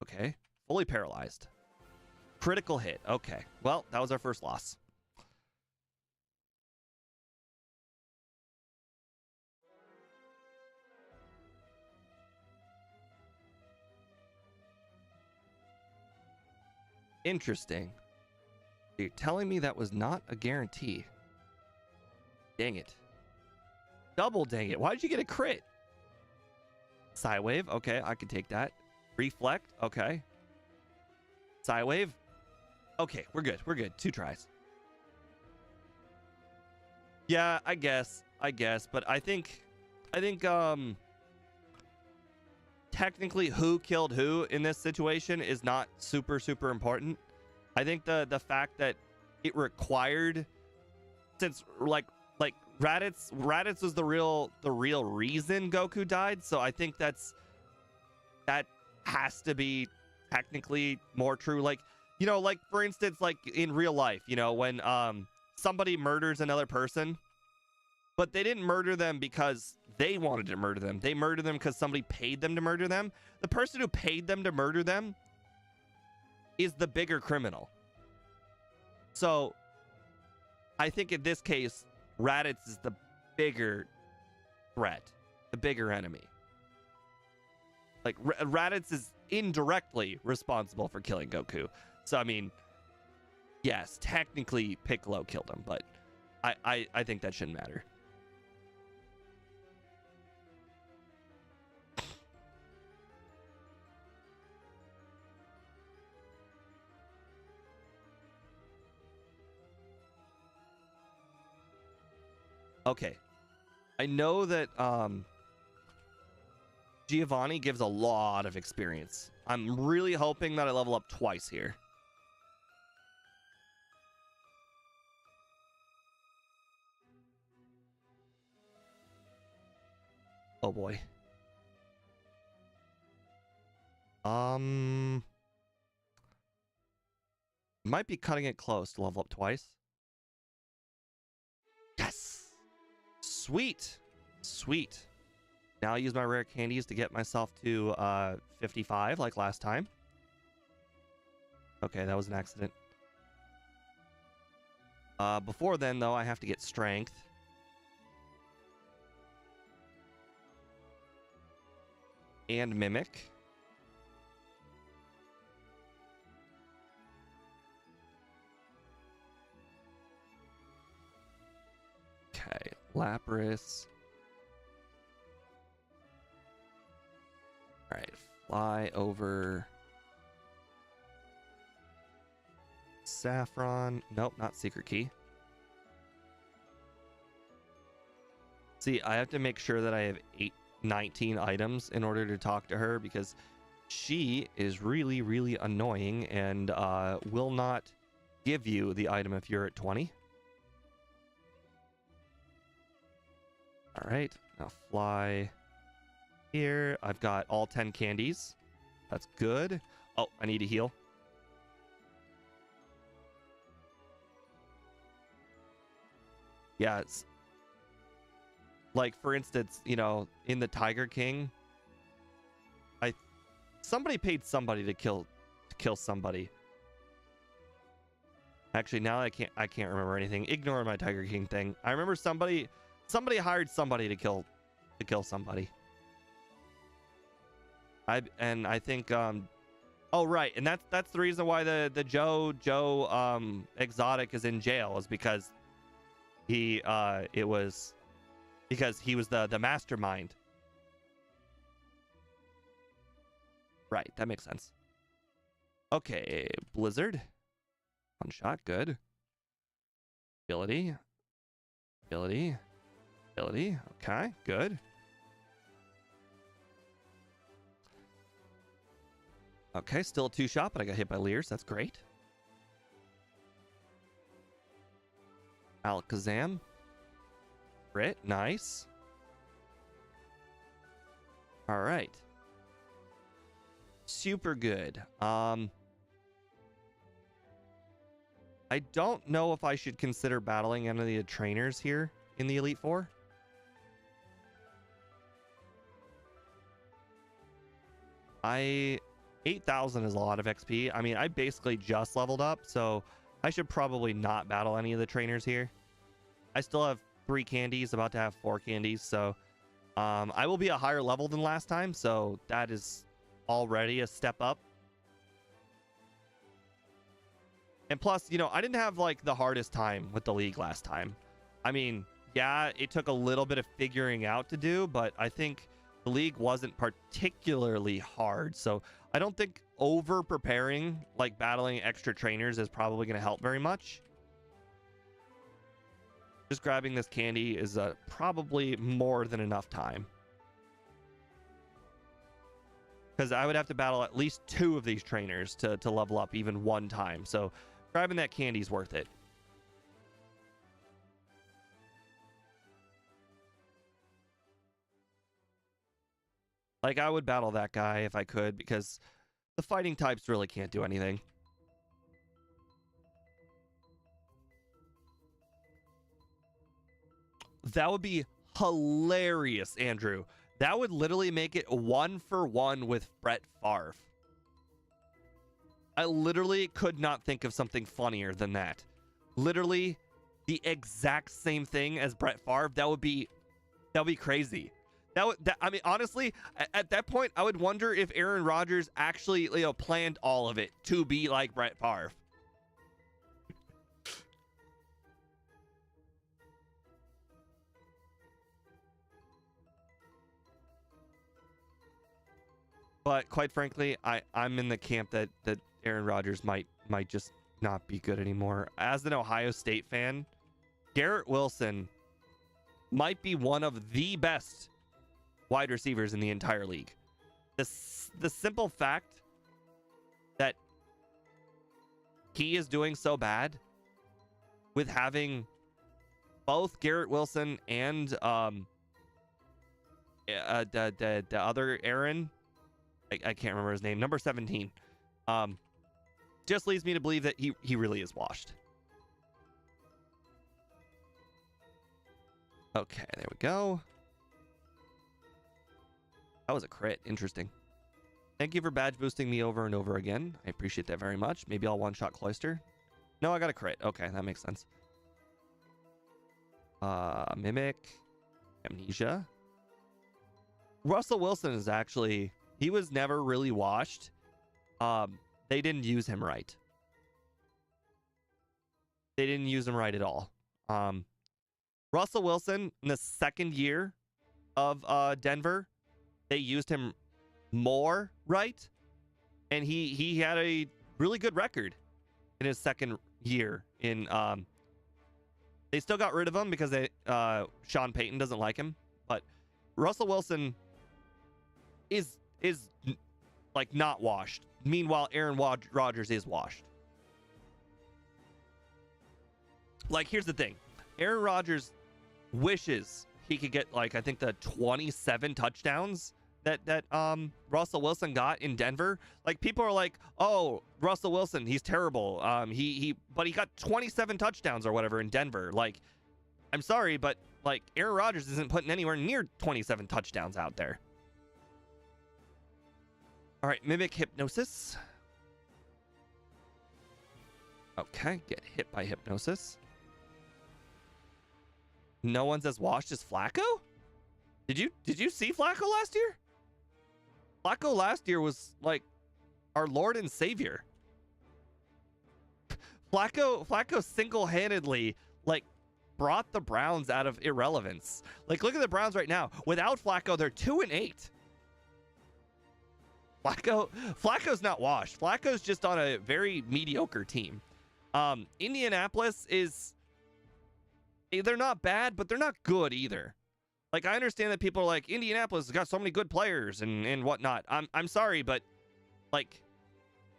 Okay. Fully paralyzed. Critical hit. Okay. Well, that was our first loss. Interesting. You're telling me that was not a guarantee. Dang it. Double dang it. Why did you get a crit? Psywave. Okay, I can take that. Reflect. Okay. Psywave. Okay, we're good. We're good. 2 tries. Yeah, I guess. But I think technically who killed who in this situation is not super important. I think the fact that it required, since like Raditz was the real reason Goku died, so I think that has to be technically more true. Like, you know, like for instance, like in real life, you know, when somebody murders another person, but they didn't murder them because they wanted to murder them. They murdered them because somebody paid them to murder them. The person who paid them to murder them is the bigger criminal. So I think in this case, Raditz is the bigger threat, the bigger enemy. Like, Raditz is indirectly responsible for killing Goku. So, I mean, yes, technically Piccolo killed him, but I think that shouldn't matter. Okay. I know that Giovanni gives a lot of experience. I'm really hoping that I level up twice here. Oh boy. Might be cutting it close to level up twice. Sweet. Sweet. Now I use my rare candies to get myself to 55 like last time. Okay, that was an accident. Before then, though, I have to get strength. And mimic. Okay, Lapras. All right, fly over Saffron. Nope, not secret key. See, I have to make sure that I have 19 items in order to talk to her because she is really, really annoying and will not give you the item if you're at 20. All right, now fly here. I've got all 10 candies. That's good. Oh, I need to heal. Yeah, it's like, for instance, you know, in the Tiger King, somebody paid somebody to kill somebody. Actually, now I can't remember anything. Ignore my Tiger King thing. I remember somebody hired somebody to kill somebody. I think oh right, and that's the reason why the Joe exotic is in jail, is because it was because he was the mastermind. Right, that makes sense. Okay, Blizzard. One shot, good. Ability. Okay, good. Okay, still a 2-shot, but I got hit by Leers. That's great. Alakazam. Crit, nice. All right. Super good. I don't know if I should consider battling any of the trainers here in the Elite Four. I 8,000 is a lot of XP. I mean, I basically just leveled up, so I should probably not battle any of the trainers here. I still have 3 candies, about to have 4 candies, so I will be a higher level than last time, so that is already a step up. And plus, you know, I didn't have like the hardest time with the league last time. I mean, yeah, it took a little bit of figuring out to do, but I think the league wasn't particularly hard. So I don't think over preparing, like battling extra trainers, is probably going to help very much. Just grabbing this candy is probably more than enough time. Because I would have to battle at least 2 of these trainers to level up even one time. So grabbing that candy is worth it. Like, I would battle that guy if I could, because the fighting types really can't do anything. That would be hilarious, Andrew. That would literally make it 1-for-1 with Brett Favre. I literally could not think of something funnier than that. Literally the exact same thing as Brett Favre. That would be crazy. I mean, honestly, at that point, I would wonder if Aaron Rodgers actually, you know, planned all of it to be like Brett Favre. But quite frankly, I'm in the camp that Aaron Rodgers might just not be good anymore. As an Ohio State fan, Garrett Wilson might be one of the best wide receivers in the entire league. The simple fact that he is doing so bad with having both Garrett Wilson and the other Aaron, I can't remember his name, number 17, just leads me to believe that he really is washed. Okay, there we go. That was a crit. Interesting. Thank you for badge boosting me over and over again. I appreciate that very much. Maybe I'll one-shot Cloyster. No, I got a crit. Okay, that makes sense. Mimic. Amnesia. Russell Wilson is actually... He was never really washed. They didn't use him right. They didn't use him right at all. Russell Wilson, in the second year of Denver, they used him more right, and he had a really good record in his second year. In they still got rid of him because Sean Payton doesn't like him, but Russell Wilson is like not washed. Meanwhile, Aaron Rodgers is washed. Like, here's the thing. Aaron Rodgers wishes he could get, like, I think the 27 touchdowns that Russell Wilson got in Denver. Like, people are like, oh, Russell Wilson, he's terrible. But he got 27 touchdowns or whatever in Denver. Like, I'm sorry, but like Aaron Rodgers isn't putting anywhere near 27 touchdowns out there. All right, Mimic Hypnosis. Okay, get hit by Hypnosis. No one's as washed as Flacco? Did you see Flacco last year? Flacco last year was like our Lord and Savior. Flacco single-handedly like brought the Browns out of irrelevance. Like, look at the Browns right now. Without Flacco, they're 2-8. Flacco's not washed. Flacco's just on a very mediocre team. Indianapolis is, they're not bad, but they're not good either. Like, I understand that people are like, Indianapolis has got so many good players and whatnot. I'm sorry, but like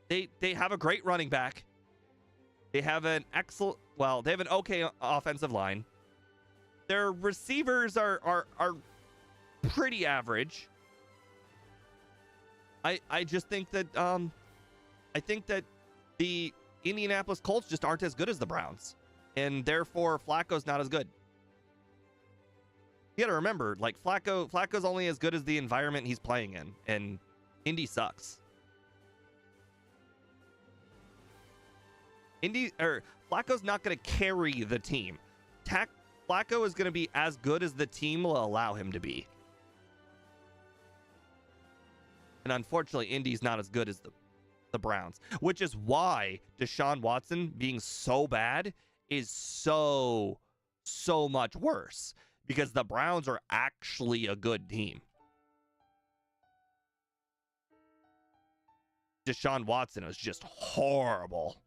they have a great running back. They have an excellent, well, they have an okay offensive line. Their receivers are pretty average. I just think that I think that the Indianapolis Colts just aren't as good as the Browns, and therefore Flacco's not as good. You gotta remember, like, Flacco's only as good as the environment he's playing in, and Indy sucks. Flacco's not gonna carry the team. Flacco is gonna be as good as the team will allow him to be. And unfortunately, Indy's not as good as the Browns, which is why Deshaun Watson being so bad is so much worse, because the Browns are actually a good team. Deshaun Watson is just horrible.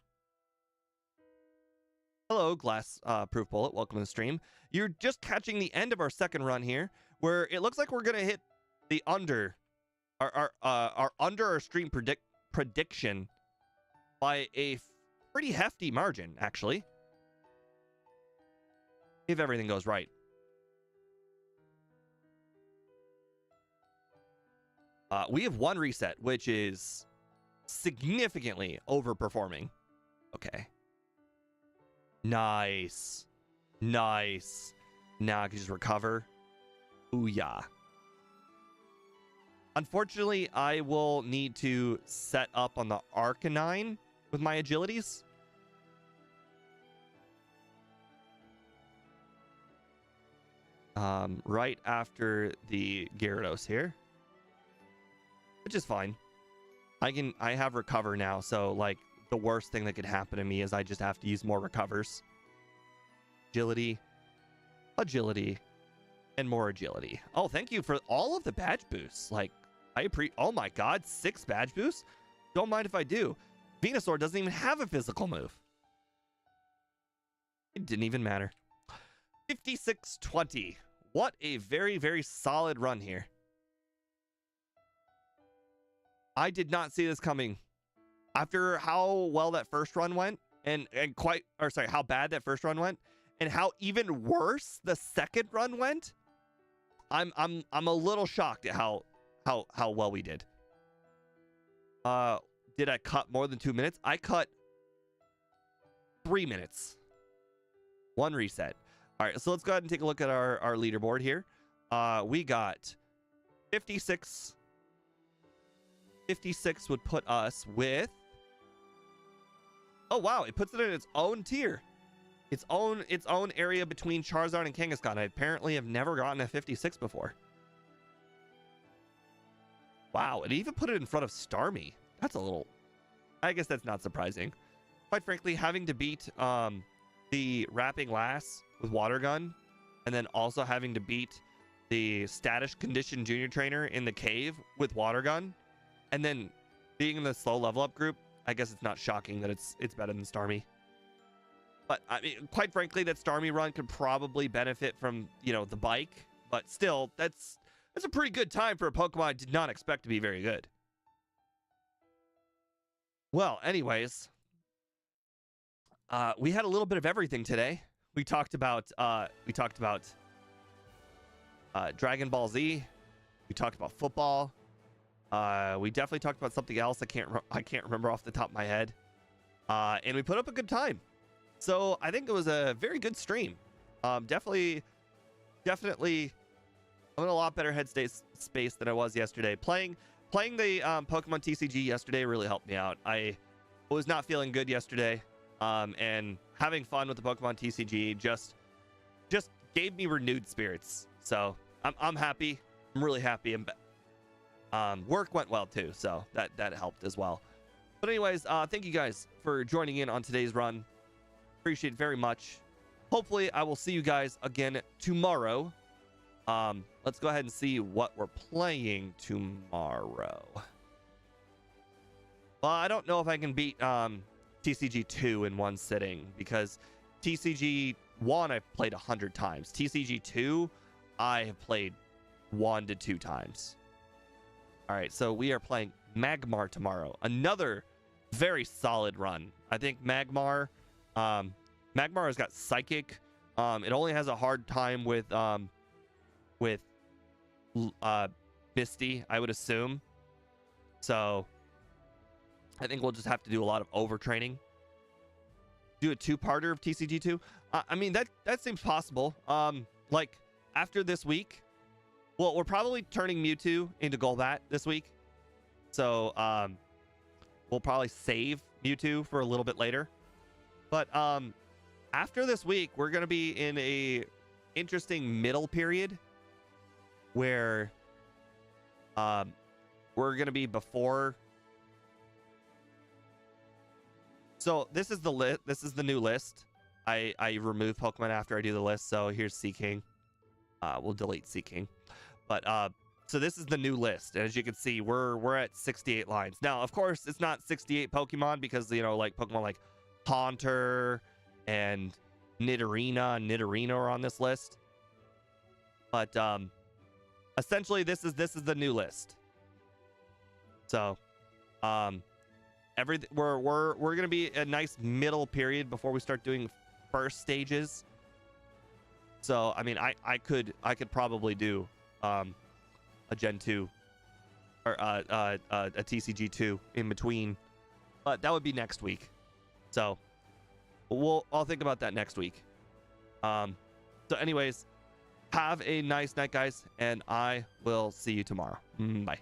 Hello, Glass Proof Bullet. Welcome to the stream. You're just catching the end of our second run here, where it looks like we're going to hit the under, our under our stream prediction by a pretty hefty margin, actually, if everything goes right. We have one reset, which is significantly overperforming. Okay. Nice. Nice. Now I can just recover. Ooh, yeah. Unfortunately, I will need to set up on the Arcanine with my agilities. Right after the Gyarados here. Which is fine. I have recover now, so like the worst thing that could happen to me is I just have to use more recovers. Agility, agility, and more agility. Oh, thank you for all of the badge boosts. Like, oh my god, 6 badge boosts? Don't mind if I do. Venusaur doesn't even have a physical move. It didn't even matter. 56-20. What a very, very solid run here. I did not see this coming. After how well that first run went, how bad that first run went, and how even worse the second run went, I'm a little shocked at how well we did. Did I cut more than 2 minutes? I cut 3 minutes. One reset. All right, so let's go ahead and take a look at our leaderboard here. We got 56. 56 would put us with... Oh, wow. It puts it in its own tier. Its own area between Charizard and Kangaskhan. I apparently have never gotten a 56 before. Wow. It even put it in front of Starmie. That's a little... I guess that's not surprising. Quite frankly, having to beat the Wrapping Lass with Water Gun, and then also having to beat the Status Condition Junior Trainer in the cave with Water Gun, and then being in the slow level up group, I guess it's not shocking that it's better than Starmie. But I mean, quite frankly, that Starmie run could probably benefit from, you know, the bike, but still, that's a pretty good time for a Pokemon I did not expect to be very good. Well, anyways, we had a little bit of everything today. We talked about Dragon Ball Z. We talked about football. We definitely talked about something else. I can't remember off the top of my head. And we put up a good time. So I think it was a very good stream. Definitely, I'm in a lot better space than I was yesterday. Playing the Pokemon TCG yesterday really helped me out. I was not feeling good yesterday. And having fun with the Pokemon TCG just gave me renewed spirits. So I'm happy. I'm really happy. And work went well too, so that helped as well. But anyways, thank you guys for joining in on today's run. Appreciate it very much. Hopefully, I will see you guys again tomorrow. Let's go ahead and see what we're playing tomorrow. Well, I don't know if I can beat TCG 2 in one sitting, because TCG 1 I've played 100 times. TCG 2 I have played 1 to 2 times. All right, so we are playing Magmar tomorrow. Another very solid run. I think Magmar has got Psychic. It only has a hard time with Misty, I would assume. So I think we'll just have to do a lot of overtraining. Do a 2-parter of TCG2. I mean, that seems possible. Like after this week, well, we're probably turning Mewtwo into Golbat this week. So we'll probably save Mewtwo for a little bit later. But after this week, we're going to be in a interesting middle period where we're going to be before. So this is the list. This is the new list. I remove Pokemon after I do the list. So here's Seaking. We'll delete Seaking. But so this is the new list. And as you can see, we're at 68 lines. Now, of course, it's not 68 Pokemon because, you know, like Pokemon like Haunter and Nidorina are on this list. But essentially this is the new list. So everything we're gonna be a nice middle period before we start doing first stages. So I mean, I could probably do a Gen 2 or a TCG 2 in between, but that would be next week. So I'll think about that next week. So anyways, have a nice night, guys, and I will see you tomorrow. Bye.